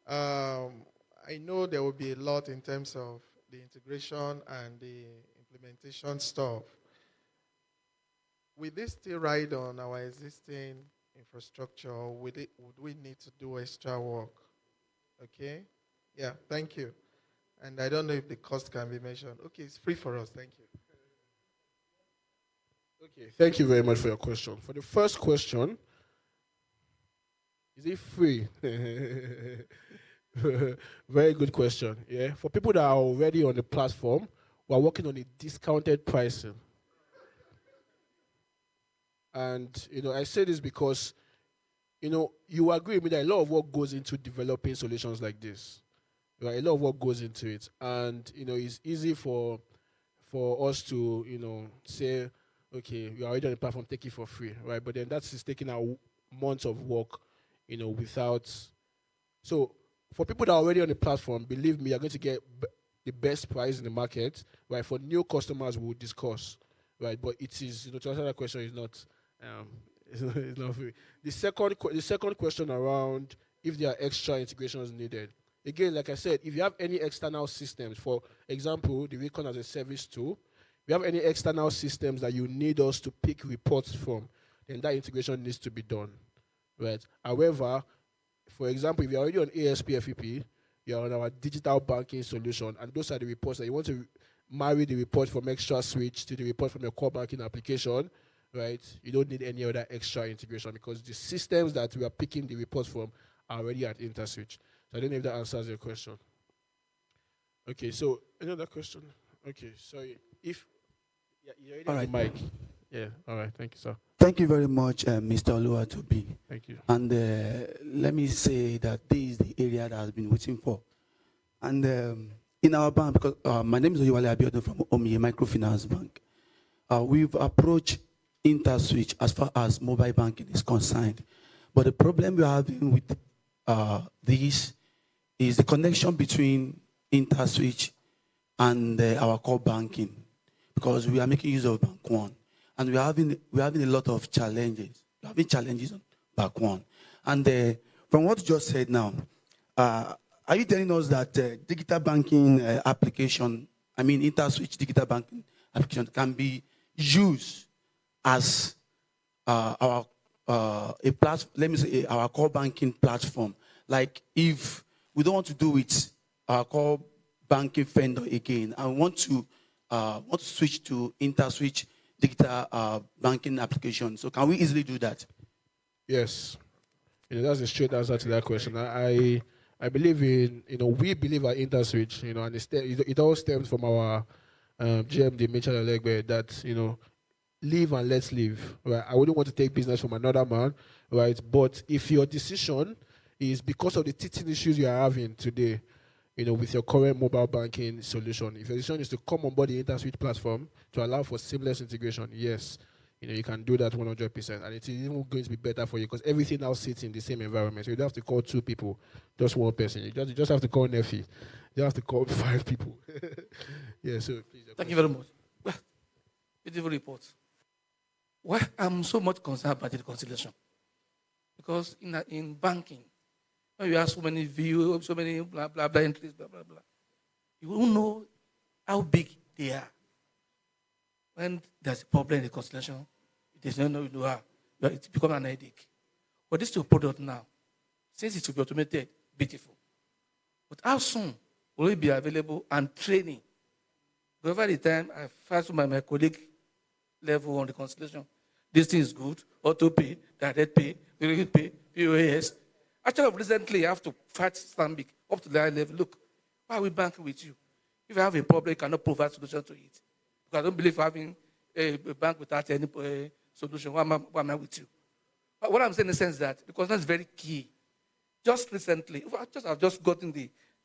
I know there will be a lot in terms of the integration and the implementation stuff. Will this still ride on our existing infrastructure, or would we need to do extra work? Okay? Yeah, thank you. And I don't know if the cost can be mentioned. Okay, it's free for us. Thank you. Okay, thank you very much for your question. For the first question, is it free? Very good question. Yeah, for people that are already on the platform, we're working on a discounted pricing. And, I say this because, you agree with me that a lot of work goes into developing solutions like this. Right? A lot of work goes into it. And, it's easy for us to, say, okay, you're already on the platform, take it for free, right? But then that's just taking out months of work, without. So for people that are already on the platform, believe me, you're going to get the best price in the market, right? For new customers, we'll discuss, right? But it is, to answer that question, is not. It's not free. The second question around if there are extra integrations needed. Again, like I said, if you have any external systems, for example, the Recon as a service tool, if you have any external systems that you need us to pick reports from, then that integration needs to be done, right? However, for example, if you're already on ASPFEP, you're on our digital banking solution, and those are the reports that you want to marry the report from Extra Switch to the report from your core banking application, right? You don't need any other extra integration because the systems that we are picking the reports from are already at Interswitch. So I don't know if that answers your question. Okay, so another question. Okay, sorry. You already have the mic. Yeah, all right. Thank you, sir. Thank you very much, Mr. Oluwatobi. Thank you. And let me say that this is the area that I've been waiting for. And in our bank, because my name is Oyewale Abiodun from Omiye Microfinance Bank, we've approached Interswitch as far as mobile banking is concerned. But the problem we're having with this is the connection between Interswitch and our core banking, because we are making use of Bank One, and we're having a lot of challenges. We're having challenges on Bank One, and from what you just said now, are you telling us that digital banking application, Interswitch digital banking application, can be used as our let me say our core banking platform? Like if we don't want to do it our core banking vendor again, I want to switch to Interswitch digital banking application. So can we easily do that? Yes. That's a straight answer to that question. I believe in, we believe at Interswitch, and it all stems from our GMD, Mitchell Legbe, that, live and let's live, right? I wouldn't want to take business from another man, right? But if your decision is because of the teething issues you are having today, with your current mobile banking solution, if your decision is to come on board the Interswitch platform to allow for seamless integration, yes, You can do that 100%, and it is even going to be better for you because everything now sits in the same environment. So you don't have to call 2 people, just 1 person. You just have to call Nephi. You have to call 5 people. Yeah. So please. Thank you very much. Well, beautiful report. Why I'm so much concerned about the reconciliation, because in banking, when you have so many views, so many blah blah blah entries, blah blah blah, you won't know how big they are. When there's a problem in reconciliation, there's no you know how it becomes an headache. But this is your product now, since it will be automated, beautiful. But how soon will it be available and training? Over the time I first my colleague level on reconciliation, this thing is good, auto pay, direct pay, direct pay, POS. Actually, recently I have to fight Stanbic up to the high level. Look, why are we banking with you? If you have a problem, you cannot provide solution to it. Because I don't believe having a bank without any solution. Why am I with you? But what I'm saying in the sense that, because that's very key. Just recently, I've just gotten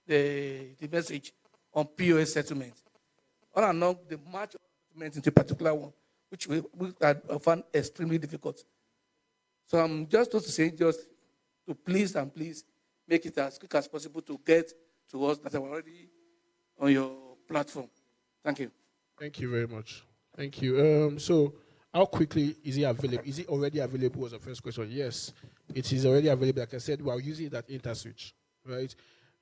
the message on POS settlement. All along, the match of settlement into a particular one, which I found extremely difficult. So I'm just to say, just to please make it as quick as possible to get to us that are already on your platform. Thank you. Thank you very much. Thank you. So how quickly is it available? Is it already available was the first question? Yes, it is already available. Like I said, we are using it at Interswitch, right?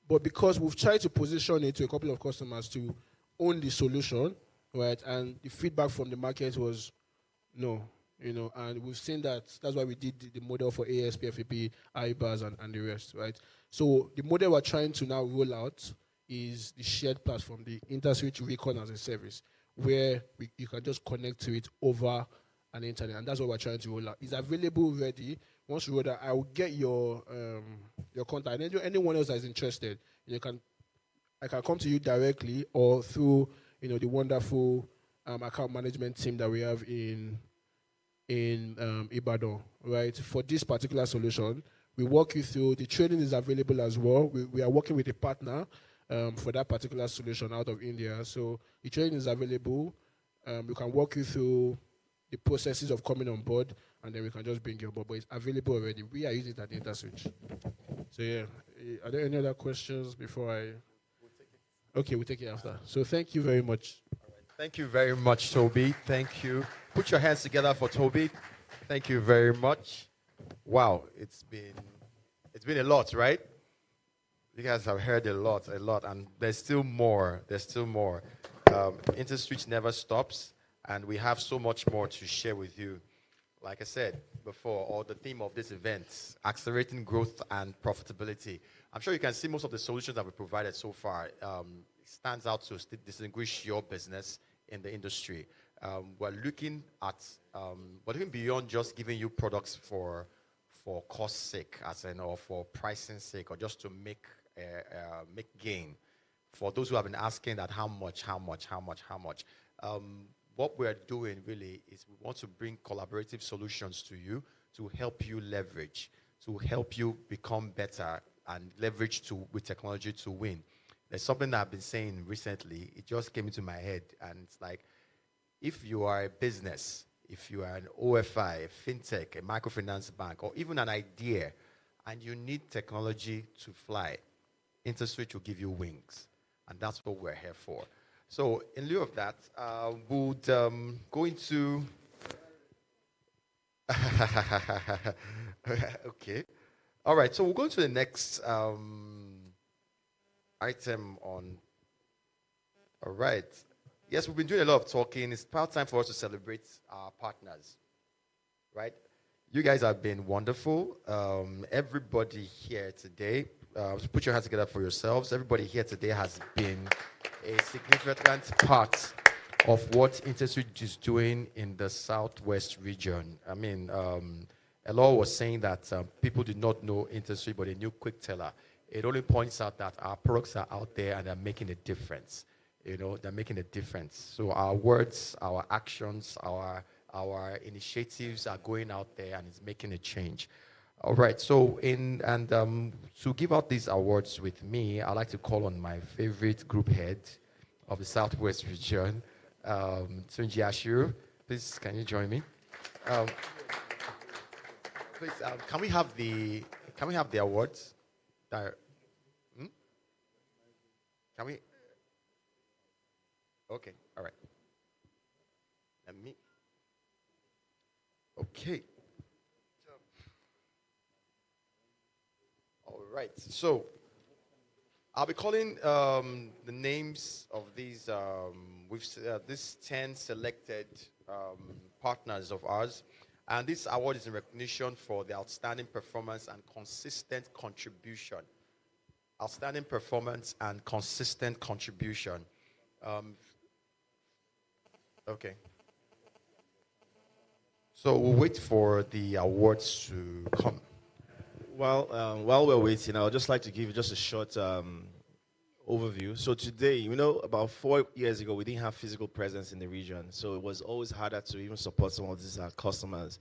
But because we've tried to position it to a couple of customers to own the solution, right? And the feedback from the market was no, and we've seen that. That's why we did the model for ASP, FAP, IBAS, and the rest, right? So the model we're trying to now roll out is the shared platform, the Interswitch Recon as a service, where you can just connect to it over an internet, and that's what we're trying to roll out. It's available already. Once you roll that, I will get your contact. And anyone else that is interested, I can come to you directly or through the wonderful account management team that we have in Ibadan, right? For this particular solution, we walk you through. The training is available as well. We are working with a partner for that particular solution out of India. So the training is available. We can walk you through the processes of coming on board, and then we can just bring you on board. But it's available already. We are using it at Interswitch. So yeah, are there any other questions before I? Okay, we'll take it after. So thank you very much. All right. Thank you very much, Toby. Thank you. Put your hands together for Toby. Thank you very much. Wow, it's been a lot, right? You guys have heard a lot, and there's still more. Interswitch never stops, and we have so much more to share with you. Like I said before, or the theme of this event, accelerating growth and profitability. I'm sure you can see most of the solutions that we provided so far stands out to distinguish your business in the industry. We're looking beyond just giving you products for cost sake, or for pricing sake, or just to make gain. For those who have been asking that how much. What we're doing really is we want to bring collaborative solutions to you to help you leverage, to help you become better and leverage with technology to win. There's something that I've been saying recently. It just came into my head, and it's like, if you are a business, if you are an OFI, a fintech, a microfinance bank, or even an idea, and you need technology to fly, Interswitch will give you wings, and that's what we're here for. So in lieu of that, would go into... Okay. All right, so we'll go to the next item on... All right. Yes, we've been doing a lot of talking. It's about time for us to celebrate our partners, right? You guys have been wonderful. Everybody here today, put your hands together for yourselves. Everybody here today has been a significant part of what Interswitch is doing in the Southwest region. I mean, Elo was saying that people did not know Interswitch, but they knew QuickTeller. It only points out that our products are out there and they're making a difference. They're making a difference. So our words, our actions, our initiatives are going out there and it's making a change. All right. So to give out these awards with me, I'd like to call on my favorite group head of the Southwest region, Tunji Ashiru. Please, can you join me? Um, please, can we have the awards? Hmm? Can we? Okay, all right. Let me. Okay. All right. So I'll be calling the names of these 10 selected partners of ours. And this award is in recognition for the outstanding performance and consistent contribution. Outstanding performance and consistent contribution. Okay. So we'll wait for the awards to come. Well, while we're waiting, I would just like to give you just a short overview. So today, about 4 years ago, we didn't have physical presence in the region, so it was always harder to even support some of these customers.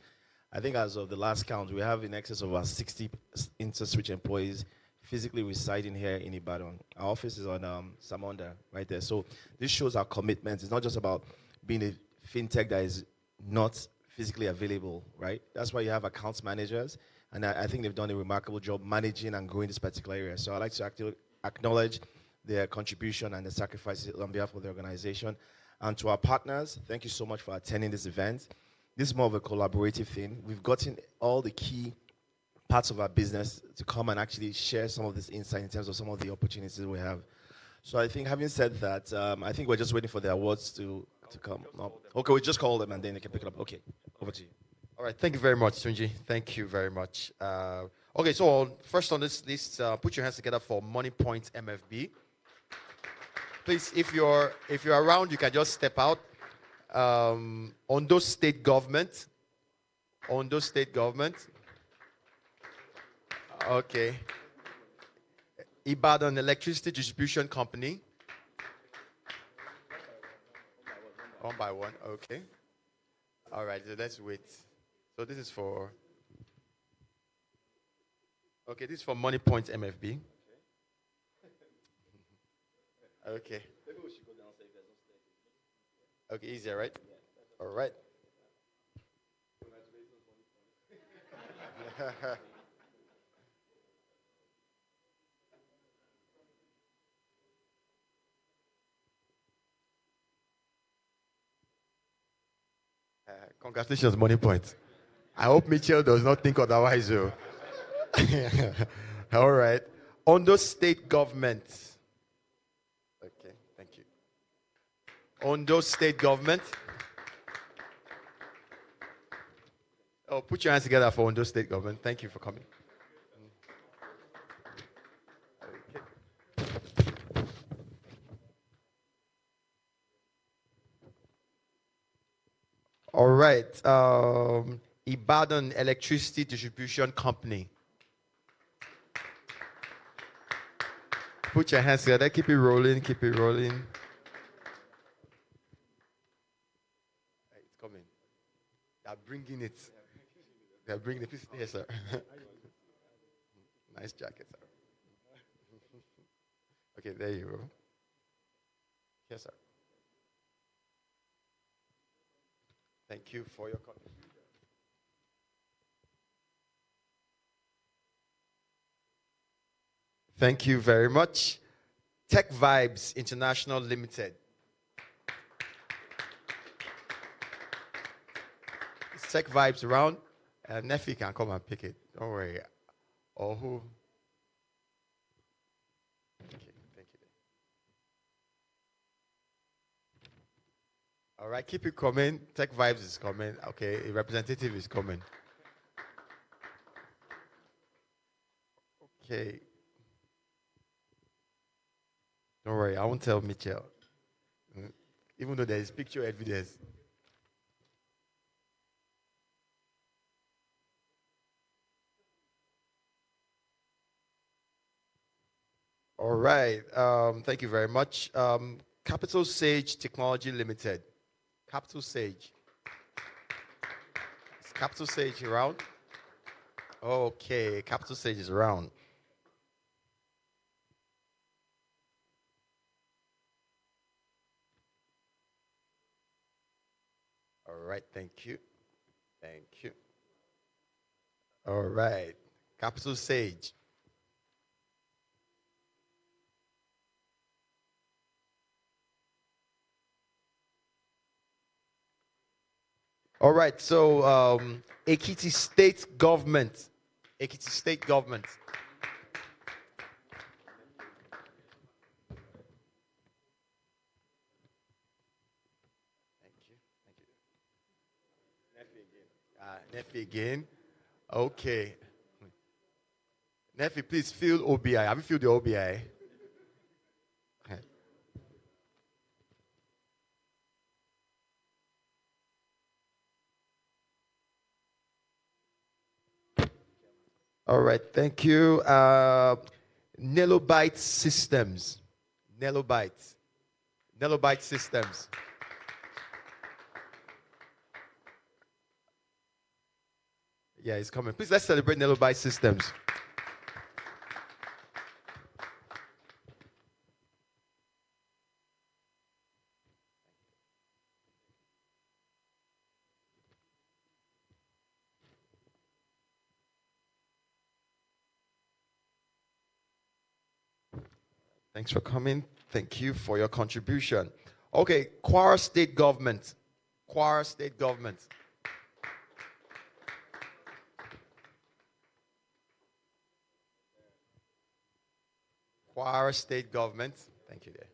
I think as of the last count, we have in excess of about 60 Interswitch employees physically residing here in Ibadan. Our office is on Samonda, right there. So this shows our commitment. It's not just about being a fintech that is not physically available, right? That's why you have accounts managers, and I think they've done a remarkable job managing and growing this particular area. So I'd like to actually acknowledge their contribution and the sacrifices on behalf of the organization. And to our partners, thank you so much for attending this event. This is more of a collaborative thing. We've gotten all the key parts of our business to come and actually share some of this insight in terms of some of the opportunities we have. So I think, having said that, I think we're just waiting for the awards to come. Okay, we just call them and then they can pick it up. Okay, over to you. All right, thank you very much, Tunji. Thank you very much. Okay, so first on this list, put your hands together for Money Point MFB. Please, if you're around, you can just step out. Ondo State Government. Ondo State Government. Okay. Ibadan Electricity Distribution Company. One by one, okay. All right, so let's wait. So this is for, okay, this is for Money Point MFB. Okay. Maybe we should go downstairs. Okay, easier, right? All right. Congratulations, Money Point. I hope Mitchell does not think otherwise. All right. Ondo State Government. Okay, thank you. Ondo State Government. Oh, put your hands together for Ondo State Government. Thank you for coming. All right. Ibadan Electricity Distribution Company. Put your hands together. Keep it rolling. Keep it rolling. It's coming. They're bringing it. They're bringing it. Please, yes, sir. Nice jacket, sir. Okay, there you go. Yes, sir. Thank you for your contribution. Thank you very much. Tech Vibes International Limited. Is Tech Vibes around? Nephi can come and pick it. Don't worry. Or who? Okay, thank you. All right, keep it coming. Tech Vibes is coming. Okay, a representative is coming. Okay. Don't worry, I won't tell Mitchell. Even though there is picture evidence. All right. Thank you very much. Capital Sage Technology Limited. Capital Sage. Is Capital Sage around? Okay, Capital Sage is around. All right, thank you. Thank you. All right. Capital Sage. All right. So, Ekiti State Government. Ekiti State Government. Thank you. Thank you. Nefi again. Okay. Nefi, please fill OBI. Have you filled the OBI? Okay. All right, thank you. Nelobite Systems. Nelobite. Nelobite Systems. Yeah, it's coming. Please let's celebrate Nelobite Systems. Thanks for coming. Thank you for your contribution. Okay, Kwara State Government. Kwara State Government. Kwara State Government. Thank you there.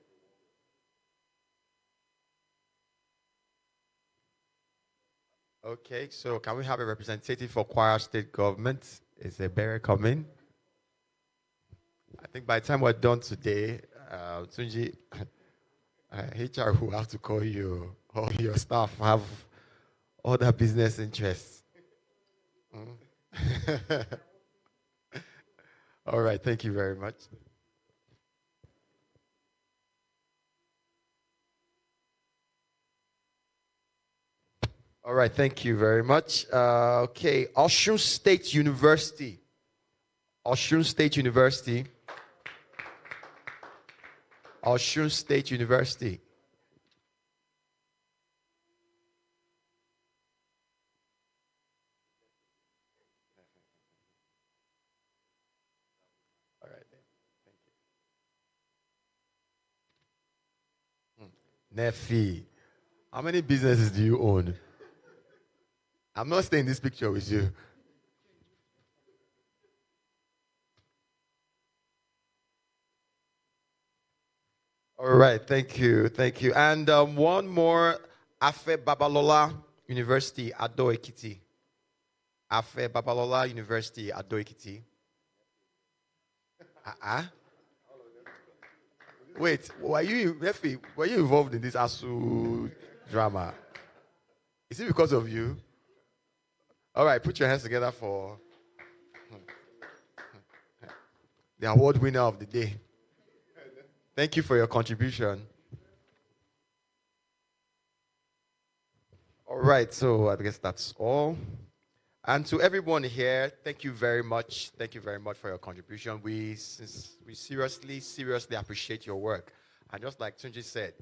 Okay, so can we have a representative for Kwara State Government? Is there Barry coming? I think by the time we're done today, Tunji, HR will have to call you. All your staff have other business interests. Mm. All right, thank you very much. All right, thank you very much. Okay, Osun State University. Osun State University. Osun State University. All right, thank you. Nefi, how many businesses do you own? I'm not staying in this picture with you. All right, thank you, thank you. And one more, Afe Babalola University, Ado Ekiti. Afe Babalola University, Ado Ekiti. Wait, were you involved in this ASU drama? Is it because of you? All right, put your hands together for the award winner of the day. Thank you for your contribution. All right, so I guess that's all. And to everyone here, thank you very much. Thank you very much for your contribution. We seriously appreciate your work. And just like Tunji said,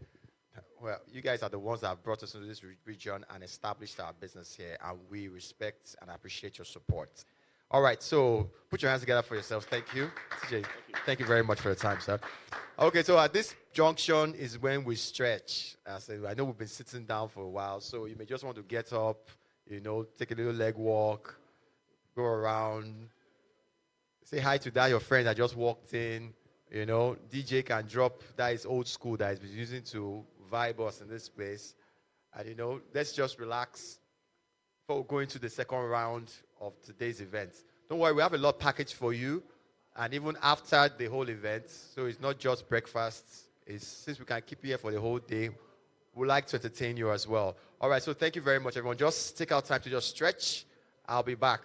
well, you guys are the ones that have brought us into this region and established our business here, and we respect and appreciate your support. All right, so put your hands together for yourselves. Thank you. TJ, thank you very much for your time, sir. Okay, so at this junction is when we stretch. I know we've been sitting down for a while, so you may just want to get up, take a little leg walk, go around, say hi to that your friend that just walked in. DJ can drop that is old school that he's been using to vibe us in this place. And let's just relax before going to the second round of today's event. Don't worry, we have a lot packaged for you, and even after the whole event. So it's not just breakfast. Since we can keep you here for the whole day, we'd like to entertain you as well. All right, so thank you very much, everyone. Just take out time to just stretch. I'll be back.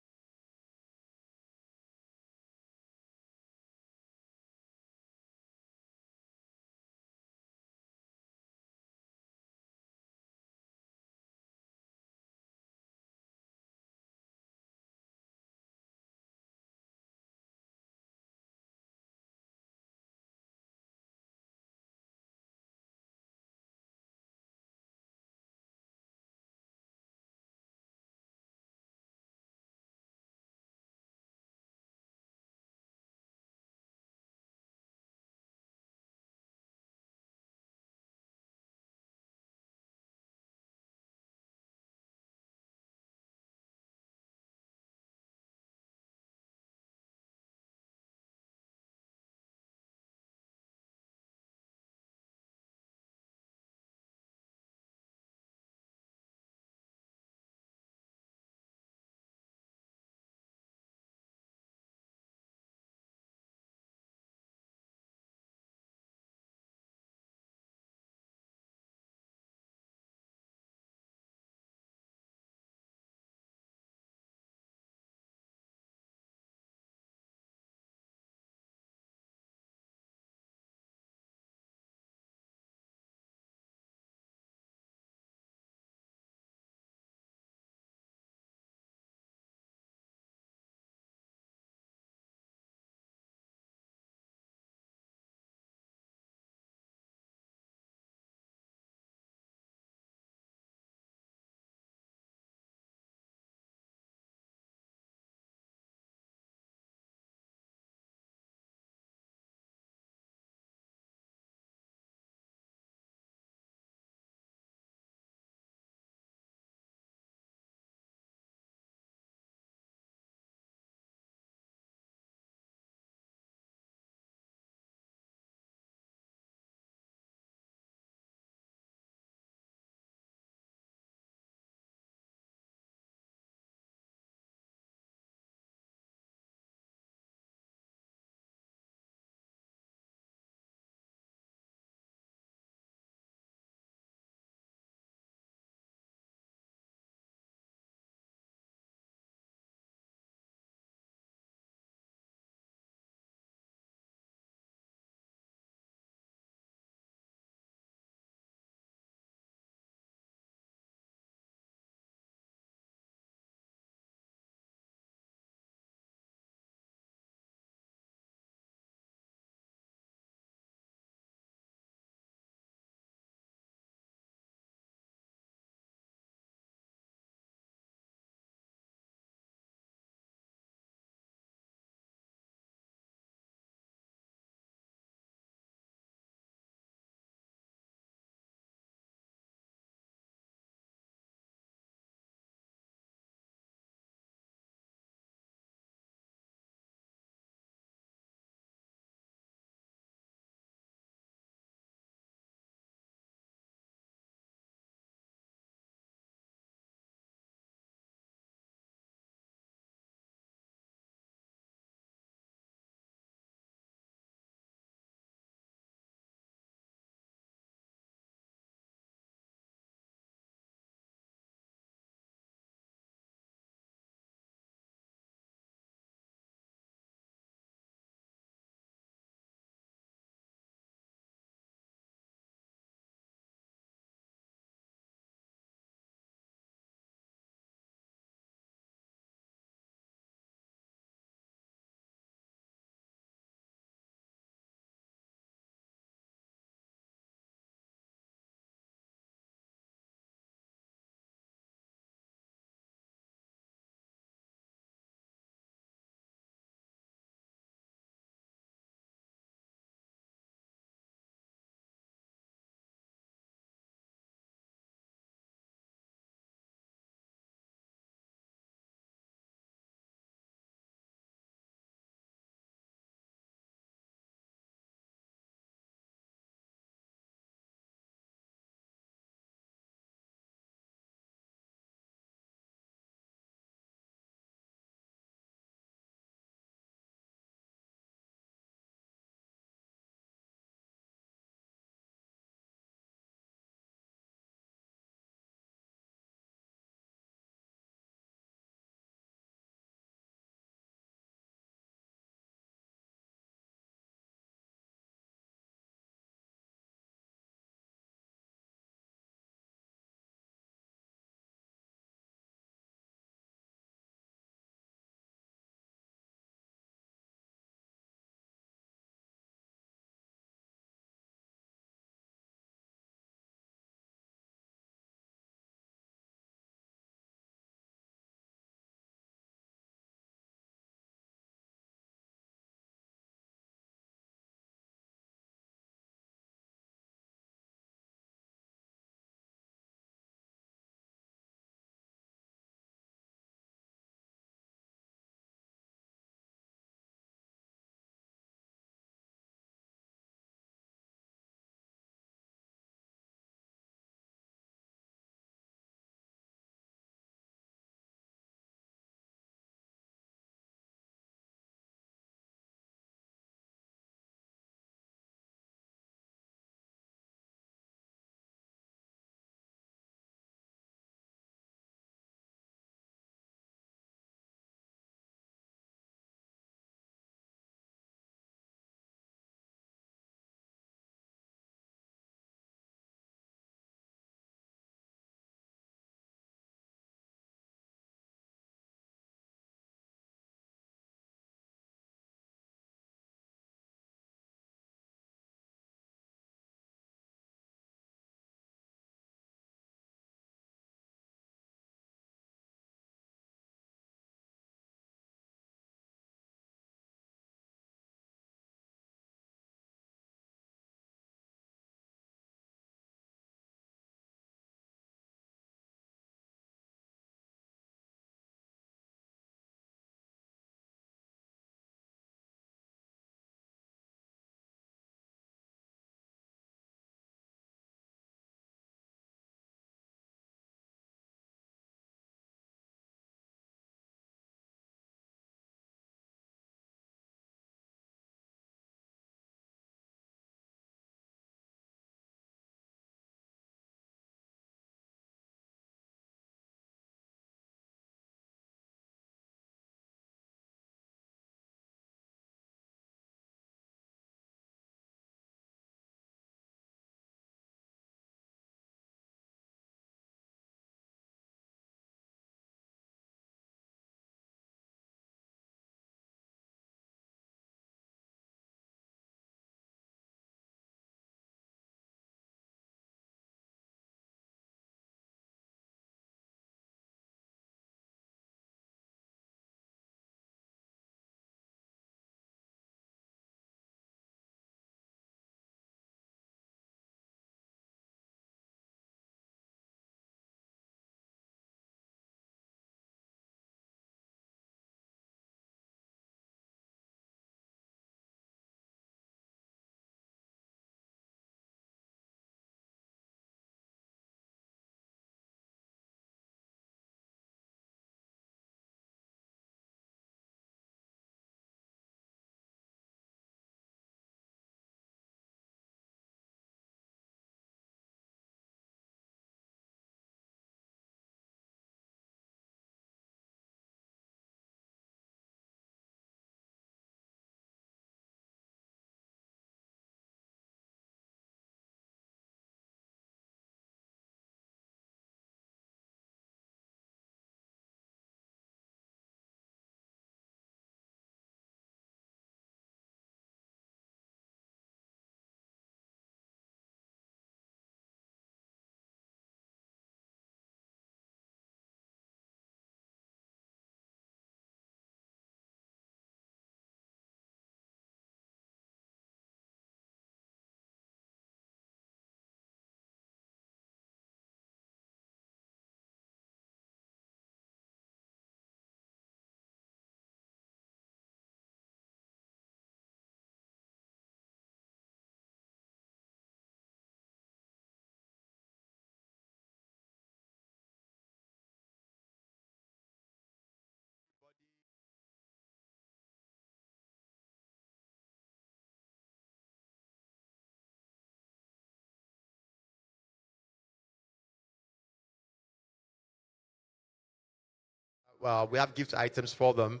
we have gift items for them.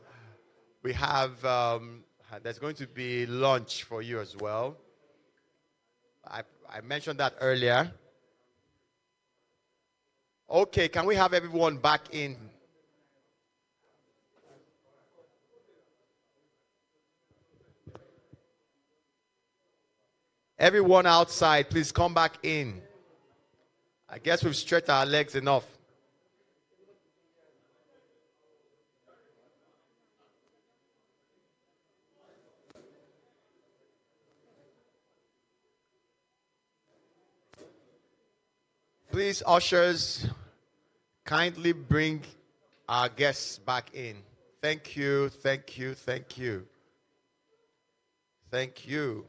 We have, there's going to be lunch for you as well. I mentioned that earlier. Okay, can we have everyone back in? Everyone outside, please come back in. I guess we've stretched our legs enough. Please, ushers, kindly bring our guests back in. Thank you, thank you, thank you. Thank you.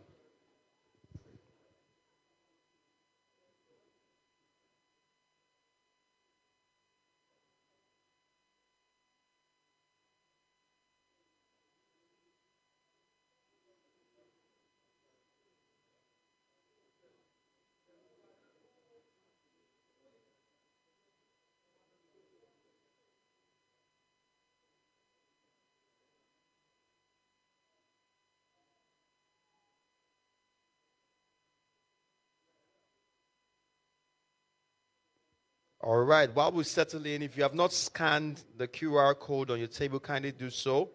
All right, while we settle in, if you have not scanned the QR code on your table, kindly do so.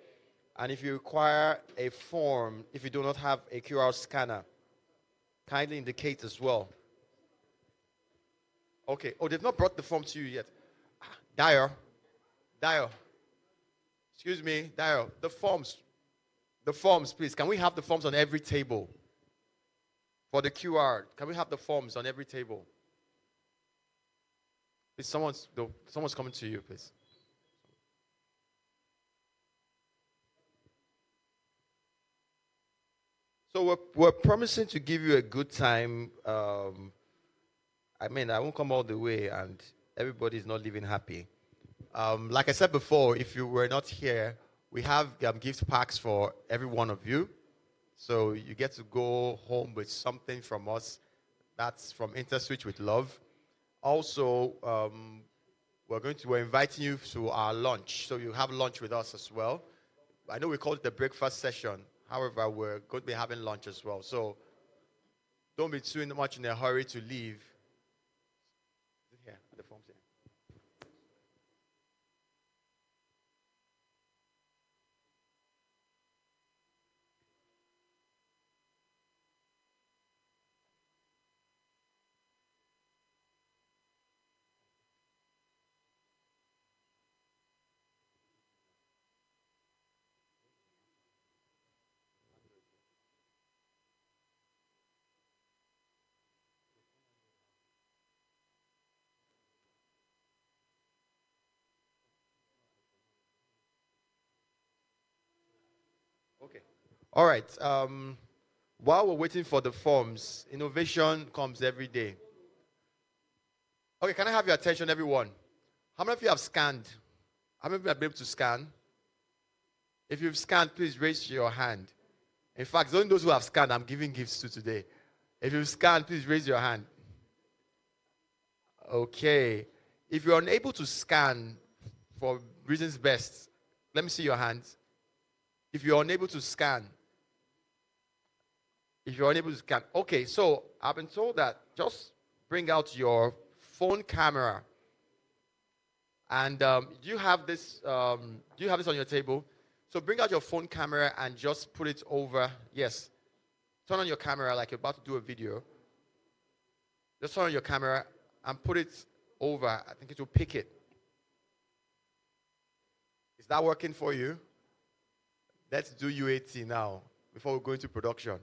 And if you require a form, if you do not have a QR scanner, kindly indicate as well. Okay. Oh, they've not brought the form to you yet. Dio. Excuse me, Dio. The forms, please. Can we have the forms on every table? For the QR, can we have the forms on every table? Please, someone's coming to you, please. So we're promising to give you a good time. I mean, I won't come all the way, and everybody's not living happy. Like I said before, if you were not here, we have gift packs for every one of you. So you get to go home with something from us. That's from Interswitch with love. Also, we're inviting you to our lunch. So you have lunch with us as well. I know we call it the breakfast session. However, we're going to be having lunch as well. So don't be too much in a hurry to leave. Here, the forms here. Okay. All right. While we're waiting for the forms, innovation comes every day. Okay, can I have your attention, everyone? How many of you have scanned? How many of you have been able to scan? If you've scanned, please raise your hand. In fact, only those who have scanned, I'm giving gifts to today. If you've scanned, please raise your hand. Okay. If you're unable to scan for reasons best, let me see your hands. If you're unable to scan, okay, so I've been told that just bring out your phone camera. And do you have this on your table? So bring out your phone camera and just put it over. Yes. Turn on your camera like you're about to do a video. Just turn on your camera and put it over. I think it will pick it. Is that working for you? Let's do UAT now before we go into production.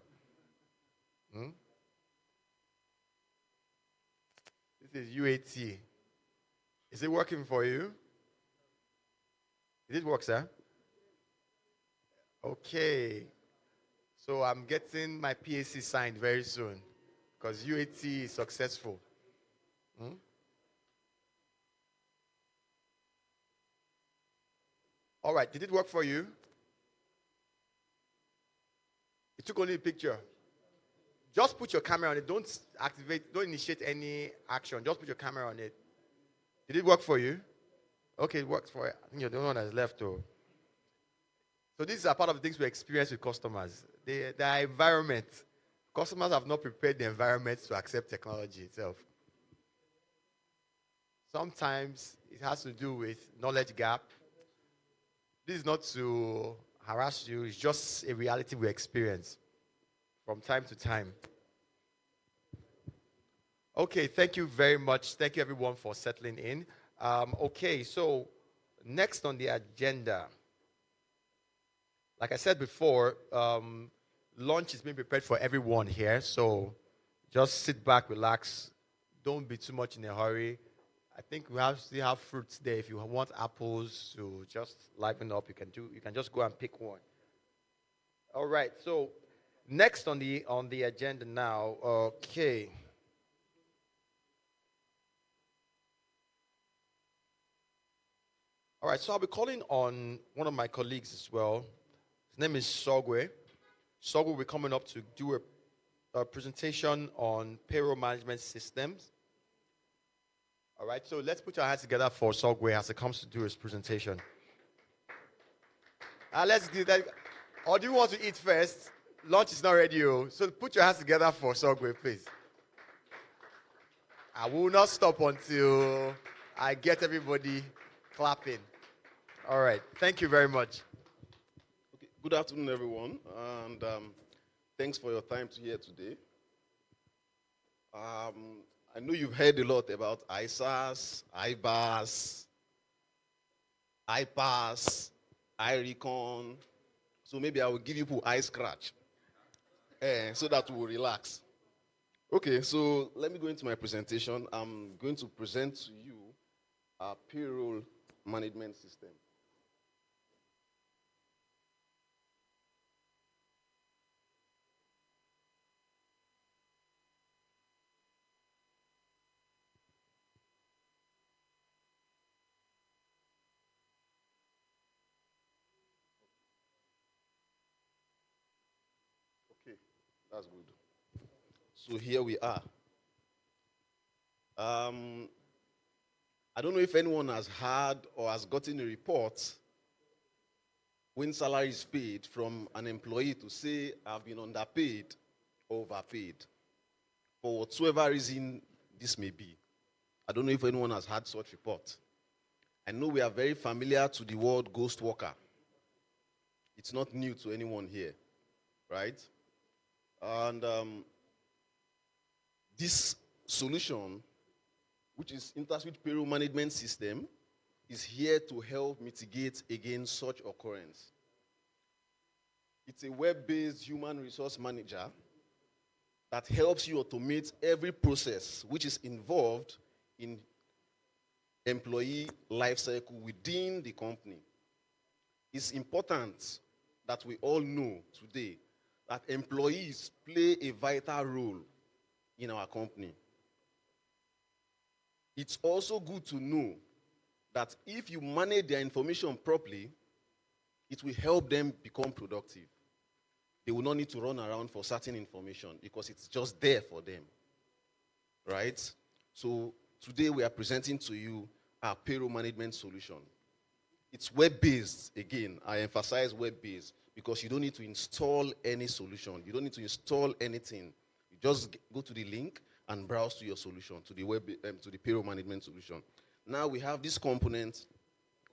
This is UAT. Is it working for you? Did it work, sir? Okay. So I'm getting my PAC signed very soon because UAT is successful. All right. Did it work for you? It took only a picture. Just put your camera on it. Don't initiate any action. Just put your camera on it. Did it work for you? Okay, it works for you. I think you're the only one that's left, though. So these are part of the things we experience with customers. The environment. Customers have not prepared the environment to accept technology itself. Sometimes it has to do with knowledge gap. This is not to harass you, it's just a reality we experience from time to time. Okay, thank you very much. Thank you everyone for settling in. Okay, so next on the agenda, like I said before, lunch is being prepared for everyone here. So just sit back, relax. Don't be too much in a hurry. I think we still have fruits there. If you want apples to just liven up, you can just go and pick one. All right. So next on the agenda now. Okay. All right. So I'll be calling on one of my colleagues as well. His name is Sogwe. Sogwe will be coming up to do a presentation on payroll management systems. All right, so let's put our hands together for Sogwe as he comes to do his presentation. Let's do that. Or do you want to eat first? Lunch is not ready, so put your hands together for Sogwe, please. I will not stop until I get everybody clapping. All right, thank you very much. Okay. Good afternoon, everyone, and thanks for your time here today. I know you've heard a lot about ISAS, IBAS, IPAS, iRecon. So maybe I will give you people eye scratch so that we will relax. Okay, so let me go into my presentation. I'm going to present to you our payroll management system. Okay, that's good. So here we are. I don't know if anyone has heard or has gotten a report when salary is paid from an employee to say, I've been underpaid or overpaid, for whatsoever reason this may be. I don't know if anyone has had such report. I know we are very familiar to the word ghost worker. It's not new to anyone here, right? And this solution, which is Interswitch Payroll Management System, is here to help mitigate against such occurrence. It's a web-based human resource manager that helps you automate every process which is involved in employee lifecycle within the company. It's important that we all know today that employees play a vital role in our company. It's also good to know that if you manage their information properly, it will help them become productive. They will not need to run around for certain information because it's just there for them, right? So today we are presenting to you our payroll management solution. It's web-based. Again, I emphasize web-based because you don't need to install any solution. You don't need to install anything. You just go to the link and browse to your solution, to the web, to the payroll management solution. Now we have this component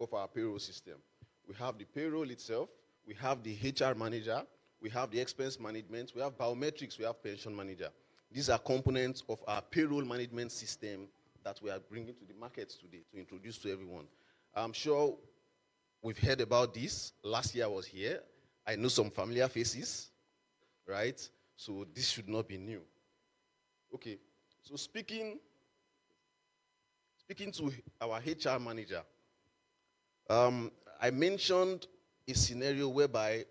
of our payroll system. We have the payroll itself. We have the HR manager. We have the expense management. We have biometrics. We have pension manager. These are components of our payroll management system that we are bringing to the markets today to introduce to everyone. I'm sure we've heard about this. Last year I was here. I know some familiar faces, right? So this should not be new. Okay, so speaking to our HR manager, I mentioned a scenario whereby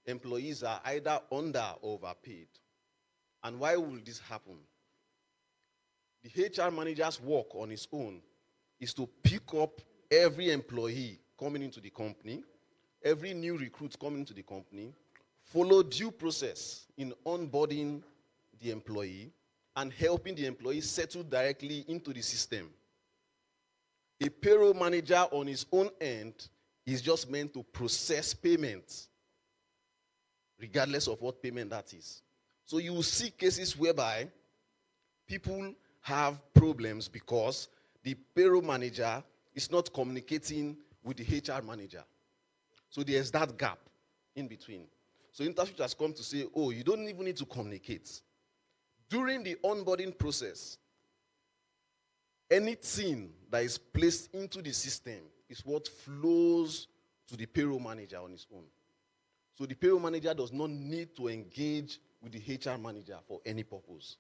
employees are either under or overpaid. And why will this happen? The HR manager's work on his own is to pick up every employee coming into the company, every new recruit coming into the company, follow due process in onboarding the employee and helping the employee settle directly into the system. A payroll manager on his own end is just meant to process payments, regardless of what payment that is. So you will see cases whereby people have problems because the payroll manager is not communicating with the HR manager. So there's that gap in between. So Interswitch has come to say, oh, you don't even need to communicate. During the onboarding process, anything that is placed into the system is what flows to the payroll manager on his own. So the payroll manager does not need to engage with the HR manager for any purpose,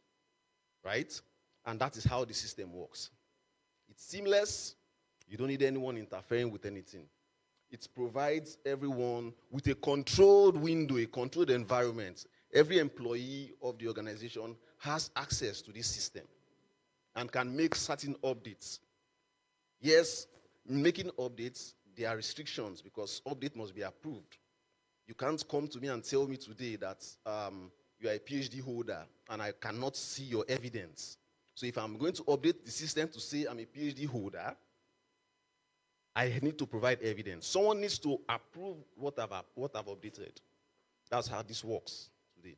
right? And that is how the system works. It's seamless. You don't need anyone interfering with anything. It provides everyone with a controlled window, a controlled environment. Every employee of the organization has access to this system and can make certain updates. Yes, making updates, there are restrictions because update must be approved. You can't come to me and tell me today that you are a PhD holder and I cannot see your evidence. So if I'm going to update the system to say I'm a PhD holder, I need to provide evidence. Someone needs to approve what I've updated. That's how this works today.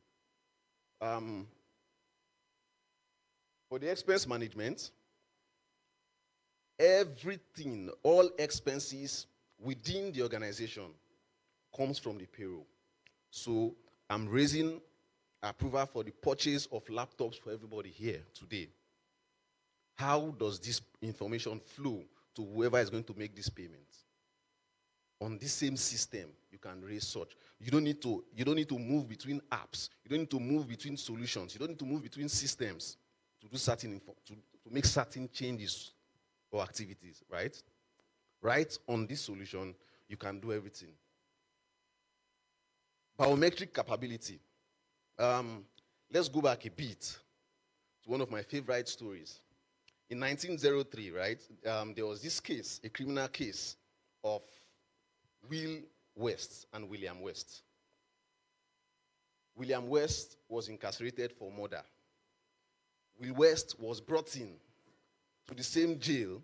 For the expense management, everything, all expenses within the organization comes from the payroll. So I'm raising approval for the purchase of laptops for everybody here today. How does this information flow to whoever is going to make this payment? On this same system, you can raise such. You don't need to move between apps. You don't need to move between solutions. You don't need to move between systems to do certain to make certain changes or activities, right? Right on this solution, you can do everything. Biometric capability. Let's go back a bit to one of my favorite stories. In 1903, right, there was this case, a criminal case of Will West and William West. William West was incarcerated for murder. Will West was brought in to the same jail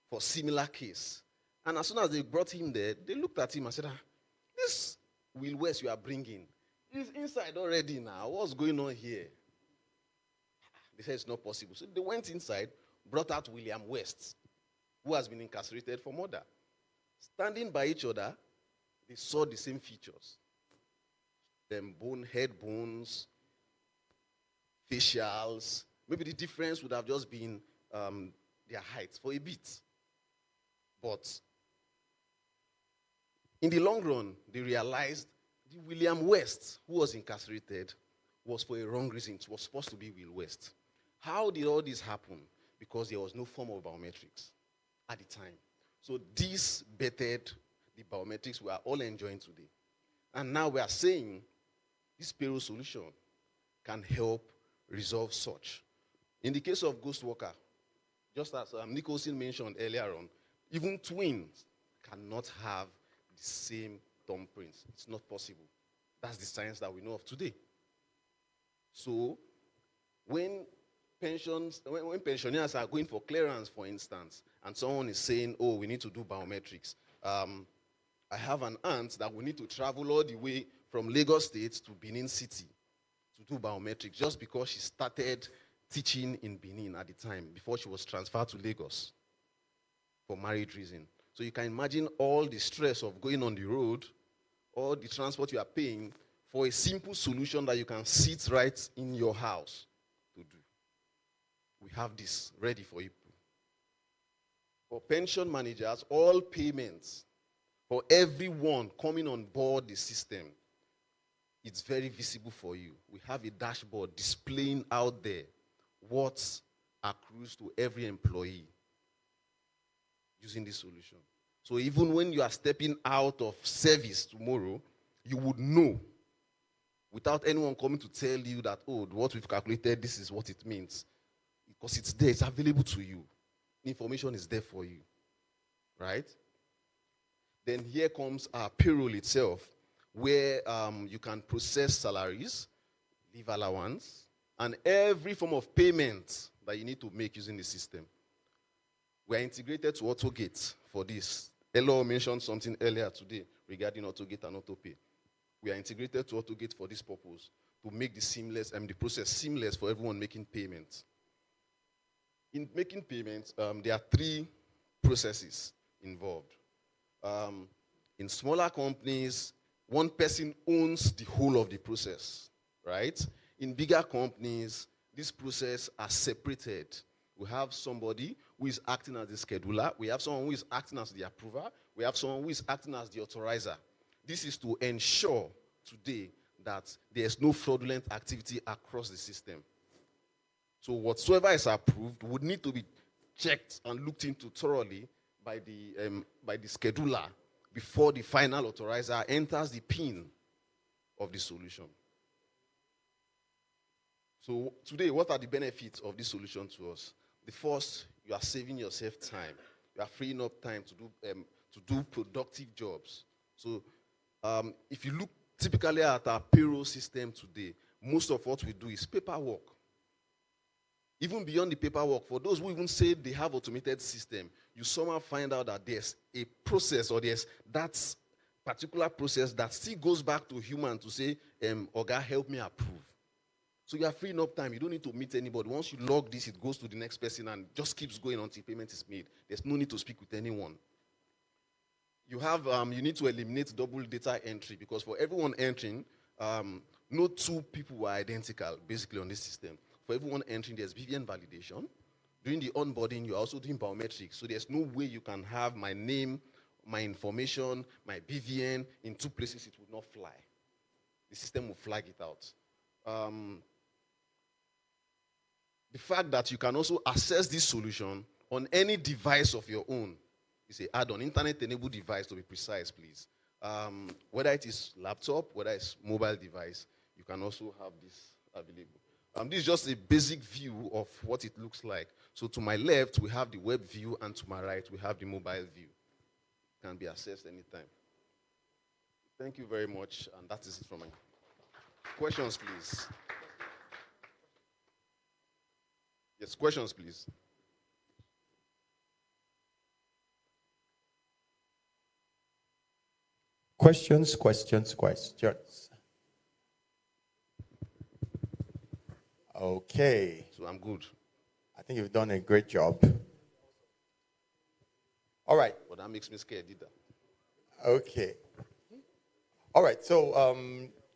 for similar case. And as soon as they brought him there, they looked at him and said, this Will West you are bringing is inside already now. What's going on here? They said it's not possible. So they went inside, brought out William West, who has been incarcerated for murder. Standing by each other, they saw the same features. Them head bones, facials. Maybe the difference would have just been their height for a bit. But in the long run, they realized the William West, who was incarcerated, was for a wrong reason. It was supposed to be Will West. How did all this happen? Because there was no form of biometrics at the time. So this bettered the biometrics we are all enjoying today. And now we are saying this payroll solution can help resolve such. In the case of ghost worker, just as Nicholson mentioned earlier on, even twins cannot have the same thumbprints. It's not possible. That's the science that we know of today. So when pensioners are going for clearance, for instance, and someone is saying, oh, we need to do biometrics. I have an aunt that will need to travel all the way from Lagos State to Benin City to do biometrics just because she started teaching in Benin at the time before she was transferred to Lagos for marriage reason. So you can imagine all the stress of going on the road, all the transport you are paying for a simple solution that you can sit right in your house to do. We have this ready for you. For pension managers, all payments for everyone coming on board the system, it's very visible for you. We have a dashboard displaying out there what accrues to every employee using this solution. So even when you are stepping out of service tomorrow, you would know without anyone coming to tell you that, oh, what we've calculated, this is what it means. Because it's there, it's available to you. Information is there for you, right? Then here comes our payroll itself, where you can process salaries, leave allowance, and every form of payment that you need to make using the system. We are integrated to AutoGate for this. Elo mentioned something earlier today regarding AutoGate and AutoPay. We are integrated to AutoGate for this purpose, to make the process seamless for everyone making payments. In making payments, there are 3 processes involved. In smaller companies, one person owns the whole of the process, right? In bigger companies, this process are separated. We have somebody who is acting as the scheduler. We have someone who is acting as the approver. We have someone who is acting as the authorizer. This is to ensure today that there's no fraudulent activity across the system. So whatsoever is approved would need to be checked and looked into thoroughly by the scheduler before the final authorizer enters the PIN of the solution. So today, what are the benefits of this solution to us? The first, you are saving yourself time. You are freeing up time to do productive jobs. So if you look typically at our payroll system today, most of what we do is paperwork. Even beyond the paperwork, for those who even say they have automated system, you somehow find out that there's a process or there's that particular process that still goes back to human to say, Oga, help me approve. So you are freeing up time. You don't need to meet anybody. Once you log this, it goes to the next person and just keeps going until payment is made. There's no need to speak with anyone. You need to eliminate double data entry because for everyone entering, no 2 people are identical basically on this system. For everyone entering, there's BVN validation. During the onboarding, you're also doing biometrics. So there's no way you can have my name, my information, my BVN in 2 places. It would not fly. The system will flag it out. The fact that you can also access this solution on any device of your own is an add-on, internet-enabled device to be precise, please. Whether it is laptop, whether it's mobile device, you can also have this available. This is just a basic view of what it looks like. So to my left, we have the web view, and to my right, we have the mobile view. It can be accessed anytime. Thank you very much, and that is it from me. Questions, please. Yes, questions, please. Questions. Okay. So I'm good. I think you've done a great job. All right. But that makes me scared, did that? Okay. All right. So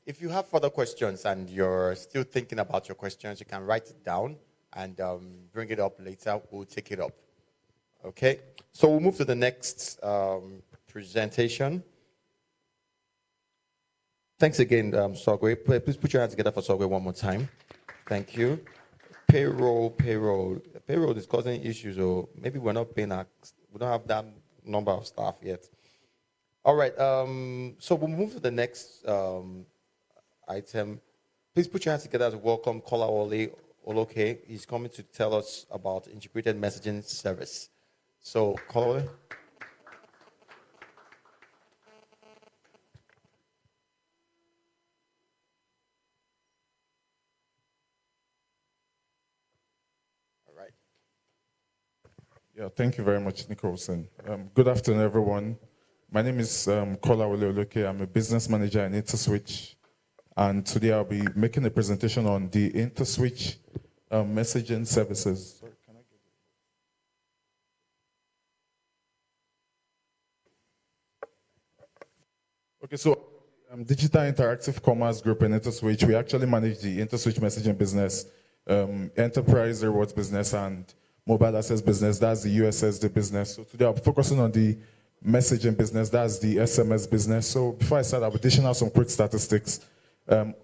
if you have further questions and you're still thinking about your questions, you can write it down and bring it up later. We'll take it up. Okay. So we'll move to the next presentation. Thanks again, Sogwe. Please put your hands together for Sogwe one more time. Thank you. Payroll is causing issues, or maybe we're not paying we don't have that number of staff yet. All right, so we'll move to the next item. Please put your hands together to welcome Kolawole Oloke. He's coming to tell us about integrated messaging service. So, Kolawole. Yeah, thank you very much, Nicholson. Good afternoon, everyone. My name is Kolawole Oloke. I'm a business manager in Interswitch. And today I'll be making a presentation on the Interswitch messaging services. Sorry, can I get it? Okay, so Digital Interactive Commerce Group in Interswitch, we actually manage the Interswitch messaging business, enterprise rewards business, and mobile access business. That's the USSD business. So today I'll be focusing on the messaging business. That's the SMS business. So before I start, I'll be dishing out some quick statistics. So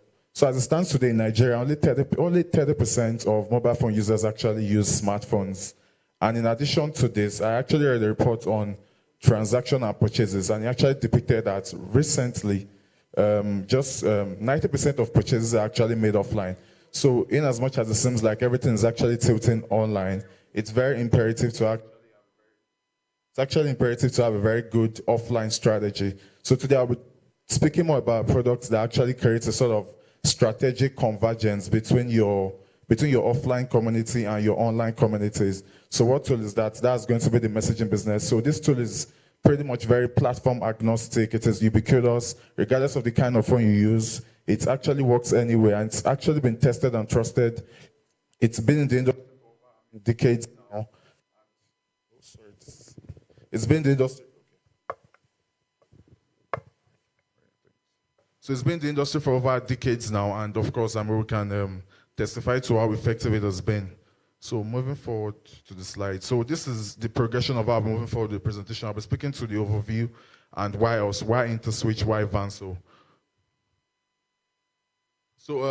as it stands today in Nigeria, only 30% of mobile phone users actually use smartphones. And in addition to this, I actually read a report on transaction and purchases, and it actually depicted that recently, just 90% of purchases are actually made offline. So in as much as it seems like everything is actually tilting online, it's very imperative to have a very good offline strategy. So today I'll be speaking more about products that actually create a sort of strategic convergence between your between your offline community and your online communities. So what tool is that? That's going to be the messaging business. So this tool is pretty much very platform agnostic. It is ubiquitous, regardless of the kind of phone you use. It actually works anywhere, and it's actually been tested and trusted. It's been in the industry for decades now. It's been in the industry. So it's been in the industry for over decades now, and of course, we can testify to how effective it has been. So moving forward to the slide. So this is the progression of how we're moving forward with the presentation. I'll be speaking to the overview and why else, why Interswitch, why Vanso. So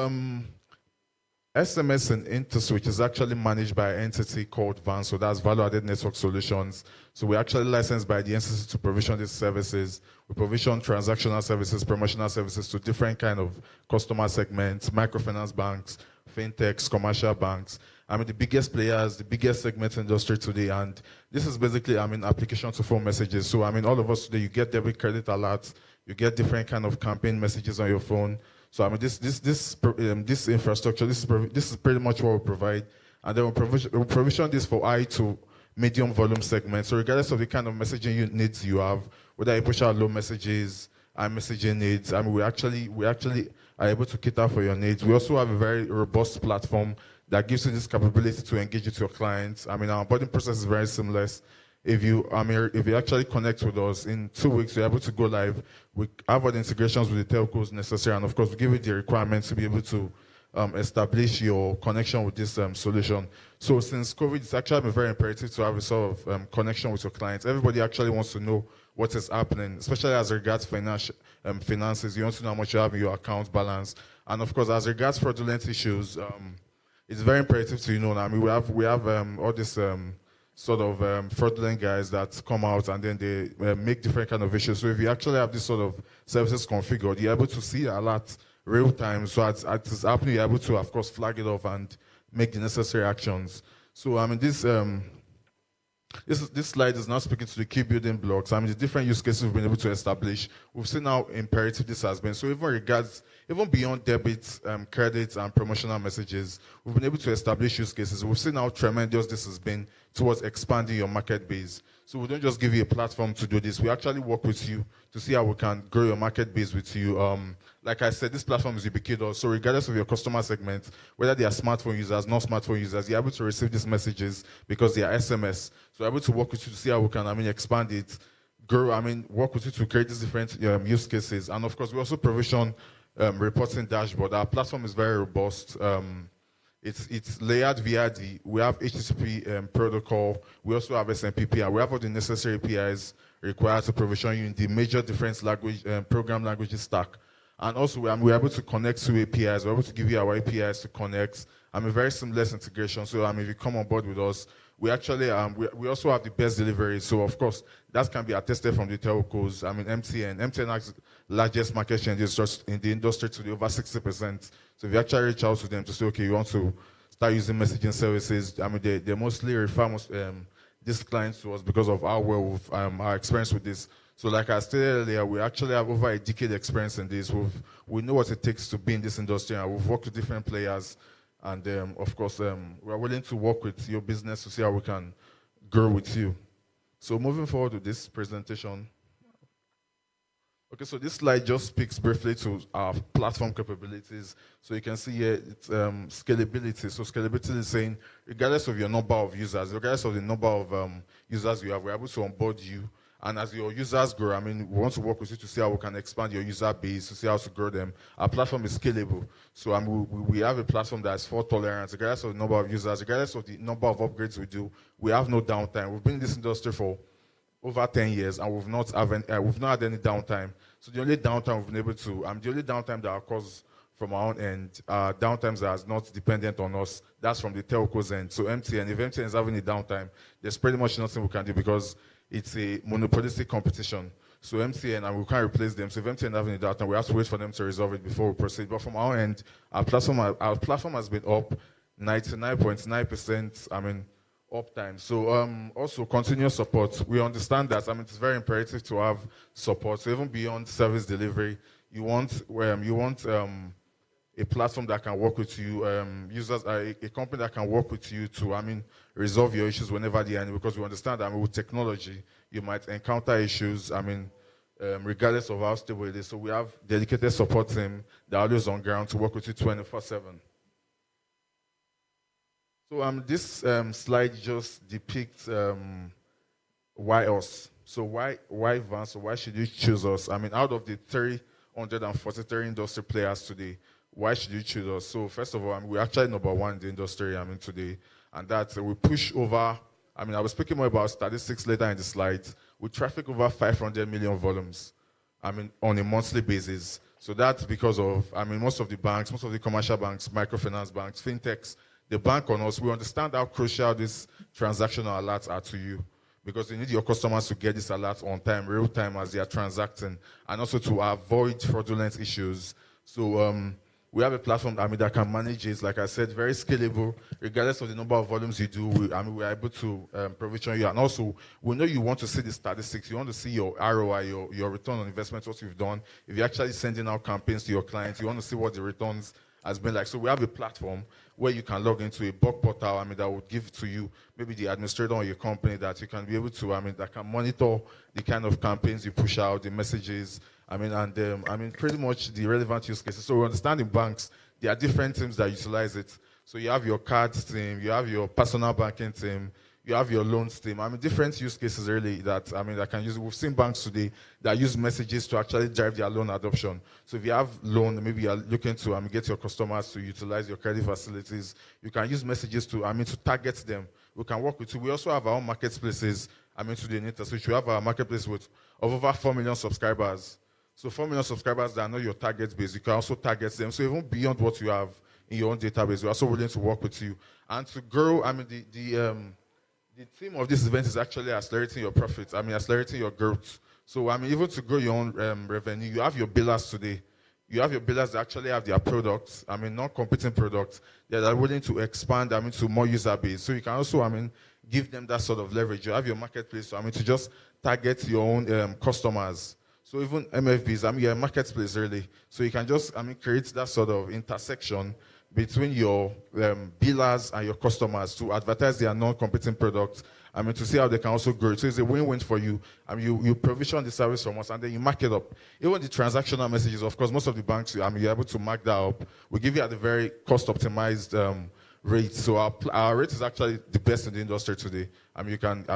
SMS and Interswitch is actually managed by an entity called Vanso. That's Value Added Network Solutions. So we're actually licensed by the NCC to provision these services. We provision transactional services, promotional services to different kind of customer segments, microfinance banks, fintechs, commercial banks. The biggest players, the biggest segment industry today, and this is basically, application to phone messages. So, all of us today, you get debit credit alerts, you get different kind of campaign messages on your phone. So, this infrastructure, this is pretty much what we provide, and then we provision this for high to medium volume segments. So, regardless of the kind of messaging needs you have, whether you push out low messages, high messaging needs, we actually are able to cater for your needs. We also have a very robust platform that gives you this capability to engage with your clients. Our onboarding process is very seamless. If you actually connect with us in 2 weeks, you're able to go live. We have all the integrations with the telcos necessary, and of course, we give you the requirements to be able to establish your connection with this solution. So since COVID, it's actually been very imperative to have a sort of connection with your clients. Everybody actually wants to know what is happening, especially as regards finances. You want to know how much you have in your account balance. And of course, as regards fraudulent issues, it's very imperative to we have all this sort of fraudulent guys that come out and then they make different kind of issues. So if you actually have this sort of services configured, you're able to see a lot real time. So as it's happening, you're able to, of course, flag it off and make the necessary actions. So this slide is now speaking to the key building blocks. The different use cases we've been able to establish. We've seen how imperative this has been. So even beyond debits, credits, and promotional messages, we've been able to establish use cases. We've seen how tremendous this has been towards expanding your market base. So we don't just give you a platform to do this. We actually work with you to see how we can grow your market base with you. Like I said, this platform is ubiquitous. So regardless of your customer segment, whether they are smartphone users, not smartphone users, you're able to receive these messages because they are SMS. So we're able to work with you to see how we can, expand it, grow, work with you to create these different use cases. And of course, we also provision reporting dashboard. Our platform is very robust. It's layered via we have HTTP protocol. We also have SMPP, and we have all the necessary APIs required to provision you in the major different program languages stack. And also, we're able to connect to APIs. We're able to give you our APIs to connect. A very seamless integration. So, if you come on board with us, we actually we also have the best delivery. So, of course, that can be attested from the telcos. MTN has largest market share in the industry today, over 60%. So, if you actually reach out to them to say, okay, you want to start using messaging services, they mostly refer these clients to us because of our our experience with this. So like I stated earlier, we actually have over a decade experience in this. We know what it takes to be in this industry, and we've worked with different players. And of course, we're willing to work with your business to see how we can grow with you. So moving forward with this presentation. Okay, so this slide just speaks briefly to our platform capabilities. So you can see here it's scalability. So scalability is saying, regardless of your number of users, regardless of the number of users you have, we're able to onboard you. And as your users grow, we want to work with you to see how we can expand your user base, to see how to grow them. Our platform is scalable. So we have a platform that is fault tolerant, regardless of the number of users, regardless of the number of upgrades we do. We have no downtime. We've been in this industry for over 10 years, and we've not had any downtime. So the only downtime we've been able to, the only downtime that occurs from our own end, downtimes that are not dependent on us, that's from the telco's end. So MTN, if MTN is having a downtime, there's pretty much nothing we can do because it's a monopolistic competition. So MTN, and we can't replace them. So if MTN is having a downtime, we have to wait for them to resolve it before we proceed. But from our end, our platform has been up 99.9%, uptime. So also continuous support. We understand that it's very imperative to have support. So even beyond service delivery, you want a platform that can work with you, users, a company that can work with you to, resolve your issues whenever they are, because we understand that with technology, you might encounter issues, regardless of how stable it is. So we have dedicated support team that are always on ground to work with you 24/7. So this slide just depicts why us. So why Vans? So why should you choose us? Out of the 343 industry players today, why should you choose us? So first of all, we're actually number one in the industry today, and that we push over. I was speaking more about statistics later in the slides. We traffic over 500 million volumes, on a monthly basis. So that's because of, most of the banks, most of the commercial banks, microfinance banks, fintechs, they bank on us. We understand how crucial these transactional alerts are to you, because you need your customers to get this alert on time, real time, as they are transacting, and also to avoid fraudulent issues. So we have a platform that can manage it. Like I said, very scalable, regardless of the number of volumes you do. We're able to provision you, and also we know you want to see the statistics. You want to see your ROI, your return on investment, what you've done. If you're actually sending out campaigns to your clients, you want to see what the returns has been like. So we have a platform where you can log into a bug portal, that will give to you maybe the administrator of your company, that you can be able to, that can monitor the kind of campaigns you push out, the messages, pretty much the relevant use cases. So we understand in banks, there are different teams that utilize it. So you have your cards team, you have your personal banking team, you have your loans team. Different use cases really that that can use. We've seen banks today that use messages to actually drive their loan adoption. So if you have loan, maybe you're looking to get your customers to utilize your credit facilities, you can use messages to to target them. We can work with you. We also have our own marketplaces. Today in Interswitch, we have our marketplace of over 4 million subscribers. So 4 million subscribers that know your target base, you can also target them. So even beyond what you have in your own database, we're also willing to work with you. And to grow, the theme of this event is actually accelerating your profits. Accelerating your growth. So, even to grow your own revenue, you have your billers today. You have your billers that actually have their products, non-competing products, that are willing to expand, to more user base. So you can also, give them that sort of leverage. You have your marketplace, so, to just target your own customers. So even MFBs, you're a marketplace really. So you can just, create that sort of intersection between your billers and your customers to advertise their non-competing products, to see how they can also grow. So it's a win-win for you. You provision the service from us, and then you mark it up. Even the transactional messages, of course, most of the banks, you're able to mark that up. We give you at a very cost-optimized rate. So our rate is actually the best in the industry today. You can,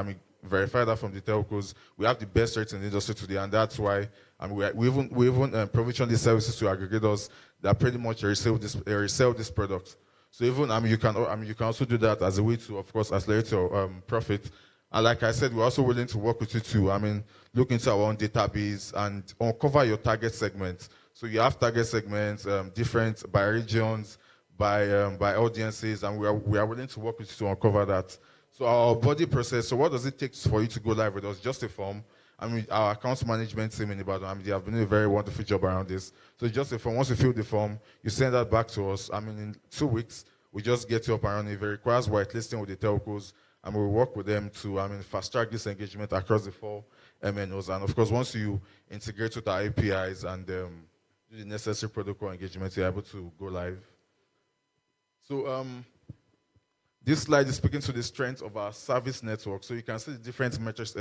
verify that from the telcos. We have the best rates in the industry today, and that's why we even provision these services to aggregators that pretty much resell this product. So even you can also do that as a way to, of course, accelerate your profit. And like I said, we're also willing to work with you to look into our own database and uncover your target segments. So you have target segments, different by regions, by audiences, and we are willing to work with you to uncover that. So our body process, so what does it take for you to go live with us? Just a form. Our accounts management team in Ibadan, they have been doing a very wonderful job around this. So it's just a form. Once you fill the form, you send that back to us. In 2 weeks, we just get you up around. If it requires whitelisting with the telcos, and we work with them to fast track this engagement across the 4 MNOs. And of course, once you integrate with our APIs and do the necessary protocol engagement, you're able to go live. So this slide is speaking to the strength of our service network. So you can see the different metrics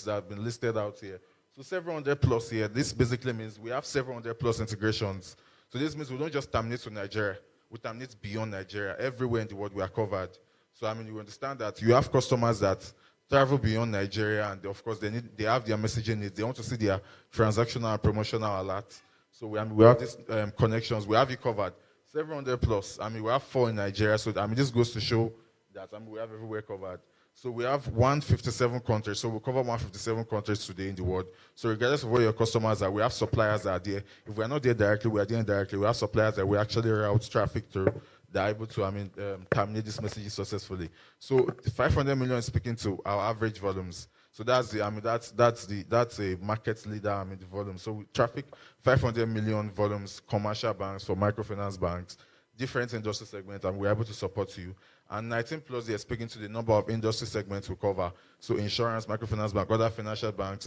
that have been listed out here. So several hundred plus here. This basically means we have several hundred plus integrations. So this means we don't just terminate to Nigeria. We terminate beyond Nigeria. Everywhere in the world we are covered. So you understand that you have customers that travel beyond Nigeria, and of course they have their messaging needs. They want to see their transactional and promotional alerts. So we have these connections. We have you covered. Several hundred plus. We have 4 in Nigeria. So this goes to show that we have everywhere covered. So we have 157 countries. So we cover 157 countries today in the world. So regardless of where your customers are, we have suppliers that are there. If we are not there directly, we are there indirectly. We have suppliers that we actually route traffic through that are able to terminate these messages successfully. So 500 million is speaking to our average volumes. So that's a market leader the volume. So we traffic 500 million volumes, commercial banks, for microfinance banks, different industry segments, and we're able to support you. And 19 plus, they're speaking to the number of industry segments we cover. So insurance, microfinance bank, other financial banks.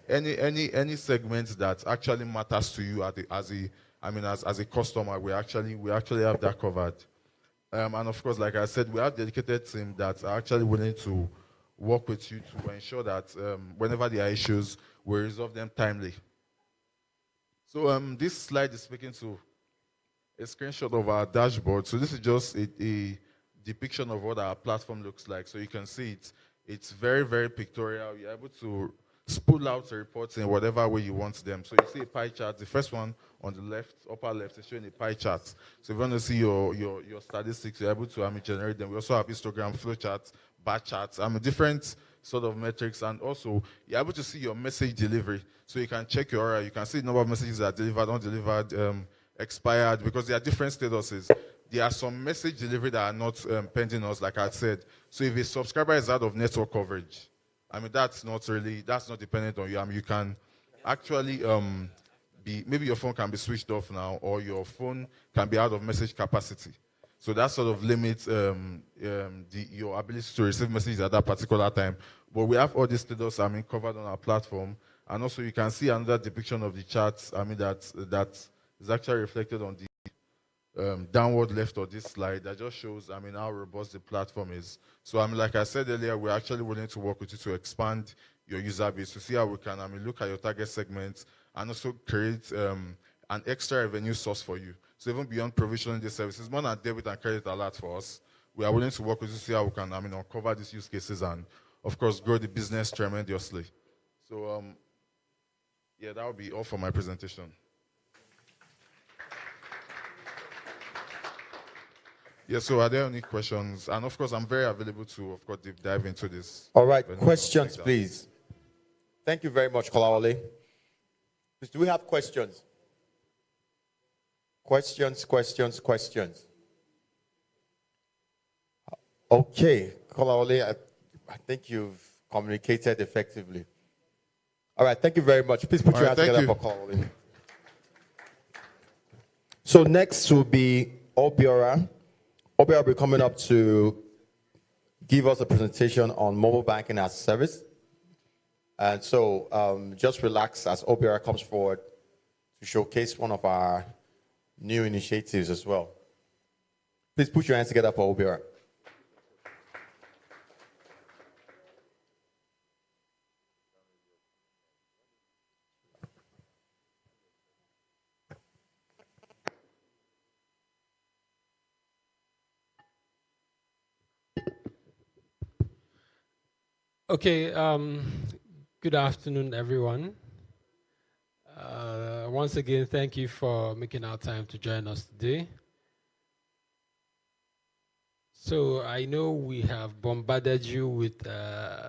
Any segment that actually matters to you as I mean, as a customer, we actually have that covered. And of course, like I said, we have dedicated team that are actually willing to work with you to ensure that whenever there are issues, we resolve them timely. So this slide is speaking to a screenshot of our dashboard. So this is just a depiction of what our platform looks like. So you can see it's very, very pictorial. You're able to spool out the reports in whatever way you want them. So you see a pie chart. The first one on the left, upper left, is showing a pie chart. So if you want to see your statistics, you're able to generate them. We also have histogram, flow charts, bar charts, different sort of metrics, and also you're able to see your message delivery. So you can check your, you can see the number of messages that are delivered, undelivered, expired, because there are different statuses. There are some message delivery that are not pending us, like I said. So if a subscriber is out of network coverage, that's not dependent on you. You can actually maybe your phone can be switched off now, or your phone can be out of message capacity. So that sort of limits your ability to receive messages at that particular time. But we have all these status covered on our platform, and also you can see another depiction of the charts. That is actually reflected on the downward left of this slide. That just shows how robust the platform is. So like I said earlier, we're actually willing to work with you to expand your user base, to see how we can look at your target segments and also create an extra revenue source for you. So even beyond provisioning these services, more than debit and credit alert for us, we are willing to work with you to see how we can uncover these use cases and of course grow the business tremendously. So yeah, that would be all for my presentation. Yeah, so are there any questions? And of course, I'm very available to, of course, deep dive into this. All right, questions, please. Thank you very much, Kolawole. Do we have questions? Questions. Okay, Kolawole, I think you've communicated effectively. All right, thank you very much. Please put your hands together for Kolawole. So next will be Obiora. Obiora will be coming up to give us a presentation on mobile banking as a service. And so just relax as Obiora comes forward to showcase one of our new initiatives as well. Please put your hands together for Obiora. Okay, good afternoon, everyone. Once again, thank you for making our time to join us today. So I know we have bombarded you with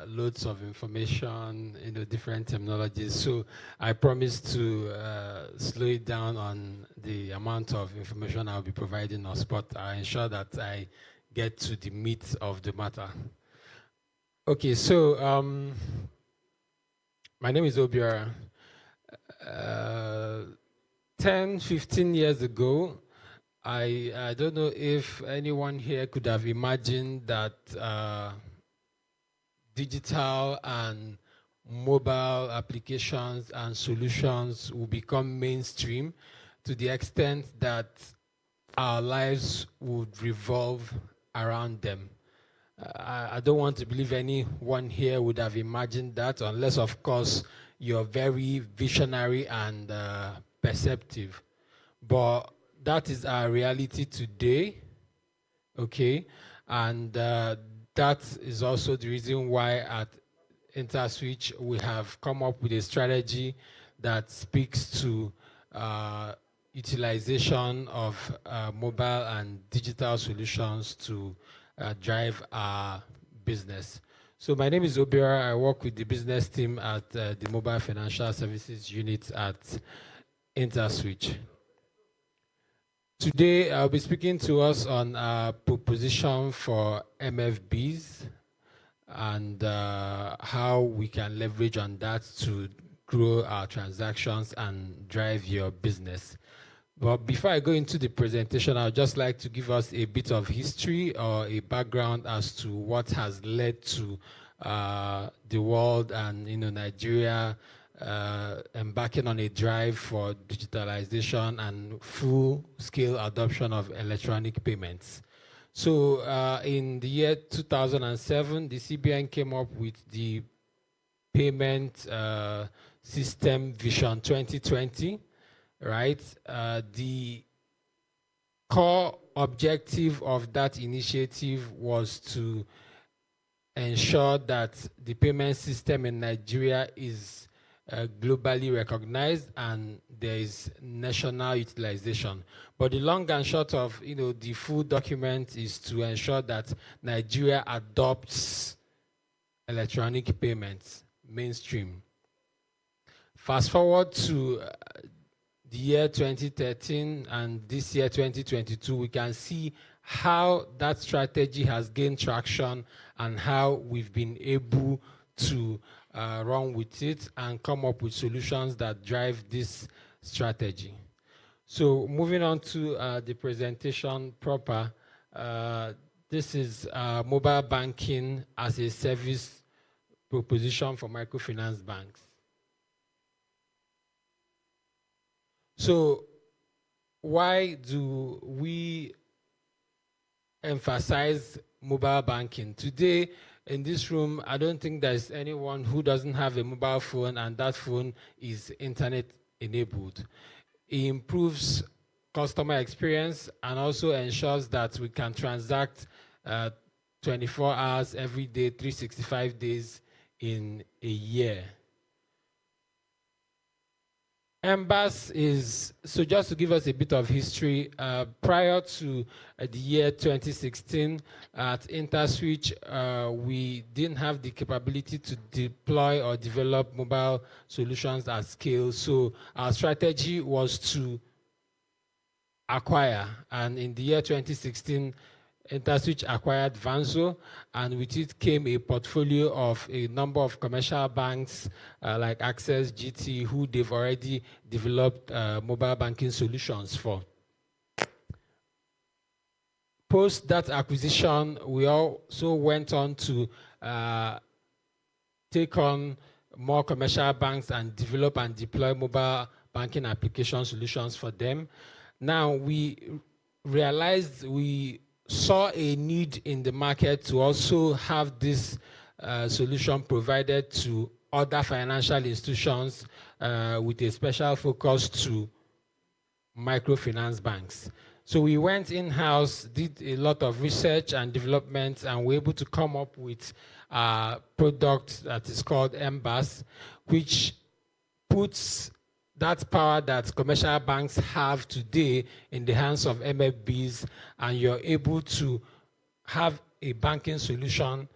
loads of information, different terminologies. So I promise to slow it down on the amount of information I'll be providing us, but I ensure that I get to the meat of the matter. Okay, so my name is Obiora. 10, 15 years ago, I don't know if anyone here could have imagined that digital and mobile applications and solutions will become mainstream to the extent that our lives would revolve around them. I don't want to believe anyone here would have imagined that, unless, of course, you're very visionary and perceptive. But that is our reality today, okay? And that is also the reason why at Interswitch we have come up with a strategy that speaks to utilization of mobile and digital solutions to drive our business. So my name is Obiora. I work with the business team at the Mobile Financial Services Unit at Interswitch. Today I'll be speaking to us on our proposition for MFBs and how we can leverage on that to grow our transactions and drive your business. But before I go into the presentation, I'd just like to give us a bit of history or a background as to what has led to the world and Nigeria embarking on a drive for digitalization and full-scale adoption of electronic payments. So in the year 2007, the CBN came up with the payment system Vision 2020, right? The core objective of that initiative was to ensure that the payment system in Nigeria is globally recognized and there is national utilization. But the long and short of the full document is to ensure that Nigeria adopts electronic payments mainstream. Fast forward to the year 2013 and this year 2022, we can see how that strategy has gained traction and how we've been able to run with it and come up with solutions that drive this strategy. So moving on to the presentation proper, this is mobile banking as a service proposition for microfinance banks. So why do we emphasize mobile banking? Today in this room, I don't think there's anyone who doesn't have a mobile phone and that phone is internet enabled. It improves customer experience and also ensures that we can transact 24 hours every day, 365 days in a year. MBAS is, so just to give us a bit of history, prior to the year 2016 at Interswitch, we didn't have the capability to deploy or develop mobile solutions at scale. So our strategy was to acquire, and in the year 2016, Interswitch acquired Vanzo, and with it came a portfolio of a number of commercial banks like Access, GT, who they've already developed mobile banking solutions for. Post that acquisition, we also went on to take on more commercial banks and develop and deploy mobile banking application solutions for them. Now we realized we saw a need in the market to also have this solution provided to other financial institutions with a special focus to microfinance banks. So we went in-house, did a lot of research and development, and were able to come up with a product that is called MBAS, which puts that power that commercial banks have today in the hands of MFBs, and you're able to have a banking solution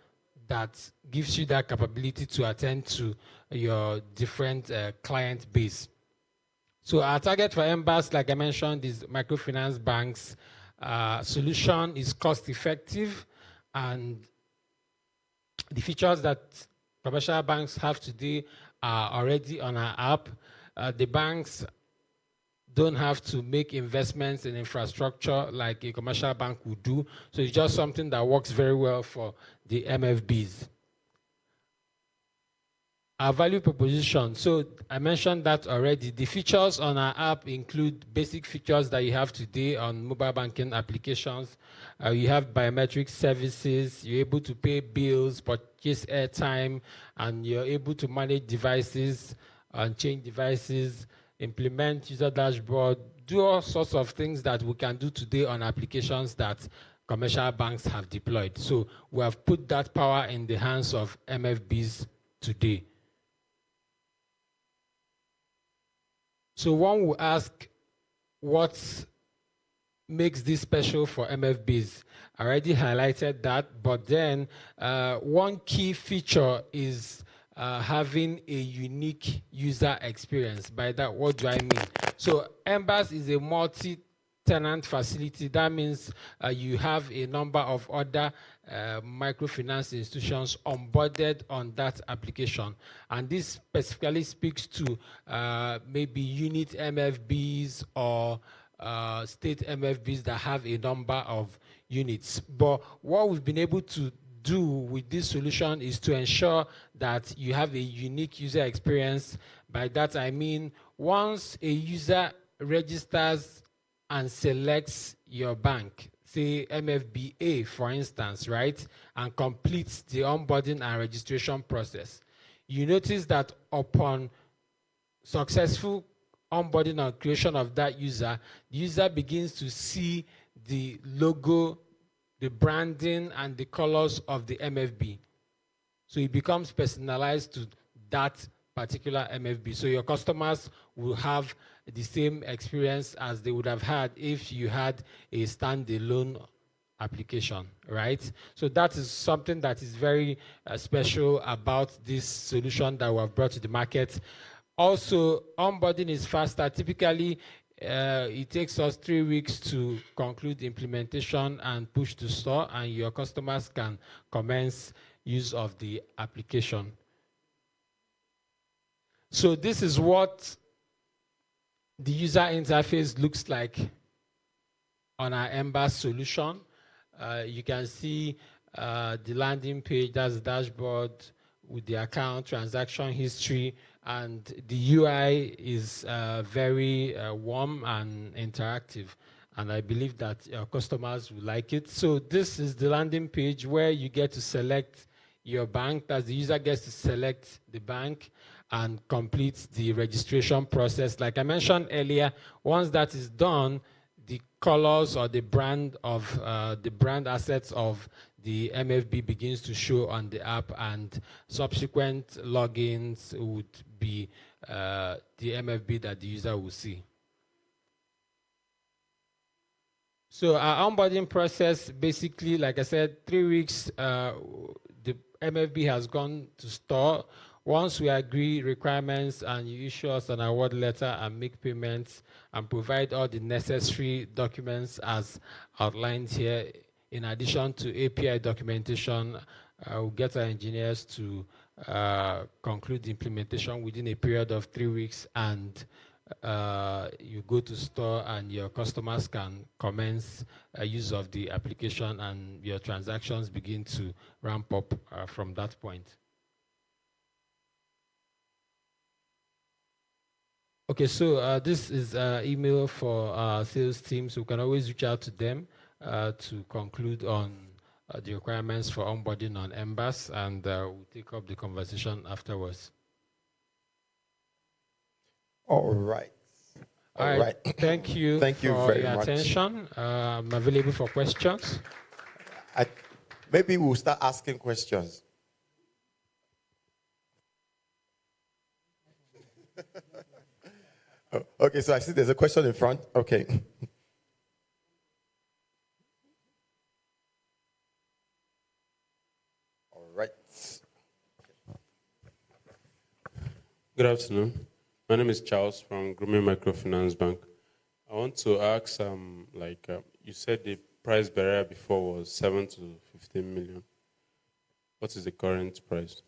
that gives you that capability to attend to your different client base. So our target for MBAS, like I mentioned, is microfinance banks. Solution is cost effective, and the features that commercial banks have today are already on our app. The banks don't have to make investments in infrastructure like a commercial bank would do. So it's just something that works very well for the MFBs. Our value proposition. So I mentioned that already. The features on our app include basic features that you have today on mobile banking applications. You have biometric services. You're able to pay bills, purchase airtime, and you're able to manage devices and change devices, implement user dashboard, do all sorts of things that we can do today on applications that commercial banks have deployed. So we have put that power in the hands of MFBs today. So one will ask, what makes this special for MFBs? I already highlighted that, but then one key feature is having a unique user experience. By that, what do I mean? So MBAS is a multi-tenant facility. That means you have a number of other microfinance institutions onboarded on that application. And this specifically speaks to maybe unit MFBs or state MFBs that have a number of units. But what we've been able to do with this solution is to ensure that you have a unique user experience. By that I mean, once a user registers and selects your bank, say MFBA for instance, right, and completes the onboarding and registration process, you notice that upon successful onboarding and creation of that user, the user begins to see the logo, the branding, and the colors of the MFB. So it becomes personalized to that particular MFB. So your customers will have the same experience as they would have had if you had a standalone application, right? So that is something that is very special about this solution that we have brought to the market. Also, onboarding is faster. Typically, it takes us 3 weeks to conclude the implementation and push to store, and your customers can commence use of the application. So this is what the user interface looks like on our Ember solution. You can see the landing page, that's the dashboard with the account, transaction history, and the UI is very warm and interactive. And I believe that customers will like it. So this is the landing page where you get to select your bank, as the user gets to select the bank and complete the registration process. Like I mentioned earlier, once that is done, the colors or the brand of the brand assets of the MFB begins to show on the app, and subsequent logins would be the MFB that the user will see. So our onboarding process, basically, like I said, 3 weeks, the MFB has gone to store. Once we agree requirements and you issue us an award letter and make payments and provide all the necessary documents as outlined here, in addition to API documentation, we'll get our engineers to conclude the implementation within a period of 3 weeks, and you go to store and your customers can commence use of the application, and your transactions begin to ramp up from that point. Okay, so this is email for our sales team, so we can always reach out to them to conclude on the requirements for onboarding on Embers, and we'll take up the conversation afterwards. All right. All right. Thank you. Thank you for very your much. attention. I'm available for questions. Maybe we'll start asking questions. Okay, so I see there's a question in front. Okay. All right. Good afternoon. My name is Charles from Grooming Microfinance Bank. I want to ask, you said the price barrier before was 7 to 15 million. What is the current price?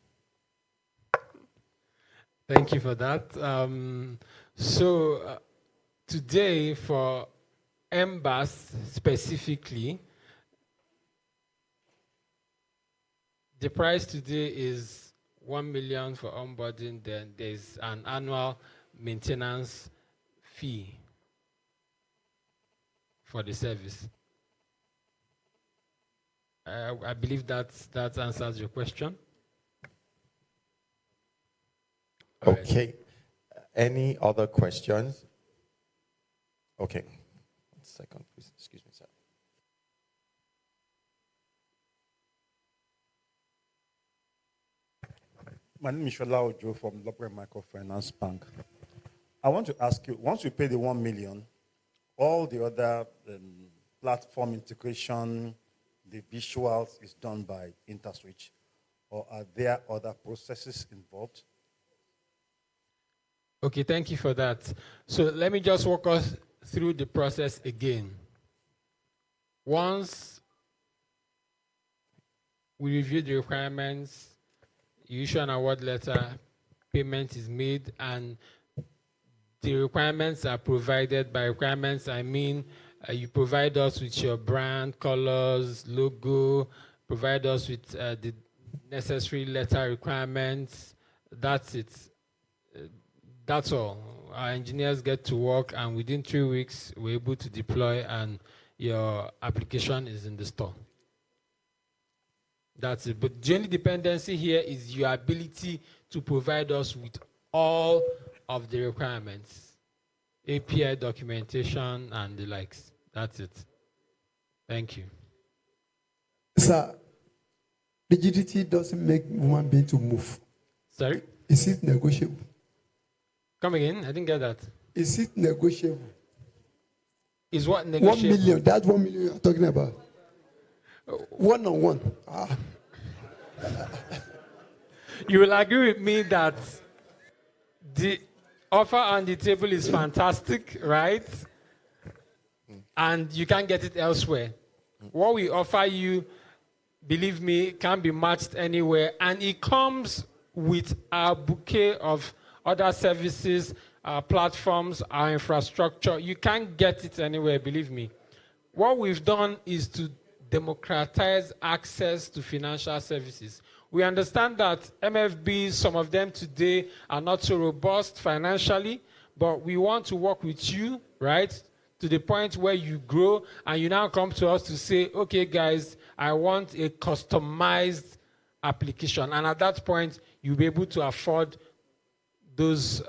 Thank you for that. Today for Embers specifically, the price today is 1 million for onboarding. Then there's an annual maintenance fee for the service. I believe that answers your question. Okay. Any other questions? Okay. 1 second, please. Excuse me, sir. My name is Shola Ojo from Loper Microfinance Bank. I want to ask you, once you pay the 1 million, all the other platform integration, the visuals is done by Interswitch, or are there other processes involved? Okay, thank you for that. So let me just walk us through the process again. Once we review the requirements, you issue an award letter, payment is made, and the requirements are provided. By requirements, I mean you provide us with your brand, colors, logo, provide us with the necessary letter requirements. That's it. That's all. Our engineers get to work, and within 3 weeks, we're able to deploy, and your application is in the store. That's it. But the only dependency here is your ability to provide us with all of the requirements, API documentation, and the likes. That's it. Thank you. Sir, rigidity doesn't make human being to move. Sorry? Is it negotiable? Come again? I didn't get that. Is it negotiable? Is what negotiable? 1 million, that 1 million you're talking about. One-on-one. Ah. You will agree with me that the offer on the table is fantastic, right? And you can't get it elsewhere. What we offer you, believe me, can't be matched anywhere. And it comes with our bouquet of other services, our platforms, our infrastructure. You can't get it anywhere, believe me. What we've done is to democratize access to financial services. We understand that MFBs, some of them today, are not so robust financially, but we want to work with you, right, to the point where you grow and you now come to us to say, okay, guys, I want a customized application. And at that point, you'll be able to afford those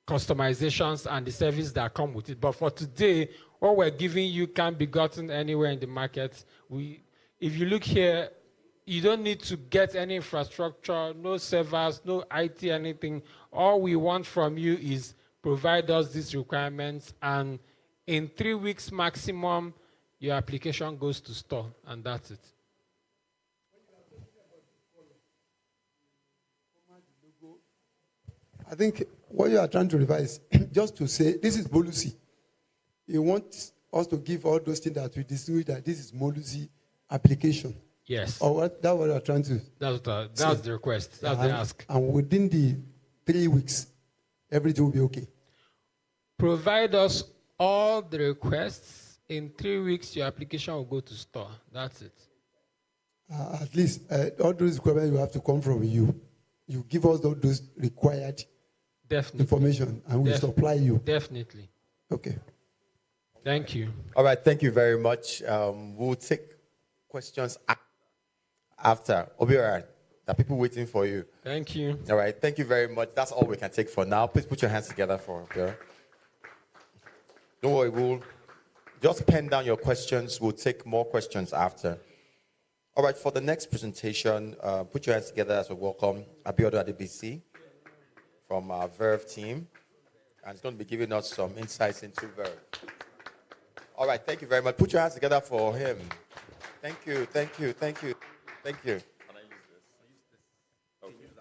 customizations and the service that come with it. But for today, what we're giving you can't be gotten anywhere in the market. If you look here, you don't need to get any infrastructure, no servers, no IT, anything. All we want from you is provide us these requirements, and in 3 weeks maximum, your application goes to store, and that's it. I think what you are trying to revise, just to say, this is Bolusi. You want us to give all those things that we distinguish that this is Molusi application. Yes. Or what? That's what you are trying to. That's the request. That's the ask. And within the 3 weeks, everything will be okay. Provide us all the requests. In 3 weeks, your application will go to store. That's it. At least all those requirements will have to come from you. You give us all those required information, and we supply you. Definitely. Okay. Thank you. All right, thank you very much. We'll take questions after. We'll be all right. There are people waiting for you. Thank you. All right, thank you very much. That's all we can take for now. Please put your hands together for Obiora. Don't worry, we'll just pen down your questions. We'll take more questions after. All right, for the next presentation, put your hands together as we welcome Abiodun Adebisi from our Verve team. And he's going to be giving us some insights into Verve. All right, thank you very much. Put your hands together for him. Thank you, thank you, thank you, thank you. Can I use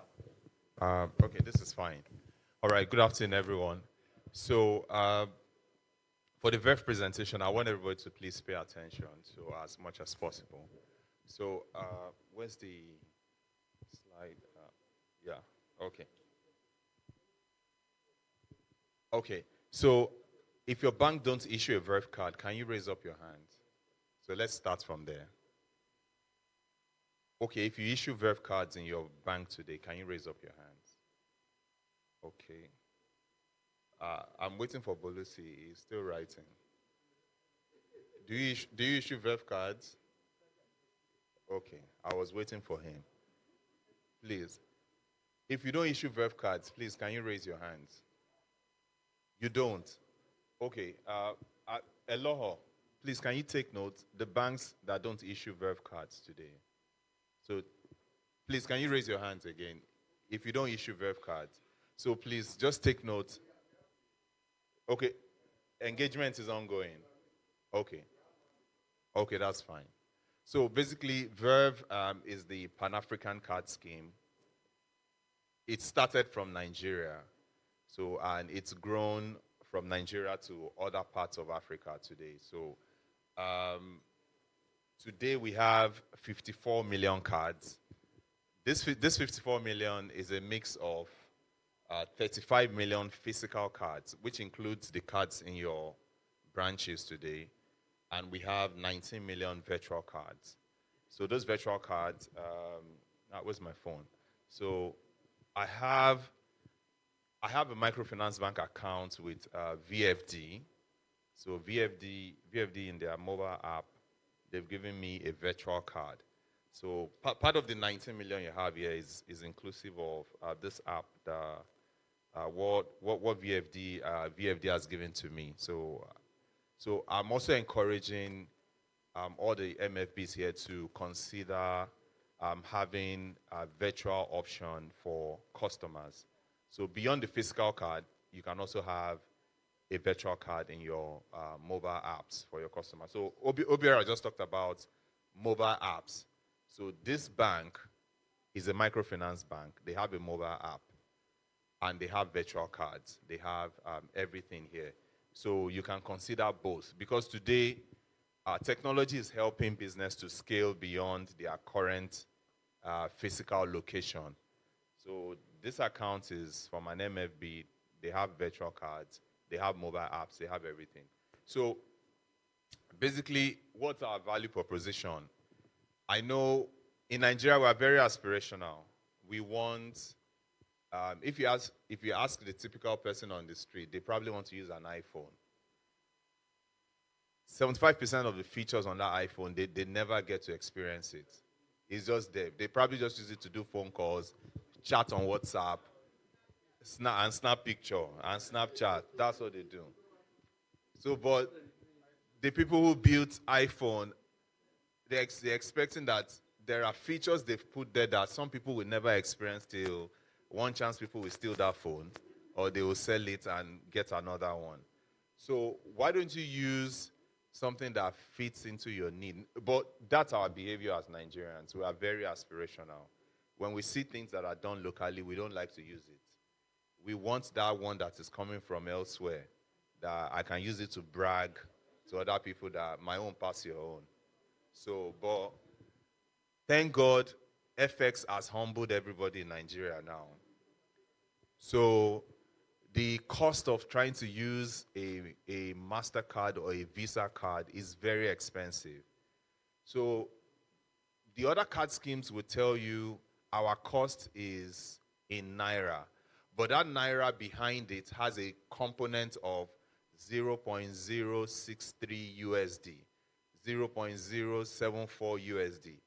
this? Okay, this is fine. All right, good afternoon, everyone. So, for the Verve presentation, I want everybody to please pay attention to as much as possible. So, where's the slide? Yeah, okay. Okay, so if your bank don't issue a Verve card, can you raise up your hand? So let's start from there. Okay, if you issue Verve cards in your bank today, can you raise up your hands? Okay. I'm waiting for Bolusi. He's still writing. Do you issue Verve cards? Okay, I was waiting for him. Please. If you don't issue Verve cards, please, can you raise your hands? You don't? Okay. Eloho, please, can you take note? The banks that don't issue Verve cards today. So, please, can you raise your hands again? If you don't issue Verve cards. So, please, just take note. Okay. Engagement is ongoing. Okay. Okay, that's fine. So, basically, Verve is the Pan-African card scheme. It started from Nigeria. So, and it's grown from Nigeria to other parts of Africa today. So, today we have 54 million cards. This 54 million is a mix of 35 million physical cards, which includes the cards in your branches today. And we have 19 million virtual cards. So those virtual cards, where's my phone? So I have a microfinance bank account with VFD. So VFD in their mobile app, they've given me a virtual card. So part of the 19 million you have here is inclusive of this app, what VFD has given to me. So I'm also encouraging all the MFBs here to consider having a virtual option for customers. So beyond the physical card, you can also have a virtual card in your mobile apps for your customers. So Obiora just talked about mobile apps. So this bank is a microfinance bank. They have a mobile app, and they have virtual cards. They have everything here. So you can consider both, because today, technology is helping business to scale beyond their current physical location. So this account is from an MFB. They have virtual cards. They have mobile apps. They have everything. So basically, what's our value proposition? I know in Nigeria, we are very aspirational. We want, if you ask the typical person on the street, they probably want to use an iPhone. 75% of the features on that iPhone, they never get to experience it. It's just there. They probably just use it to do phone calls, chat on WhatsApp, snap picture, and Snapchat. That's what they do. So, but the people who built iPhone, they're expecting that there are features they've put there that some people will never experience till one chance people will steal that phone, or they will sell it and get another one. So why don't you use something that fits into your need? But that's our behavior as Nigerians. We are very aspirational. When we see things that are done locally, we don't like to use it. We want that one that is coming from elsewhere, that I can use it to brag to other people that my own pass your own. So, but thank God, FX has humbled everybody in Nigeria now. So the cost of trying to use a MasterCard or a Visa card is very expensive. So the other card schemes will tell you our cost is in Naira, but that Naira behind it has a component of 0.063 USD, 0.074 USD.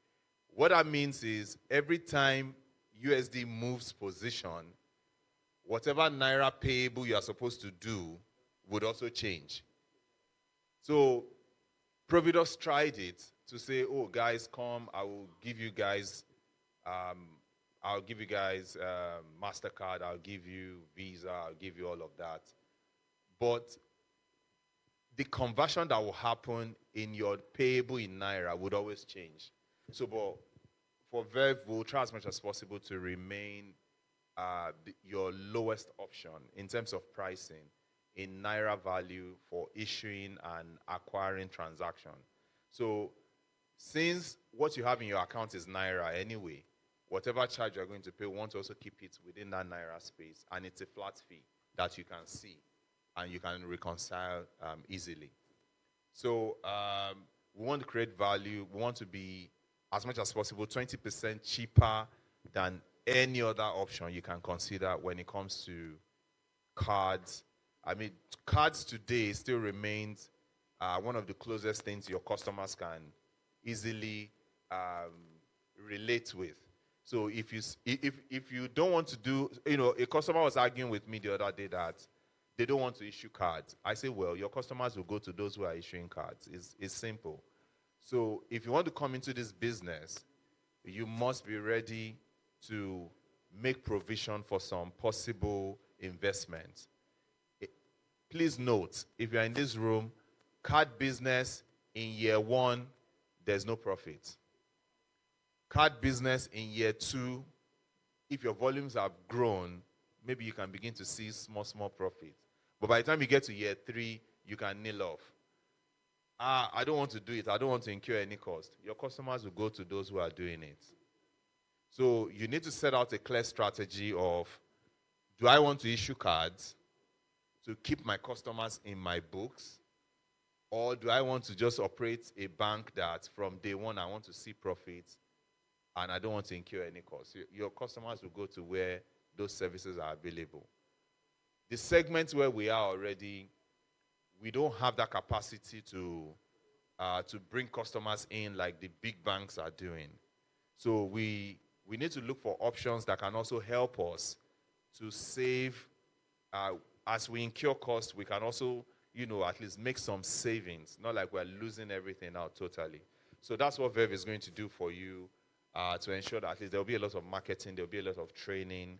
What that means is every time USD moves position, whatever Naira payable you are supposed to do would also change. So Providus tried it to say, oh, guys, come, I will give you guys MasterCard, I'll give you Visa, I'll give you all of that. But the conversion that will happen in your payable in Naira would always change. So, but for Verve, we'll try as much as possible to remain your lowest option in terms of pricing in Naira value for issuing and acquiring transaction. So since what you have in your account is Naira anyway, whatever charge you're going to pay, we want to also keep it within that Naira space, and it's a flat fee that you can see and you can reconcile easily. So we want to create value. We want to be, as much as possible, 20% cheaper than any other option you can consider when it comes to cards. I mean, cards today still remains one of the closest things your customers can easily relate with. So if you don't want to do, a customer was arguing with me the other day that they don't want to issue cards. I say, well, your customers will go to those who are issuing cards. It's simple. So if you want to come into this business, you must be ready to make provision for some possible investment. Please note, if you're in this room, card business in year 1, there's no profit. Card business in year 2, if your volumes have grown, maybe you can begin to see small profit. But by the time you get to year 3, you can nil off. I don't want to do it. I don't want to incur any cost. Your customers will go to those who are doing it. So you need to set out a clear strategy of, do I want to issue cards to keep my customers in my books? Or do I want to just operate a bank that from day one I want to see profits and I don't want to incur any costs? Your customers will go to where those services are available. The segments where we are already, we don't have that capacity to bring customers in like the big banks are doing. So we need to look for options that can also help us to save. As we incur costs, we can also, at least make some savings. Not like we're losing everything out totally. So that's what Verve is going to do for you to ensure that at least there'll be a lot of marketing, there'll be a lot of training.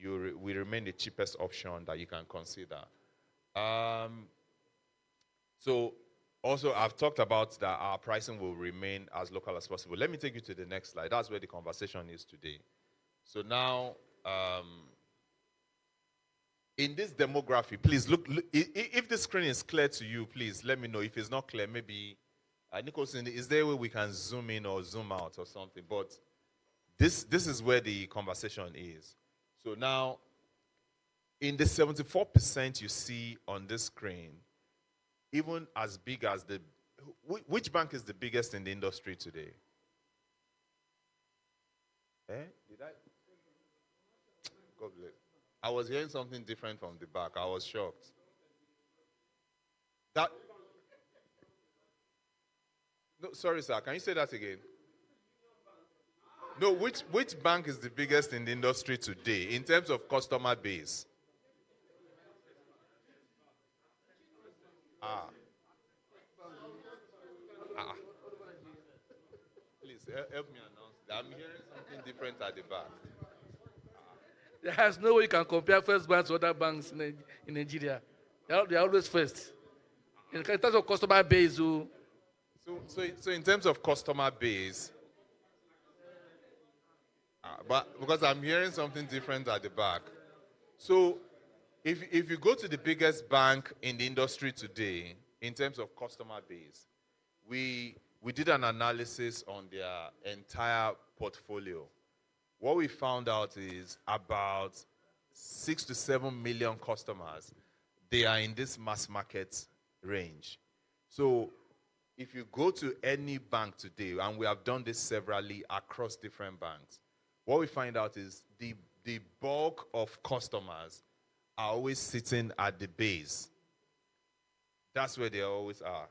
We remain the cheapest option that you can consider. So also, I've talked about that our pricing will remain as local as possible. Let me take you to the next slide. That's where the conversation is today. So now, in this demography, please look, if the screen is clear to you, please let me know. If it's not clear, maybe, Nicholson, is there a way we can zoom in or zoom out or something? But this is where the conversation is. So now, in the 74% you see on this screen, even as big as which bank is the biggest in the industry today? Did I? God bless. I was hearing something different from the back. I was shocked. No, sorry, sir. Can you say that again? No, which bank is the biggest in the industry today in terms of customer base? Please help me announce that. I'm hearing something different at the back. There's no way you can compare First Bank to other banks in Nigeria. They're always first. In terms of customer base, So in terms of customer base, but because I'm hearing something different at the back. So if you go to the biggest bank in the industry today, in terms of customer base, we did an analysis on their entire portfolio. What we found out is about 6 to 7 million customers. They are in this mass market range. So if you go to any bank today, and we have done this severally across different banks, what we find out is the bulk of customers are always sitting at the base. That's where they always are.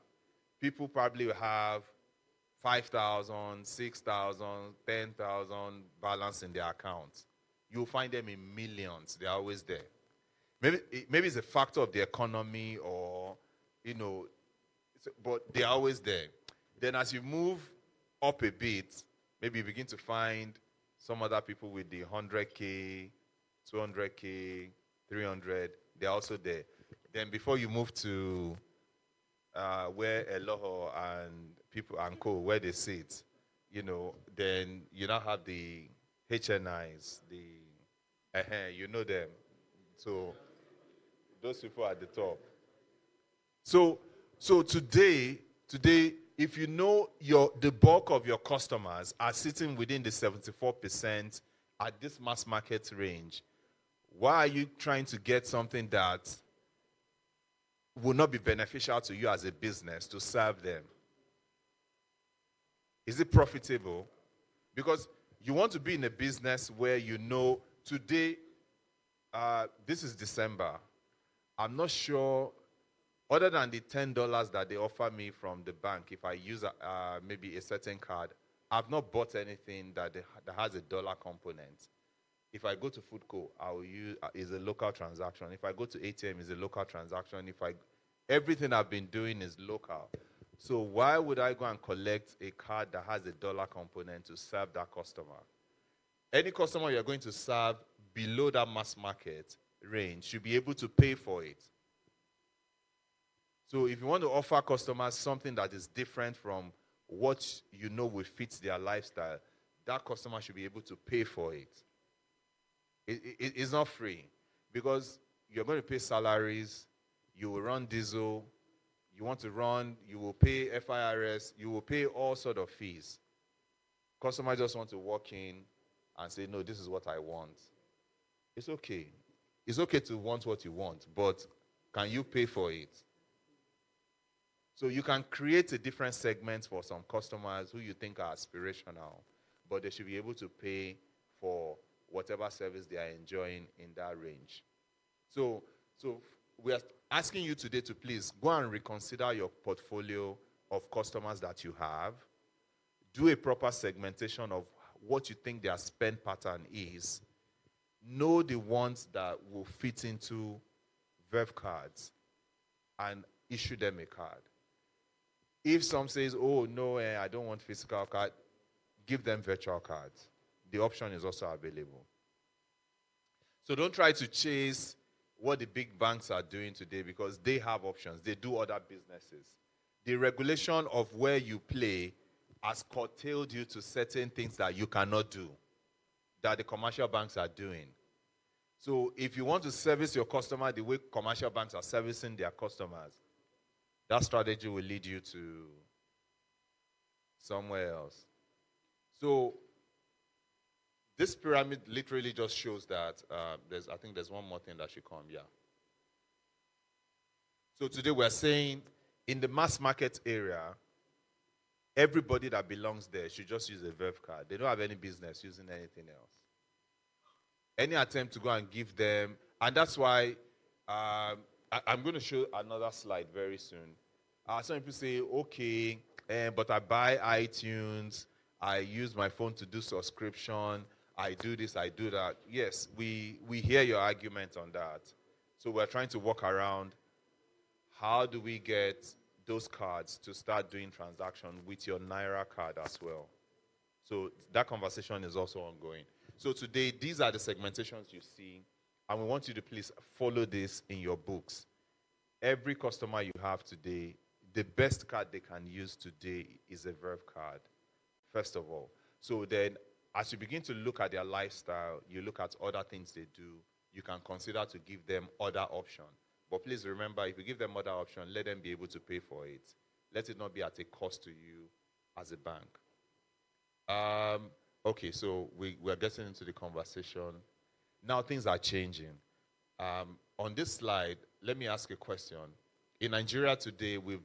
People probably have 5,000, 6,000, 10,000 balance in their accounts. You'll find them in millions. They're always there. Maybe it's a factor of the economy or, but they're always there. Then as you move up a bit, maybe you begin to find some other people with the 100K, 200K, 300, they're also there. Then before you move to where Eloho and people and co, where they sit, then you now have the HNIs, you know them. So those people are at the top. So today, if you know the bulk of your customers are sitting within the 74% at this mass market range, why are you trying to get something that will not be beneficial to you as a business to serve them? Is it profitable? Because you want to be in a business where today, this is December. I'm not sure, other than the $10 that they offer me from the bank, if I use maybe a certain card, I've not bought anything that has a dollar component. If I go to Foodco, I will use is a local transaction. If I go to ATM, is a local transaction. Everything I've been doing is local. So why would I go and collect a card that has a dollar component to serve that customer? Any customer you're going to serve below that mass market range should be able to pay for it. So if you want to offer customers something that is different from what will fit their lifestyle, that customer should be able to pay for it. It's not free because you're going to pay salaries, you will run diesel, you will pay FIRS, you will pay all sort of fees. Customers just want to walk in and say, no, this is what I want. It's okay. It's okay to want what you want, but can you pay for it? So you can create a different segment for some customers who you think are aspirational, but they should be able to pay for whatever service they are enjoying in that range. So we are asking you today to please go and reconsider your portfolio of customers that you have. Do a proper segmentation of what you think their spend pattern is. Know the ones that will fit into Verve cards and issue them a card. If some says, oh, no, I don't want physical card, give them virtual cards. The option is also available. So don't try to chase what the big banks are doing today because they have options. They do other businesses. The regulation of where you play has curtailed you to certain things that you cannot do, that the commercial banks are doing. So if you want to service your customer the way commercial banks are servicing their customers, that strategy will lead you to somewhere else. So this pyramid literally just shows that I think there's one more thing that should come, yeah. So today we're saying in the mass market area, everybody that belongs there should just use a Verve card. They don't have any business using anything else. Any attempt to go and give them, and that's why I'm going to show another slide very soon. Some people say, okay, but I buy iTunes, I use my phone to do subscription, I do this, I do that. Yes, we hear your argument on that. So we're trying to work around how do we get those cards to start doing transaction with your Naira card as well. So that conversation is also ongoing. So today, these are the segmentations you see, and we want you to please follow this in your books. Every customer you have today, the best card they can use today is a Verve card, first of all. So then, as you begin to look at their lifestyle, you look at other things they do, you can consider to give them other options. But please remember, if you give them other options, let them be able to pay for it. Let it not be at a cost to you as a bank. Okay, so we're getting into the conversation. Now things are changing. On this slide, let me ask a question. In Nigeria today, we've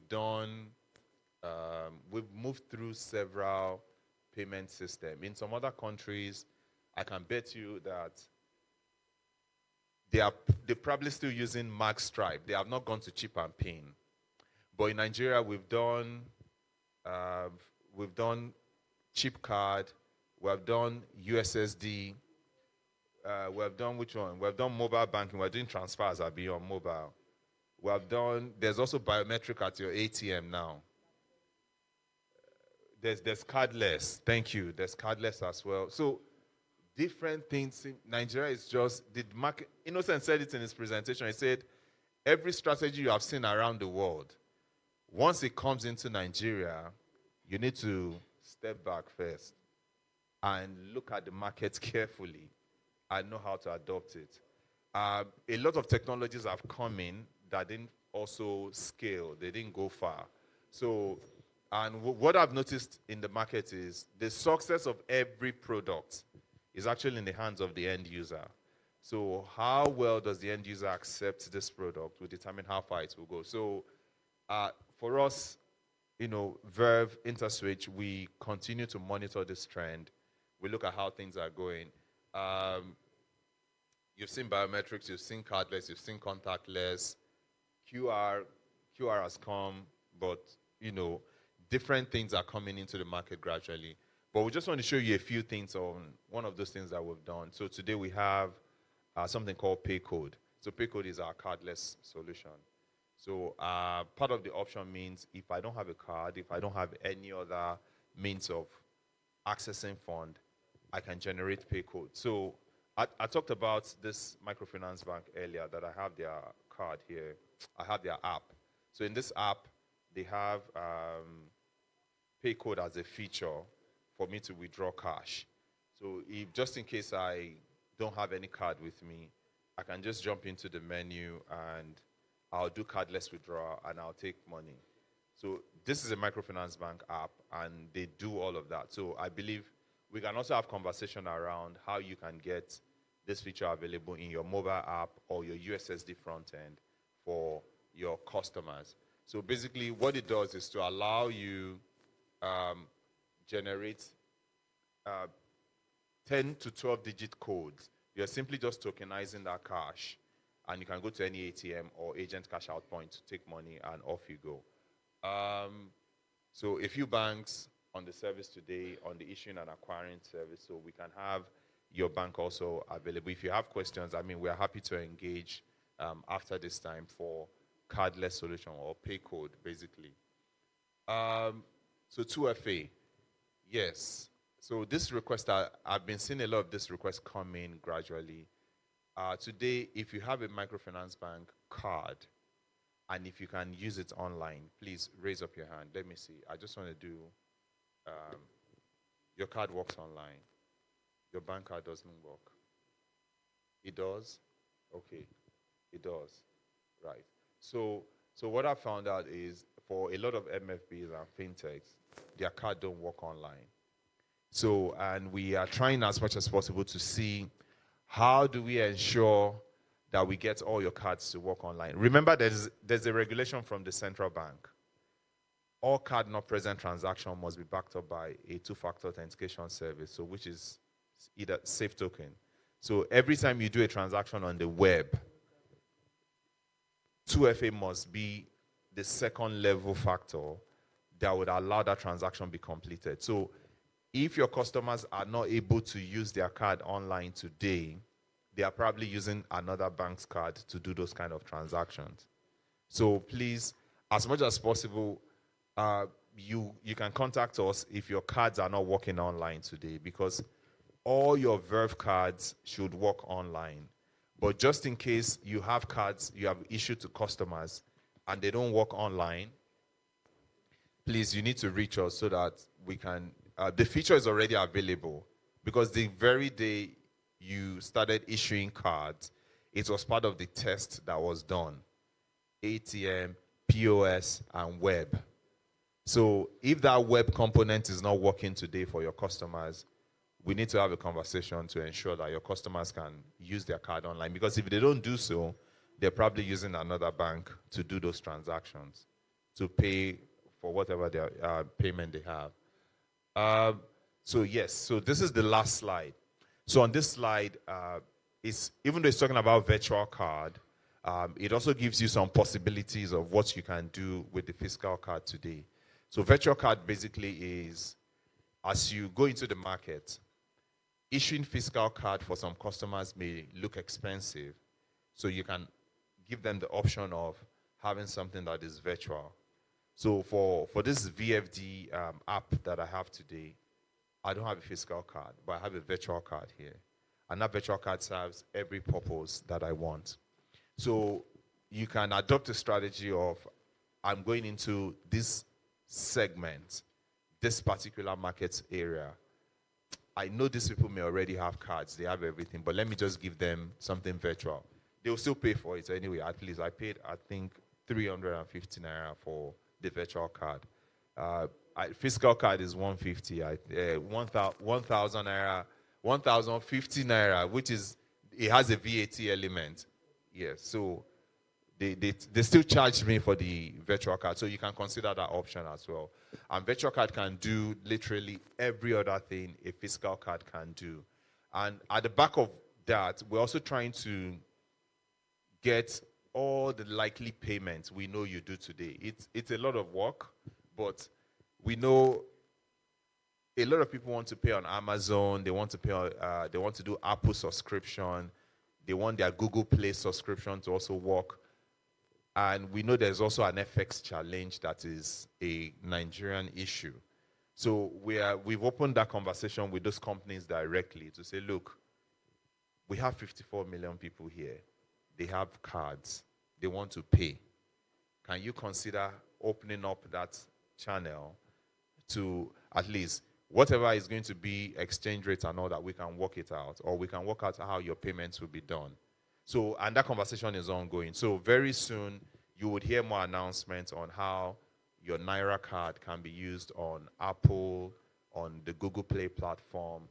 moved through several payment systems. In some other countries, I can bet you that they're probably still using Mag Stripe. They have not gone to chip and pin. But in Nigeria, we've done chip card, we have done USSD, we have done which one? We have done mobile banking. We're doing transfers beyond mobile. We have done, there's also biometric at your ATM now. There's cardless. Thank you. There's cardless as well. So different things. Nigeria is just, the market, Innocent said it in his presentation. He said, every strategy you have seen around the world, once it comes into Nigeria, you need to step back first and look at the market carefully and know how to adopt it. A lot of technologies have come in that didn't also scale. They didn't go far. So, and what I've noticed in the market is the success of every product is actually in the hands of the end user. So how well does the end user accept this product will determine how far it will go. So for us, Verve, Interswitch, we continue to monitor this trend. We look at how things are going. You've seen biometrics, you've seen cardless, you've seen contactless. QR has come, but, different things are coming into the market gradually. But we just want to show you a few things on one of those things that we've done. So today we have something called PayCode. So PayCode is our cardless solution. So part of the option means if I don't have a card, if I don't have any other means of accessing fund, I can generate PayCode. So I talked about this microfinance bank earlier that I have their card here. I have their app. So in this app, they have PayCode as a feature for me to withdraw cash. So if just in case I don't have any card with me, I can just jump into the menu and I'll do cardless withdrawal and I'll take money. So this is a microfinance bank app and they do all of that. So I believe we can also have conversation around how you can get this feature available in your mobile app or your USSD front end for your customers. So basically, what it does is to allow you generate 10 to 12 digit codes. You're simply just tokenizing that cash, and you can go to any ATM or agent cash out point to take money, and off you go. So a few banks on the service today, on the issuing and acquiring service, so we can have your bank also available. If you have questions, I mean, we are happy to engage after this time for cardless solution or pay code, basically. So 2FA, yes. So this request, I've been seeing a lot of this request come in gradually. Today, if you have a microfinance bank card, and if you can use it online, please raise up your hand. Let me see. I just want to do, your card works online. Your bank card doesn't work. It does? Okay, it does. Right. So what I found out is for a lot of MFBs and fintechs, their card don't work online. So, and we are trying as much as possible to see how do we ensure that we get all your cards to work online. Remember, there's a regulation from the central bank. All card not present transaction must be backed up by a two-factor authentication service, so which is either safe token. So every time you do a transaction on the web, 2FA must be the second level factor that would allow that transaction be completed. So if your customers are not able to use their card online today, they are probably using another bank's card to do those kind of transactions. So please, as much as possible, you can contact us if your cards are not working online today, because all your Verve cards should work online. But just in case you have cards you have issued to customers and they don't work online, please, you need to reach us so that we can, the feature is already available, because the very day you started issuing cards, it was part of the test that was done. ATM, POS, and web. So if that web component is not working today for your customers, we need to have a conversation to ensure that your customers can use their card online. Because if they don't do so, they're probably using another bank to do those transactions, to pay for whatever their payment they have. So yes, so this is the last slide. So on this slide, even though it's talking about virtual card, it also gives you some possibilities of what you can do with the physical card today. So virtual card basically is, as you go into the market, issuing physical card for some customers may look expensive, so you can give them the option of having something that is virtual. So for this VFD app that I have today, I don't have a physical card, but I have a virtual card here. And that virtual card serves every purpose that I want. So you can adopt a strategy of, I'm going into this segment, this particular market area. I know these people may already have cards, they have everything, but let me just give them something virtual. They'll still pay for it anyway. At least I paid, I think, 350 naira for the virtual card. Physical card is 150. 1,000 naira, 1,050 naira, which is, it has a VAT element. Yes, so they still charge me for the virtual card, so you can consider that option as well. And virtual card can do literally every other thing a physical card can do. And at the back of that, we're also trying to get all the likely payments we know you do today. It's a lot of work, but we know a lot of people want to pay on Amazon, they want to pay on, they want to do Apple subscription, they want their Google Play subscription to also work. And we know there's also an FX challenge that is a Nigerian issue. So we've opened that conversation with those companies directly to say, look, we have 54 million people here. They have cards. They want to pay. Can you consider opening up that channel to at least whatever is going to be exchange rates and all that, we can work it out, or we can work out how your payments will be done. So, and that conversation is ongoing. So very soon, you would hear more announcements on how your Naira card can be used on Apple, on the Google Play platform,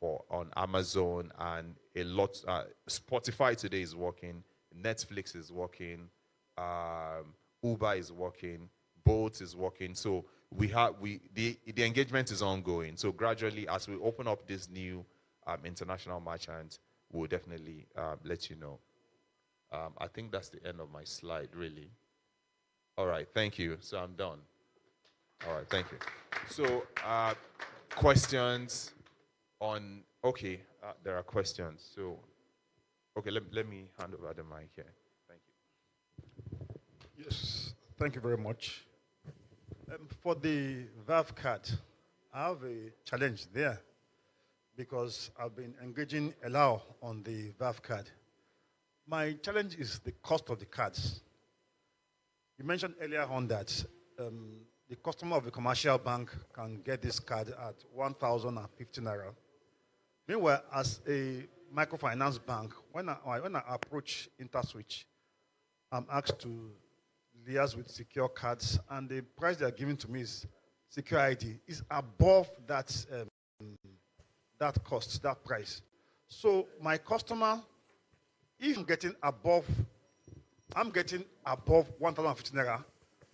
on Amazon, and a lot. Spotify today is working. Netflix is working. Uber is working, Bolt is working. So the engagement is ongoing. So gradually, as we open up this new international merchant, we'll definitely let you know. I think that's the end of my slide, really. All right, thank you. So I'm done. All right, thank you. So questions on, okay, there are questions. So, okay, let me hand over the mic here. Thank you. Yes, thank you very much. For the VAV card, I have a challenge there because I've been engaging Allow on the VAV card. My challenge is the cost of the cards. You mentioned earlier on that the customer of a commercial bank can get this card at 1,050 naira. Meanwhile, as a microfinance bank, when I approach Interswitch, I'm asked to liaise with secure cards, and the price they are giving to me is secure ID is above that that cost, that price. So my customer, if I'm getting above 1,050 naira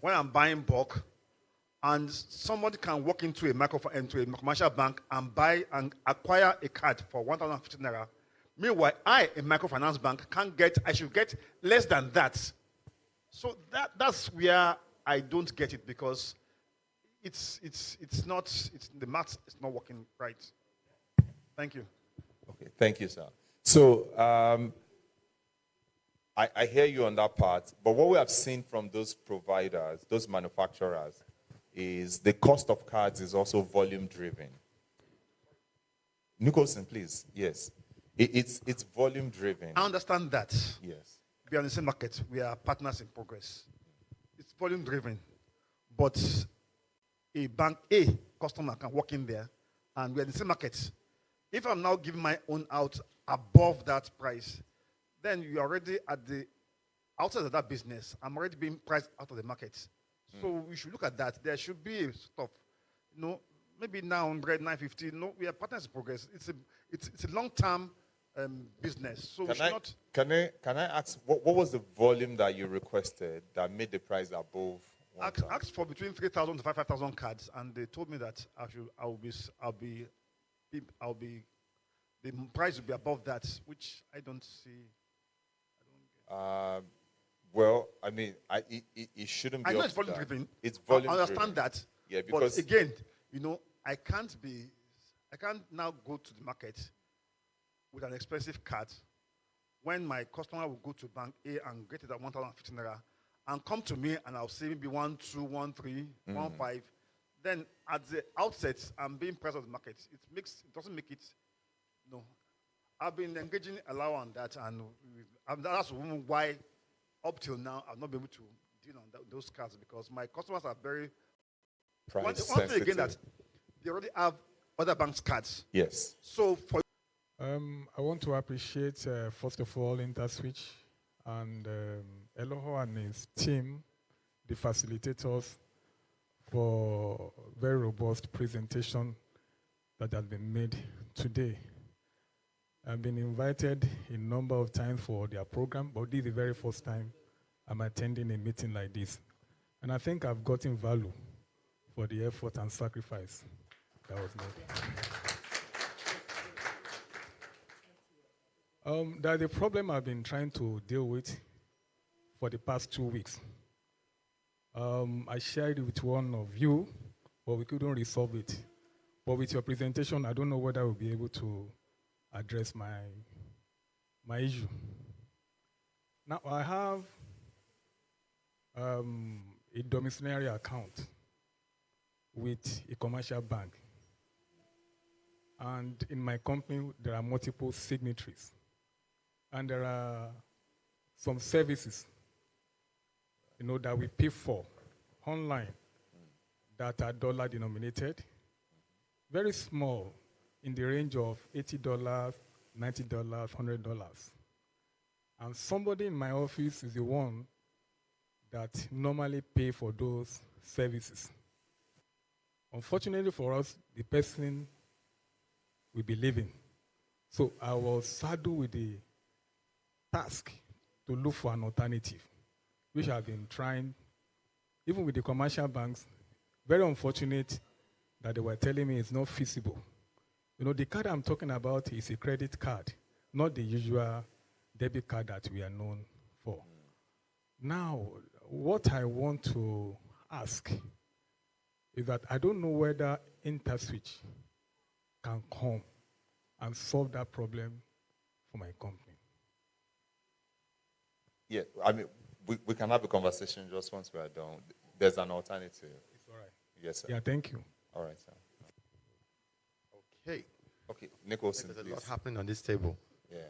when I'm buying bulk, and somebody can walk into a commercial bank and buy and acquire a card for 1,050 naira. Meanwhile, I, a microfinance bank, I should get less than that. So that's where I don't get it, because the math is not working right. Thank you. Okay, thank you, sir. So I hear you on that part, but what we have seen from those providers, those manufacturers, is the cost of cards is also volume driven. Nicholson, please. Yes. It's volume driven. I understand that. Yes. We are in the same market. We are partners in progress. It's volume driven. But a customer can walk in there and we are in the same market. If I'm now giving my own out above that price, then you're already at the outside of that business. I'm already being priced out of the market. So we should look at that. There should be a sort of, maybe 900, 950. No, we are partners in progress. It's a long-term business. So we should not. Can I ask what was the volume that you requested that made the price above? Asked for between 3,000 to 5,000 cards, and they told me that the price will be above that, which I don't see. Well, I mean, it shouldn't be. I know it's volume driven. It's volume. I understand that. Yeah, because but again, I can't now go to the market with an expensive card when my customer will go to bank A and get it at 1,050 naira and come to me and I'll say maybe 1, 2, 1, 3, 1, 5. Then at the outset, I'm being priced out of the market. It doesn't make it. No, I've been engaging Allow on that, and that's why up till now I've not been able to deal on those cards, because my customers are very price sensitive. One thing again, that they already have other banks' cards. Yes. So for I want to appreciate first of all Interswitch and Eloho and his team, the facilitators, for very robust presentation that has been made today. I've been invited a number of times for their program, but this is the very first time I'm attending a meeting like this. And I think I've gotten value for the effort and sacrifice that was made. There's a problem I've been trying to deal with for the past 2 weeks. I shared it with one of you, but we couldn't resolve it. But with your presentation, I don't know whether we'll be able to address my issue. Now, I have a domiciliary account with a commercial bank. And in my company, there are multiple signatories. And there are some services, that we pay for online that are dollar denominated. Very small, in the range of $80, $90, $100. And somebody in my office is the one that normally pay for those services. Unfortunately for us, the person will be leaving. So I was saddled with the task to look for an alternative, which I've been trying even with the commercial banks, very unfortunate that they were telling me it's not feasible. You know, the card I'm talking about is a credit card, not the usual debit card that we are known for. Now, what I want to ask is that I don't know whether Interswitch can come and solve that problem for my company. Yeah, I mean, we can have a conversation just once we are done. There's an alternative. It's all right. Yes, sir. Yeah, thank you. All right, sir. Okay. Okay, Nicholson, There's a please. lot happening on this table. Yeah.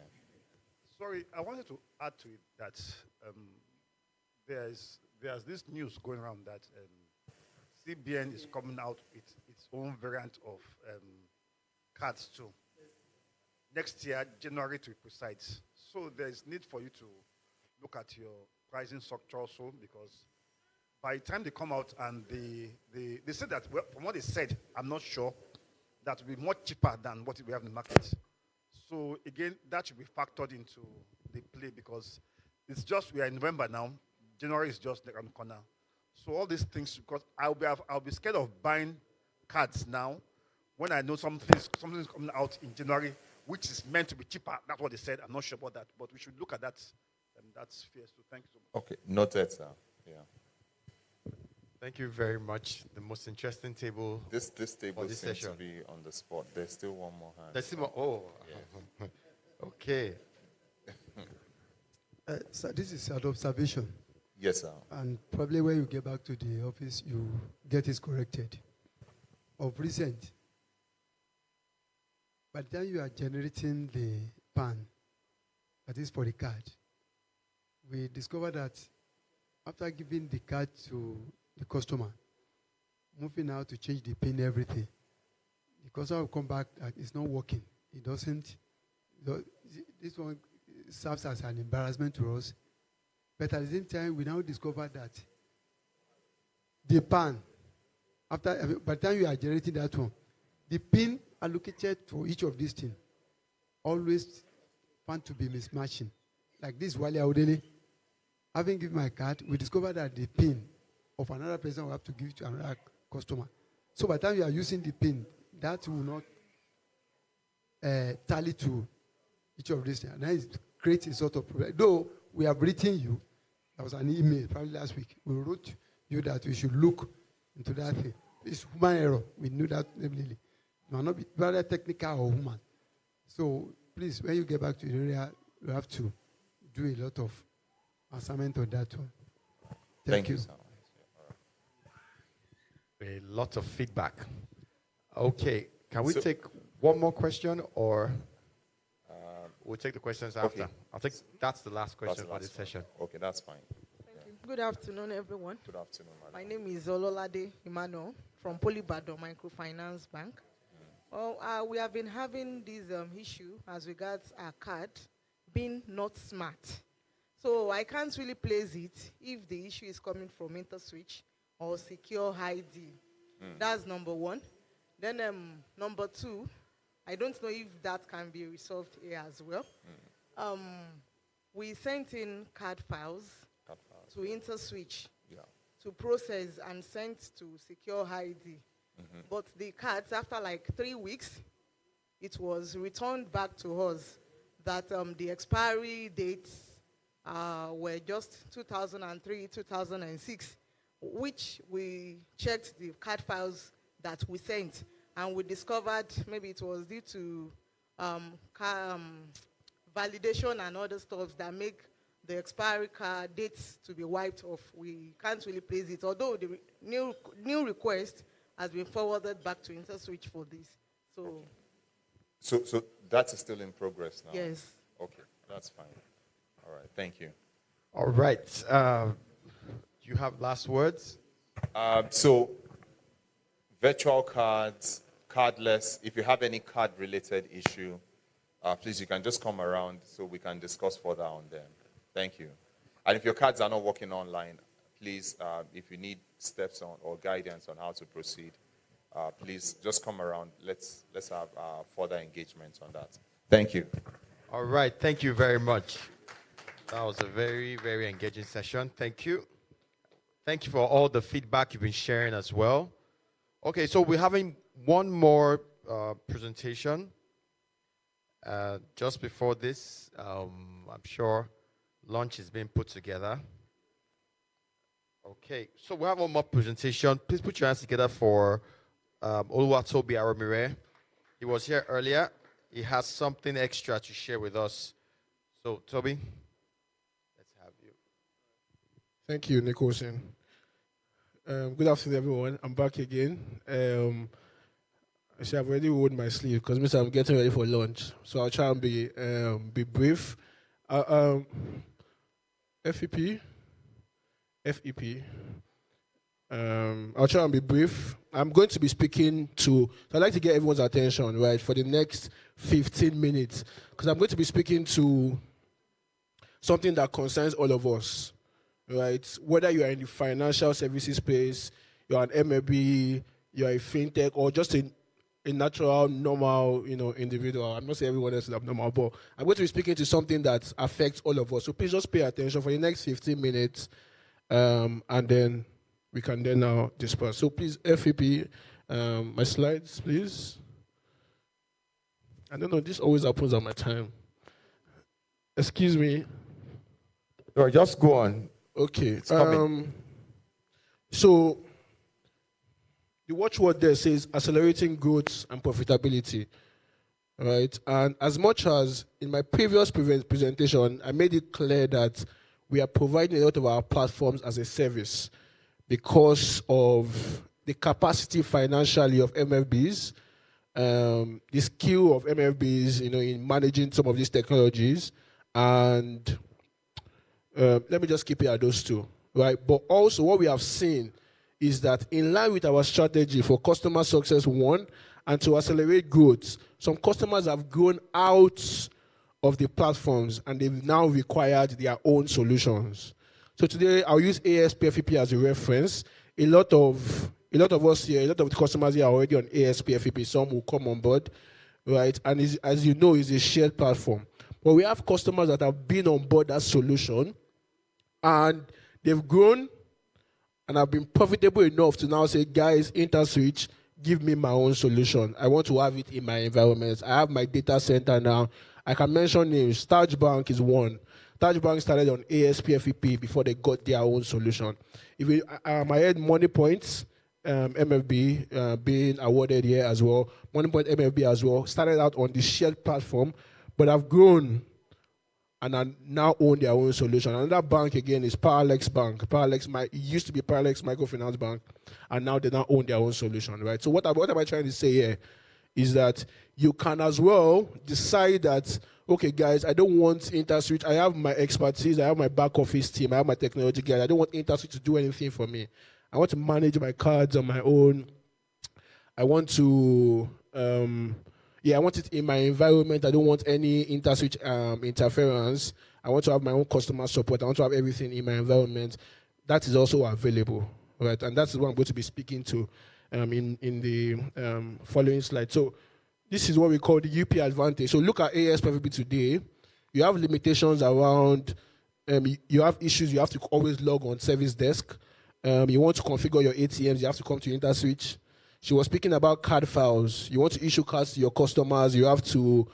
Sorry, I wanted to add to it that there's this news going around that CBN is coming out with its own variant of cards too. Next year, January to be precise. So there's need for you to look at your pricing structure also, because by the time they come out and they said that, well, from what they said, I'm not sure, that will be much cheaper than what we have in the market. So again, that should be factored into the play, because it's just, we are in November now, January is just around the corner. So all these things, because I'll be scared of buying cards now when I know something's coming out in January, which is meant to be cheaper. That's what they said. I'm not sure about that, but we should look at that. That's fair. So thank you so much. Okay, noted, sir. Yeah. Thank you very much. The most interesting table. This table this seems session. to be on the spot. There's still one more hand. There's still more. Oh, yeah. Okay. So this is an observation. Yes, sir. And probably when you get back to the office, you get it corrected. Of recent, by the time you are generating the PAN, that is for the card, we discovered that after giving the card to the customer, moving now to change the PIN, everything, the customer will come back that it's not working. It doesn't. This one serves as an embarrassment to us. But at the same time, we now discover that the PAN, by the time you are generating that one, the PIN allocated to each of these things always found to be mismatching. Like this Wale Audele, having given my card, we discovered that the PIN of another person will have to give to another customer. So by the time you are using the PIN, that will not tally to each of these things. And that is creates a sort of problem. Though we have written you, there was an email probably last week. We wrote you that we should look into that thing. It's human error. We knew that immediately. It might not be very technical or human. So please, when you get back to the area, you have to do a lot of assignment on that one. Thank you. Sir. A lot of feedback. Okay, can we take one more question, or we'll take the questions after? Okay. I think that's the last question That's the for this last one. session. Okay, that's fine. Good afternoon, everyone. Good afternoon, madam. My name is Ololade Emmanuel from Ibadan Microfinance Bank. Well, we have been having this issue as regards our card being not smart. So I can't really place it if the issue is coming from Interswitch or Secure ID. That's number one. Then number two, I don't know if that can be resolved here as well. We sent in card files to Interswitch to process and send to Secure ID. But the cards, after like 3 weeks, it was returned back to us that the expiry dates were just 2003, 2006, which we checked the card files that we sent, and we discovered maybe it was due to validation and other stuff that make the expiry card dates to be wiped off. We can't really place it, although the new request has been forwarded back to Interswitch for this. So that is still in progress now? Yes. Okay, that's fine. All right, thank you. All right. You have last words? So virtual cards, cardless, if you have any card-related issue, please, you can just come around so we can discuss further on them. Thank you. And if your cards are not working online, please, if you need steps on or guidance on how to proceed, please just come around. Let's have further engagement on that. Thank you. All right. Thank you very much. That was a very, very engaging session. Thank you. Thank you for all the feedback you've been sharing as well. Okay, so we're having one more presentation. Just before this, I'm sure lunch is being put together. Okay, so we have one more presentation. Please put your hands together for Oluwatobi Aromire. He was here earlier. He has something extra to share with us. So, Toby, let's have you. Thank you, Nicholson. Good afternoon, everyone. I'm back again. I've already rolled my sleeve because I'm getting ready for lunch. So I'll try and be brief. FEP. I'll try and be brief. I'm going to be speaking to, so I'd like to get everyone's attention, right, for the next 15 minutes, because I'm going to be speaking to something that concerns all of us, right? Whether you are in the financial services space, you're an MLB, you're a fintech, or just a natural, normal, individual. I'm not saying everyone else is abnormal, but I'm going to be speaking to something that affects all of us. So please just pay attention for the next 15 minutes, and then we can then now disperse. So please, FEP, my slides, please. I don't know, this always happens at my time. Excuse me. No, just go on. Okay. So the watchword there says accelerating growth and profitability, right? And as much as in my previous presentation, I made it clear that we are providing a lot of our platforms as a service because of the capacity financially of MFBs, the skill of MFBs, in managing some of these technologies, and let me just keep it at those two, right? But also what we have seen is that in line with our strategy for customer success, one, and to accelerate growth, some customers have grown out of the platforms and they've now required their own solutions. So today I'll use ASPFEP as a reference. A lot of us here, a lot of the customers here are already on ASPFEP. Some will come on board, right? And as you know, it's a shared platform. But we have customers that have been on board that solution and they've grown and have been profitable enough to now say, guys, Interswitch, give me my own solution. I want to have it in my environment. I have my data center now. I can mention names. Taj Bank is one. Taj Bank started on ASPFEP before they got their own solution. I had Money Points, MFB being awarded here as well. Money Point MFB as well. Started out on the shared platform, but have grown and now own their own solution. Another bank again is Parallax Bank. It used to be Parallax Microfinance Bank, and now they now own their own solution, right? So what am I trying to say here is that you can as well decide that, okay, guys, I don't want Interswitch. I have my expertise. I have my back office team. I have my technology guys. I don't want Interswitch to do anything for me. I want to manage my cards on my own. I want to... I want it in my environment. I don't want any Interswitch interference. I want to have my own customer support. I want to have everything in my environment. That is also available, right? And that's what I'm going to be speaking to in the following slide. So this is what we call the UP advantage. So look at ASPFB today. You have limitations around, you have issues. You have to always log on service desk. You want to configure your ATMs. You have to come to Interswitch. She was speaking about card files. You want to issue cards to your customers, you have to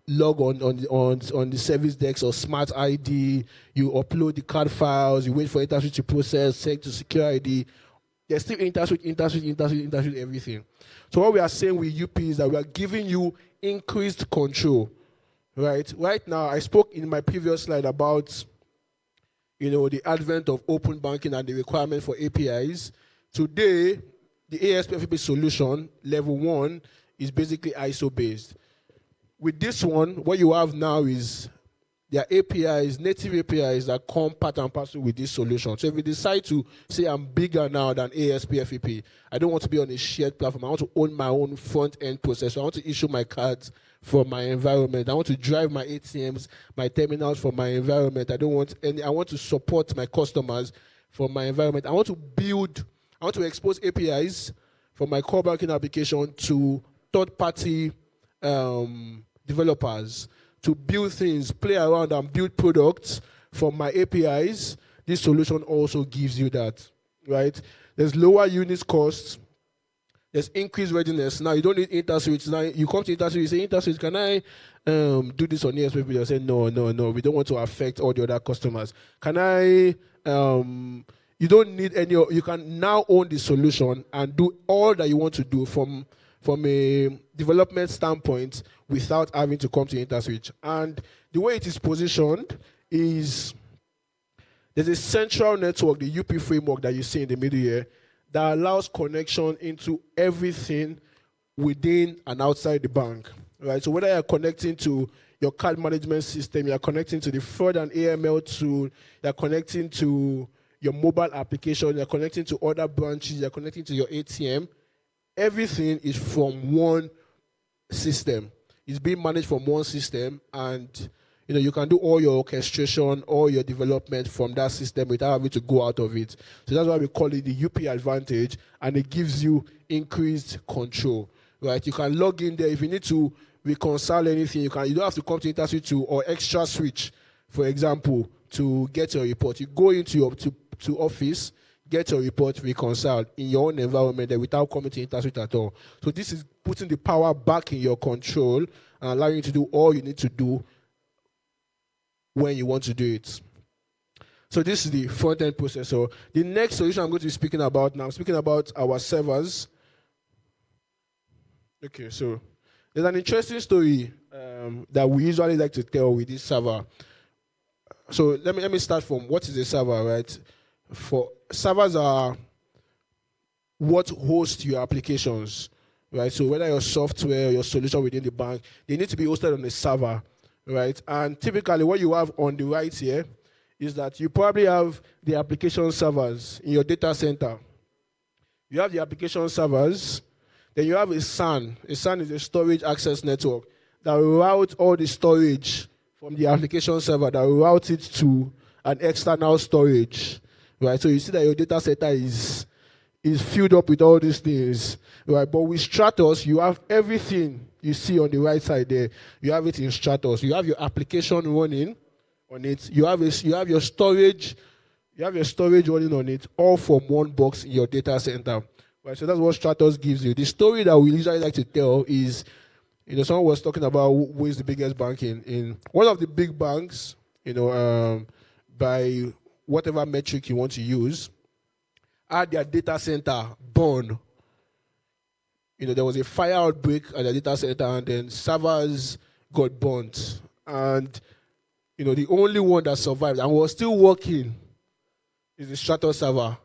log on the service desk or Smart ID. You upload the card files. You wait for Interswitch to process, check to secure ID. There's still Interswitch, everything. So what we are saying with UP is that we are giving you increased control, right? Right now, I spoke in my previous slide about, the advent of open banking and the requirement for APIs. Today, the ASPFP solution, level 1, is basically ISO-based. With this one, what you have now is there are APIs, native APIs that come part and parcel with this solution. So if you decide to say I'm bigger now than ASPFP, I don't want to be on a shared platform. I want to own my own front-end process. So I want to issue my cards from my environment. I want to drive my ATMs, my terminals from my environment. I want to support my customers from my environment. I want to expose APIs from my core banking application to third-party developers to build things, play around and build products from my APIs. This solution also gives you that, right? There's lower unit costs. There's increased readiness. Now you don't need Interswitch. Now you come to Interswitch, you say, Interswitch, can I do this on ESP? They'll say, no. We don't want to affect all the other customers. Can I? You don't need any. You can now own the solution and do all that you want to do from a development standpoint without having to come to Interswitch. And the way it is positioned is there's a central network, the UP framework that you see in the middle here, that allows connection into everything within and outside the bank, right? So whether you're connecting to your card management system, you're connecting to the fraud and AML tool, you're connecting to your mobile application, you're connecting to other branches, you're connecting to your ATM, everything is from one system. It's being managed from one system, and you can do all your orchestration, all your development from that system without having to go out of it. So that's why we call it the UP advantage, and it gives you increased control, right? You can log in there. If you need to reconcile anything, you don't have to come to Interswitch or Extra Switch, for example, to get your report. You go into your to office, get your report reconciled in your own environment there without coming to Interswitch at all. So this is putting the power back in your control and allowing you to do all you need to do when you want to do it. So this is the front-end processor. The next solution I'm going to be speaking about now, I'm speaking about our servers. Okay, so there's an interesting story that we usually like to tell with this server. So let me start from what is a server, right? For servers are what hosts your applications, right? So whether your software or your solution within the bank, they need to be hosted on a server, right? And typically what you have on the right here is that you probably have the application servers in your data center. You have the application servers, then you have a SAN. A SAN is a storage access network that will route all the storage from the application server, that will route it to an external storage, right? So you see that your data center is filled up with all these things, right? But with Stratos, you have everything you see on the right side there. You have it in Stratos. You have your application running on it. You have your storage. You have your storage running on it, all from one box in your data center, right? So that's what Stratos gives you. The story that we usually like to tell is, someone was talking about who is the biggest bank in one of the big banks, by whatever metric you want to use, had their data center burned. There was a fire outbreak at the data center, and then servers got burnt. And, the only one that survived and was still working is the Stratos server.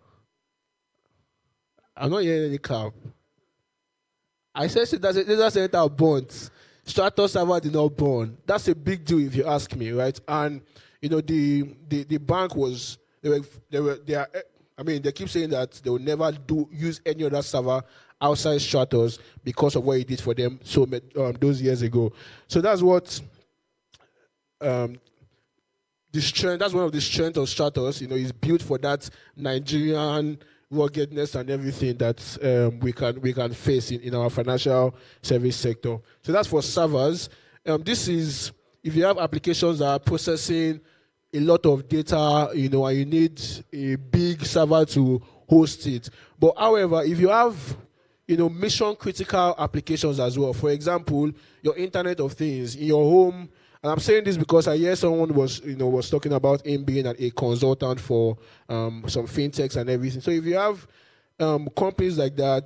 I'm not hearing any clap. I said data center burnt. Stratos server did not burn. That's a big deal if you ask me, right? And, the bank was, they keep saying that they will never use any other server outside Stratos because of what it did for them those years ago. So that's what that's one of the strengths of Stratos. Is built for that Nigerian ruggedness and everything that we can face in our financial service sector. So that's for servers. This is if you have applications that are processing a lot of data, and you need a big server to host it. But however, if you have mission critical applications as well, for example, your Internet of Things in your home. And I'm saying this because I hear someone was talking about him being a consultant for some fintechs and everything. So if you have companies like that,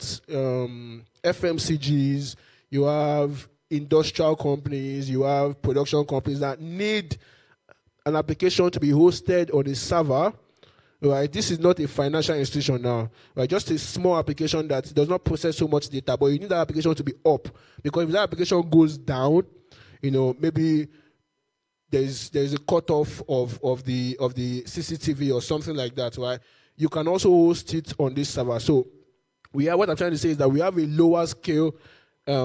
FMCGs, you have industrial companies, you have production companies that need an application to be hosted on a server, right? This is not a financial institution now, right? Just a small application that does not process so much data, but you need that application to be up, because if that application goes down, maybe there's a cutoff of the CCTV or something like that, right? You can also host it on this server. So what I'm trying to say is that we have a lower scale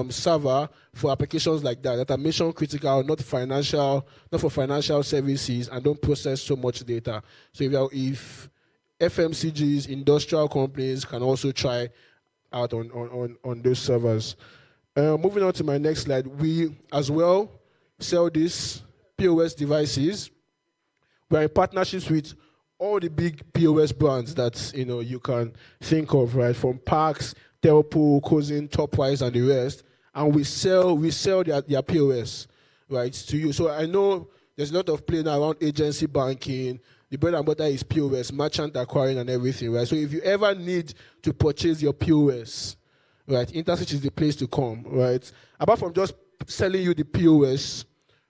server for applications like that are mission critical, not for financial services, and don't process so much data. So if FMCGs, industrial companies can also try out on those servers. Moving on to my next slide, we as well sell these POS devices. We're in partnerships with all the big POS brands that you can think of, right? From Parks, Telpo, Cousin, Topwise, and the rest, and we sell their POS, right, to you. So I know there's a lot of play now around agency banking. The bread and butter is POS, merchant acquiring, and everything, right? So if you ever need to purchase your POS, right, Interswitch is the place to come, right? Apart from just selling you the POS,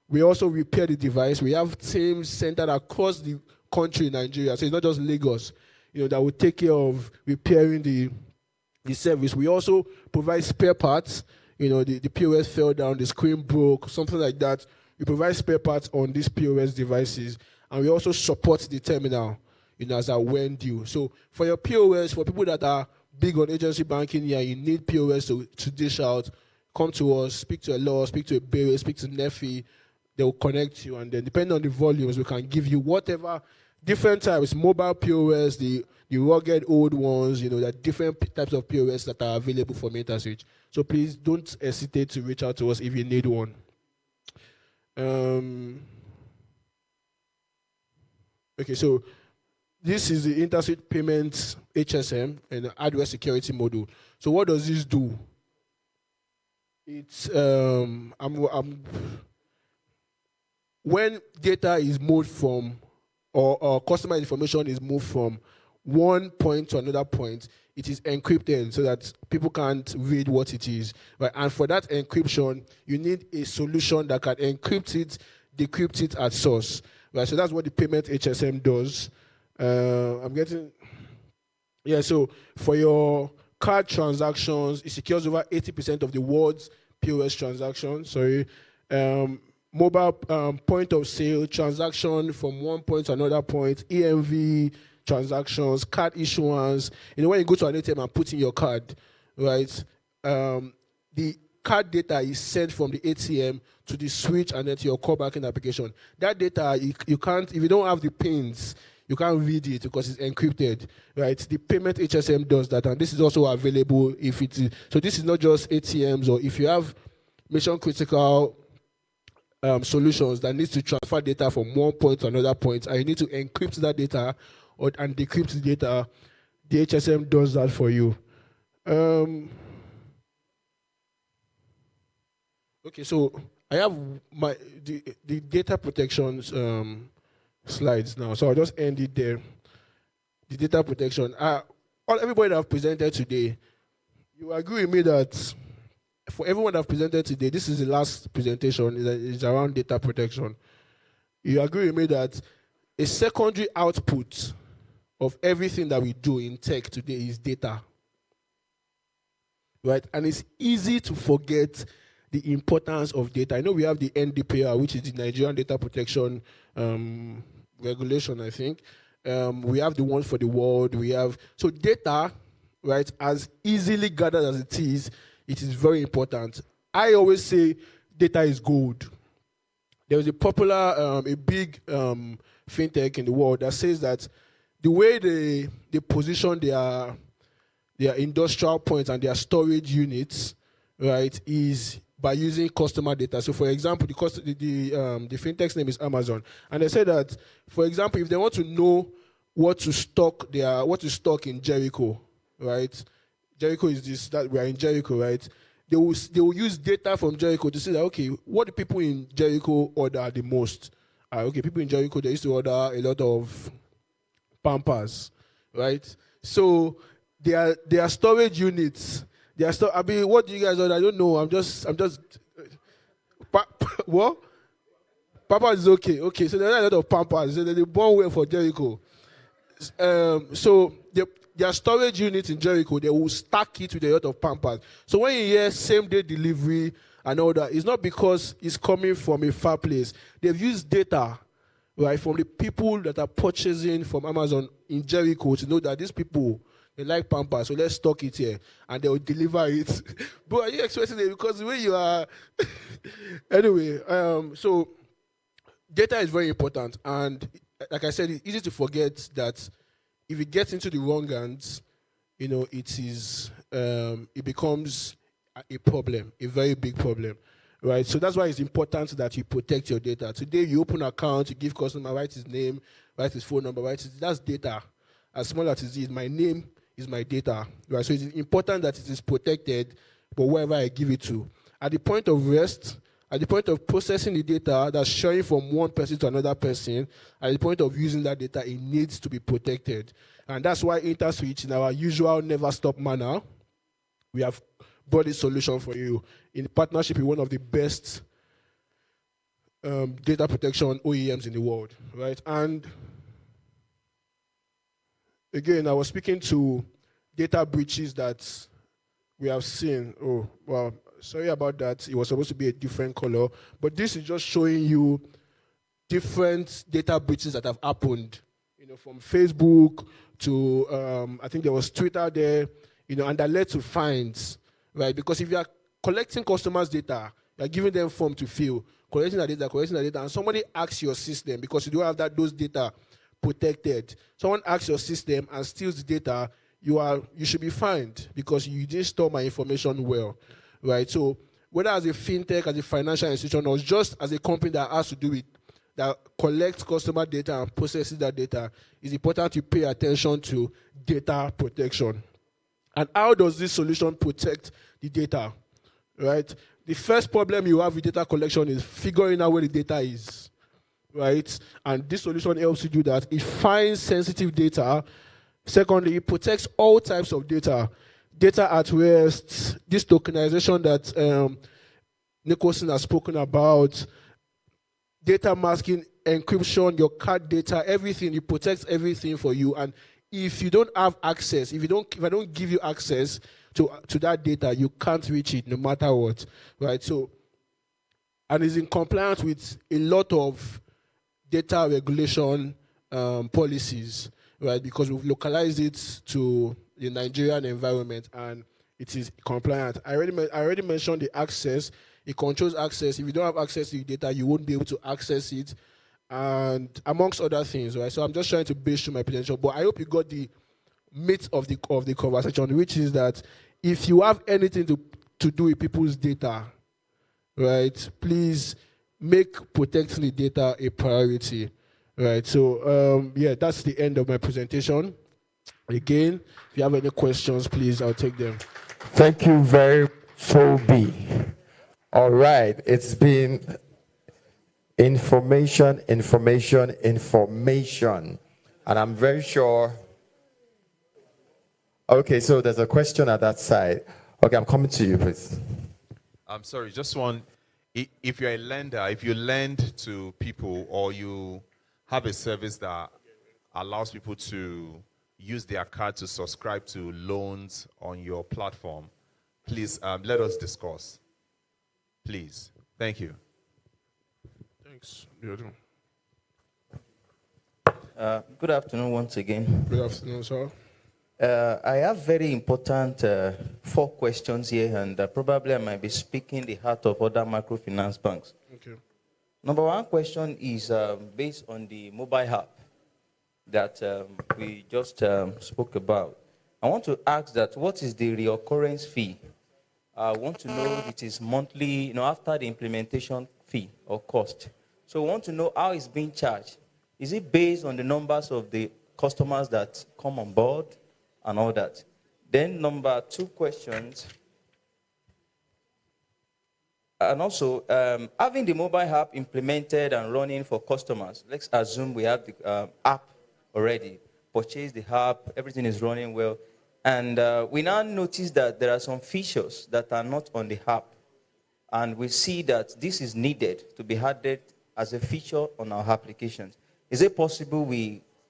we also repair the device. We have teams centered across the country in Nigeria, so it's not just Lagos, that will take care of repairing the service. We also provide spare parts. The POS fell down, the screen broke, something like that. We provide spare parts on these POS devices, and we also support the terminal, as a when due. So for your POS, for people that are big on agency banking here, you need POS to dish out, come to us, speak to a law, speak to a Bere, speak to Nefi. They will connect you, and then depending on the volumes, we can give you whatever different types, mobile POS, the rugged old ones, there are different types of POS that are available for Interswitch. So please don't hesitate to reach out to us if you need one. Okay, so this is the Interswitch Payments HSM and hardware security module. So what does this do? It's when data is moved from, or customer information is moved from one point to another point, it is encrypted so that people can't read what it is. Right? And for that encryption, you need a solution that can encrypt it, decrypt it at source. Right? So that's what the payment HSM does. So for your card transactions, it secures over 80% of the world's POS transactions. Mobile point of sale, transaction from one point to another point, EMV transactions, card issuance. When you go to an ATM and put in your card, right, the card data is sent from the ATM to the switch and then to your core banking application. That data, you can't, if you don't have the pins, you can't read it because it's encrypted, right? The payment HSM does that, and this is also available if it is. So this is not just ATMs, or if you have mission critical solutions that needs to transfer data from one point to another point, and you need to encrypt that data and decrypt the data, the HSM does that for you. Okay, so I have the data protections slides now, so I'll just end it there. The data protection. Everybody that I've presented today, you agree with me that for everyone that I've presented today, this is the last presentation, is around data protection. You agree with me that a secondary output of everything that we do in tech today is data. Right? And it's easy to forget the importance of data. I know we have the NDPR, which is the Nigerian Data Protection Regulation, I think. We have the one for the world. So data, right, as easily gathered as it is very important. I always say data is gold. There was a popular, a big fintech in the world that says that the way they position their industrial points and their storage units, right, is by using customer data. So, for example, the fintech's name is Amazon, and they say that, for example, if they want to know what to stock in Jericho, right? Jericho is this, that we are in Jericho, right? They will use data from Jericho to say that, okay, what do people in Jericho order the most? Okay, people in Jericho, they used to order a lot of Pampers, right? So their storage units, what do you guys order? I don't know. I'm just what? Pampers is okay. Okay, so there are a lot of Pampers. So they're born well for Jericho. So their storage units in Jericho, they will stack it with a lot of Pampers. So when you hear same-day delivery and all that, it's not because it's coming from a far place. They've used data, right, from the people that are purchasing from Amazon in Jericho to know that these people, they like Pampers, so let's stock it here, and they will deliver it. But are you expecting it? Because the way you are... Anyway, so data is very important, and like I said, it's easy to forget that if it gets into the wrong hands, it becomes a problem, a very big problem. right? So that's why it's important that you protect your data. Today, you open an account, you give customer, write his name, write his phone number, that's data. As small as it is, my name is my data, right? So it's important that it is protected, but whoever I give it to. At the point of rest, at the point of processing the data that's sharing from one person to another person, at the point of using that data, it needs to be protected. And that's why Interswitch, in our usual never stop manner, we have brought a solution for you in partnership with one of the best data protection OEMs in the world, right? And again, I was speaking to data breaches that we have seen. Oh, well, sorry about that. It was supposed to be a different color, but this is just showing you different data breaches that have happened, from Facebook to, I think there was Twitter there, and that led to fines, right? Because if you are collecting customers' data, you are giving them form to fill, collecting that data, and somebody hacks your system because you don't have those data protected. Someone hacks your system and steals the data, you should be fined because you didn't store my information well, right? So whether as a fintech, as a financial institution, or just as a company that has to do with that collects customer data and processes that data, it's important to pay attention to data protection. And how does this solution protect the data, right? The first problem you have with data collection is figuring out where the data is, right? And this solution helps you do that. It finds sensitive data. Secondly, it protects all types of data. Data at rest, this tokenization that Nicholson has spoken about, data masking, encryption, your card data, everything. It protects everything for you. And if you don't have access, if I don't give you access to that data, you can't reach it no matter what, right? So, and it's in compliance with a lot of data regulation policies, right? Because we've localized it to the Nigerian environment and it is compliant. I already mentioned the access. It controls access. If you don't have access to the data, you won't be able to access it, and amongst other things, right? So I'm just trying to base through my potential, but I hope you got the meat of the conversation, which is that if you have anything to do with people's data, right, please make protecting the data a priority, right? So yeah, that's the end of my presentation. Again, if you have any questions, please, I'll take them. Thank you very much, Toby. All right, it's been information, and I'm very sure. Okay, so there's a question at that side. Okay, I'm coming to you, please. I'm sorry, just one. If you're a lender, if you lend to people or you have a service that allows people to use their card to subscribe to loans on your platform, please let us discuss. Please. Thank you. Thanks. Good afternoon once again. Good afternoon, sir. I have very important 4 questions here, and probably I might be speaking the heart of other microfinance banks. Okay. Number 1 question is based on the mobile app that we just spoke about. I want to ask that what is the reoccurrence fee? I want to know if it is monthly, after the implementation fee or cost. So we want to know how it's being charged. Is it based on the numbers of the customers that come on board and all that? Then number 2 questions. And also, having the mobile app implemented and running for customers, let's assume we have the app already, purchase the app, everything is running well. And we now notice that there are some features that are not on the app. And we see that this is needed to be added as a feature on our applications. Is it possible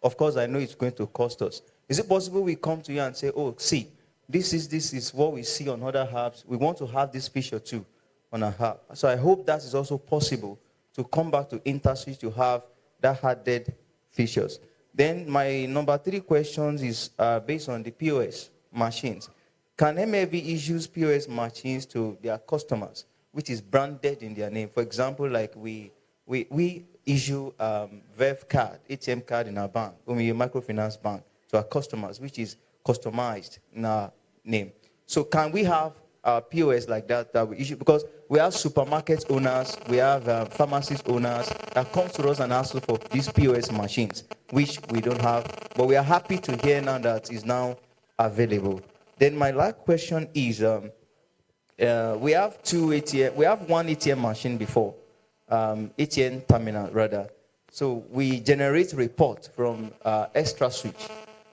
of course, I know it's going to cost us. Is it possible we come to you and say, oh, see, this is what we see on other apps. We want to have this feature too on our app. So I hope that is also possible to come back to Interswitch to have that added features. Then my number 3 questions is based on the POS machines. Can MFB issue POS machines to their customers, which is branded in their name? For example, like we issue VEV card, ATM card in our bank, when we're a microfinance bank, to our customers, which is customized in our name. So can we have POS like that we issue, because we have supermarket owners, we have pharmacist owners that come to us and ask for these POS machines, which we don't have, but we are happy to hear now that is now available. Then my last question is, we have two ATM, we have one ATM machine before, ATM terminal rather. So we generate report from extra switch,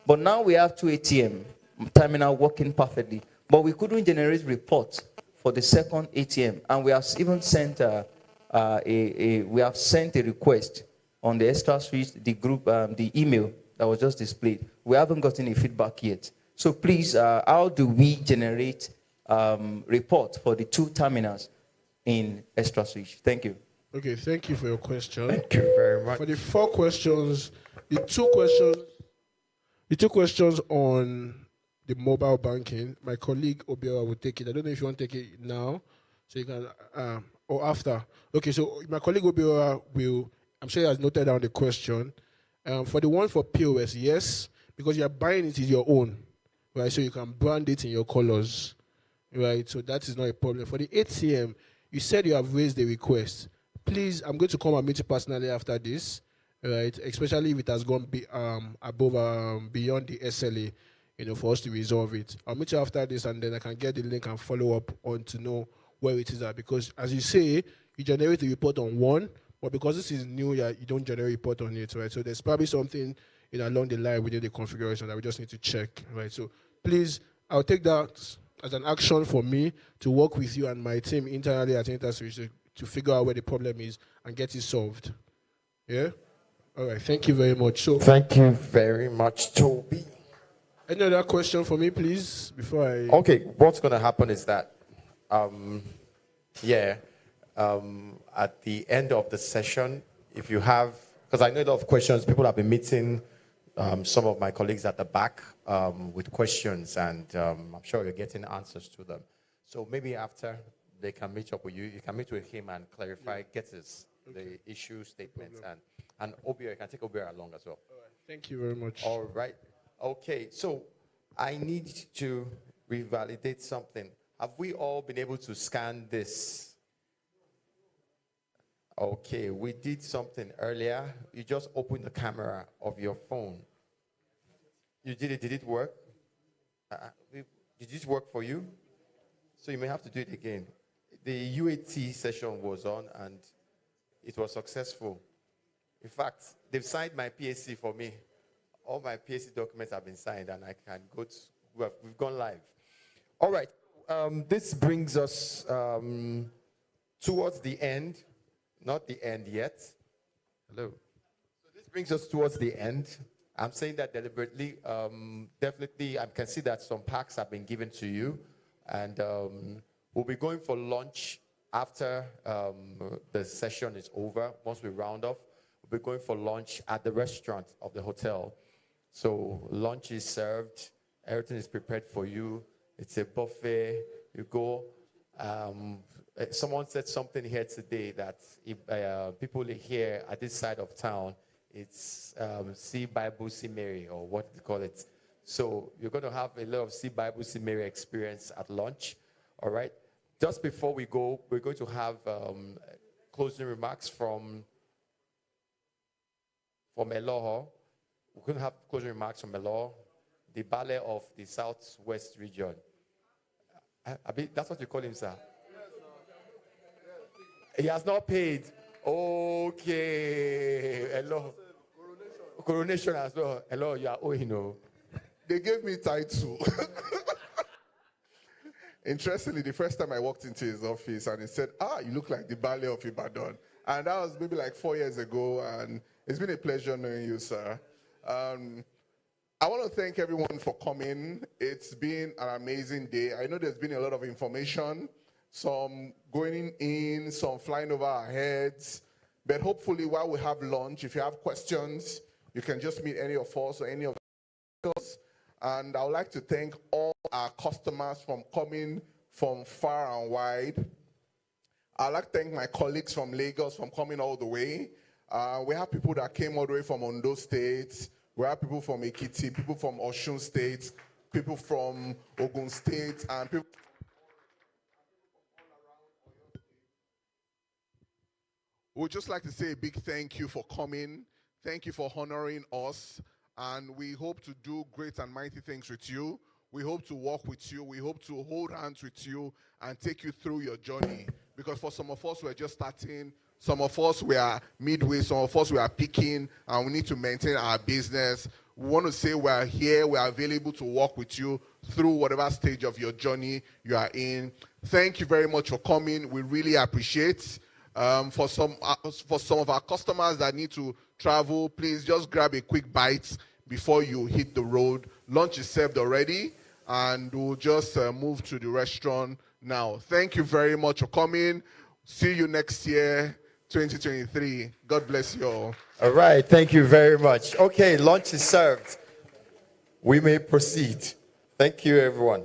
but now we have two ATM terminal working perfectly. But we couldn't generate reports for the second ATM, and we have even sent we have sent a request on the extra switch, the group, the email that was just displayed. We haven't gotten a feedback yet. So please, how do we generate reports for the two terminals in extra switch? Thank you. Okay, thank you for your question. Thank you very much. For the 4 questions, the two questions on the mobile banking, my colleague Obiora will take it. I don't know if you want to take it now, so you can, or after. Okay, so my colleague Obiora will, I'm sure he has noted down the question. For the one for POS, yes, because you are buying it is your own, right? So you can brand it in your colors, right? So that is not a problem. For the ATM, you said you have raised the request. Please, I'm going to come and meet you personally after this, right? Especially if it has gone beyond the SLA. For us to resolve it. I'll meet you after this, and then I can get the link and follow up on to know where it is at. Because as you say, you generate a report on one, but because this is new, you don't generate a report on it, right? So there's probably something along the line within the configuration that we just need to check, right? So please, I'll take that as an action for me to work with you and my team internally at Interswitch to figure out where the problem is and get it solved. Yeah? All right, thank you very much. So thank you very much, Toby. Any other question for me, please, before I... Okay, what's going to happen is that, at the end of the session, if you have, because I know a lot of questions, people have been meeting some of my colleagues at the back with questions, and I'm sure you're getting answers to them. So maybe after they can meet up with you, you can meet with him and clarify, get the issue statements, and Obio, you can take Obio along as well. All right, thank you very much. All right. Okay, so I need to revalidate something. Have we all been able to scan this? Okay, we did something earlier. You just opened the camera of your phone. You did it. Did it work? Did it work for you? So you may have to do it again. The UAT session was on, and it was successful. In fact, they've signed my PSC for me. All my PSC documents have been signed, and I can go to, we've gone live. All right, this brings us towards the end, not the end yet. Hello. So this brings us towards the end. I'm saying that deliberately. Definitely, I can see that some packs have been given to you, and we'll be going for lunch after the session is over. Once we round off, we'll be going for lunch at the restaurant of the hotel. So lunch is served, everything is prepared for you. It's a buffet. You go. Someone said something here today that if people here at this side of town, it's see Bible, see Mary, or what they call it. So you're going to have a lot of see Bible, see Mary experience at lunch. All right. Just before we go, we're going to have closing remarks from Eloho. We're going to have closing remarks from Eloho, the ballet of the Southwest region. That's what you call him, sir. He has not paid. Okay. Hello. Coronation as well. Hello, you are owing. They gave me title. Interestingly, the first time I walked into his office and he said, you look like the ballet of Ibadan. And that was maybe like 4 years ago. And it's been a pleasure knowing you, sir. I want to thank everyone for coming. It's been an amazing day. I know there's been a lot of information, some going in, some flying over our heads. But hopefully while we have lunch, if you have questions, you can just meet any of us or any of us. And I would like to thank all our customers from coming from far and wide. I'd like to thank my colleagues from Lagos for coming all the way. We have people that came all the way from Ondo State. We have people from Ekiti, people from Osun State, people from Ogun State, and people We'd just like to say a big thank you for coming. Thank you for honoring us. And we hope to do great and mighty things with you. We hope to walk with you. We hope to hold hands with you and take you through your journey. Because for some of us, we're just starting. Some of us, we are midway. Some of us, we are peaking. And we need to maintain our business. We want to say we are here. We are available to walk with you through whatever stage of your journey you are in. Thank you very much for coming. We really appreciate. For some of our customers that need to travel, please just grab a quick bite before you hit the road. Lunch is served already, and we'll just move to the restaurant now. Thank you very much for coming. See you next year, 2023. God bless you all. All right, thank you very much. Okay, lunch is served. We may proceed. Thank you, everyone.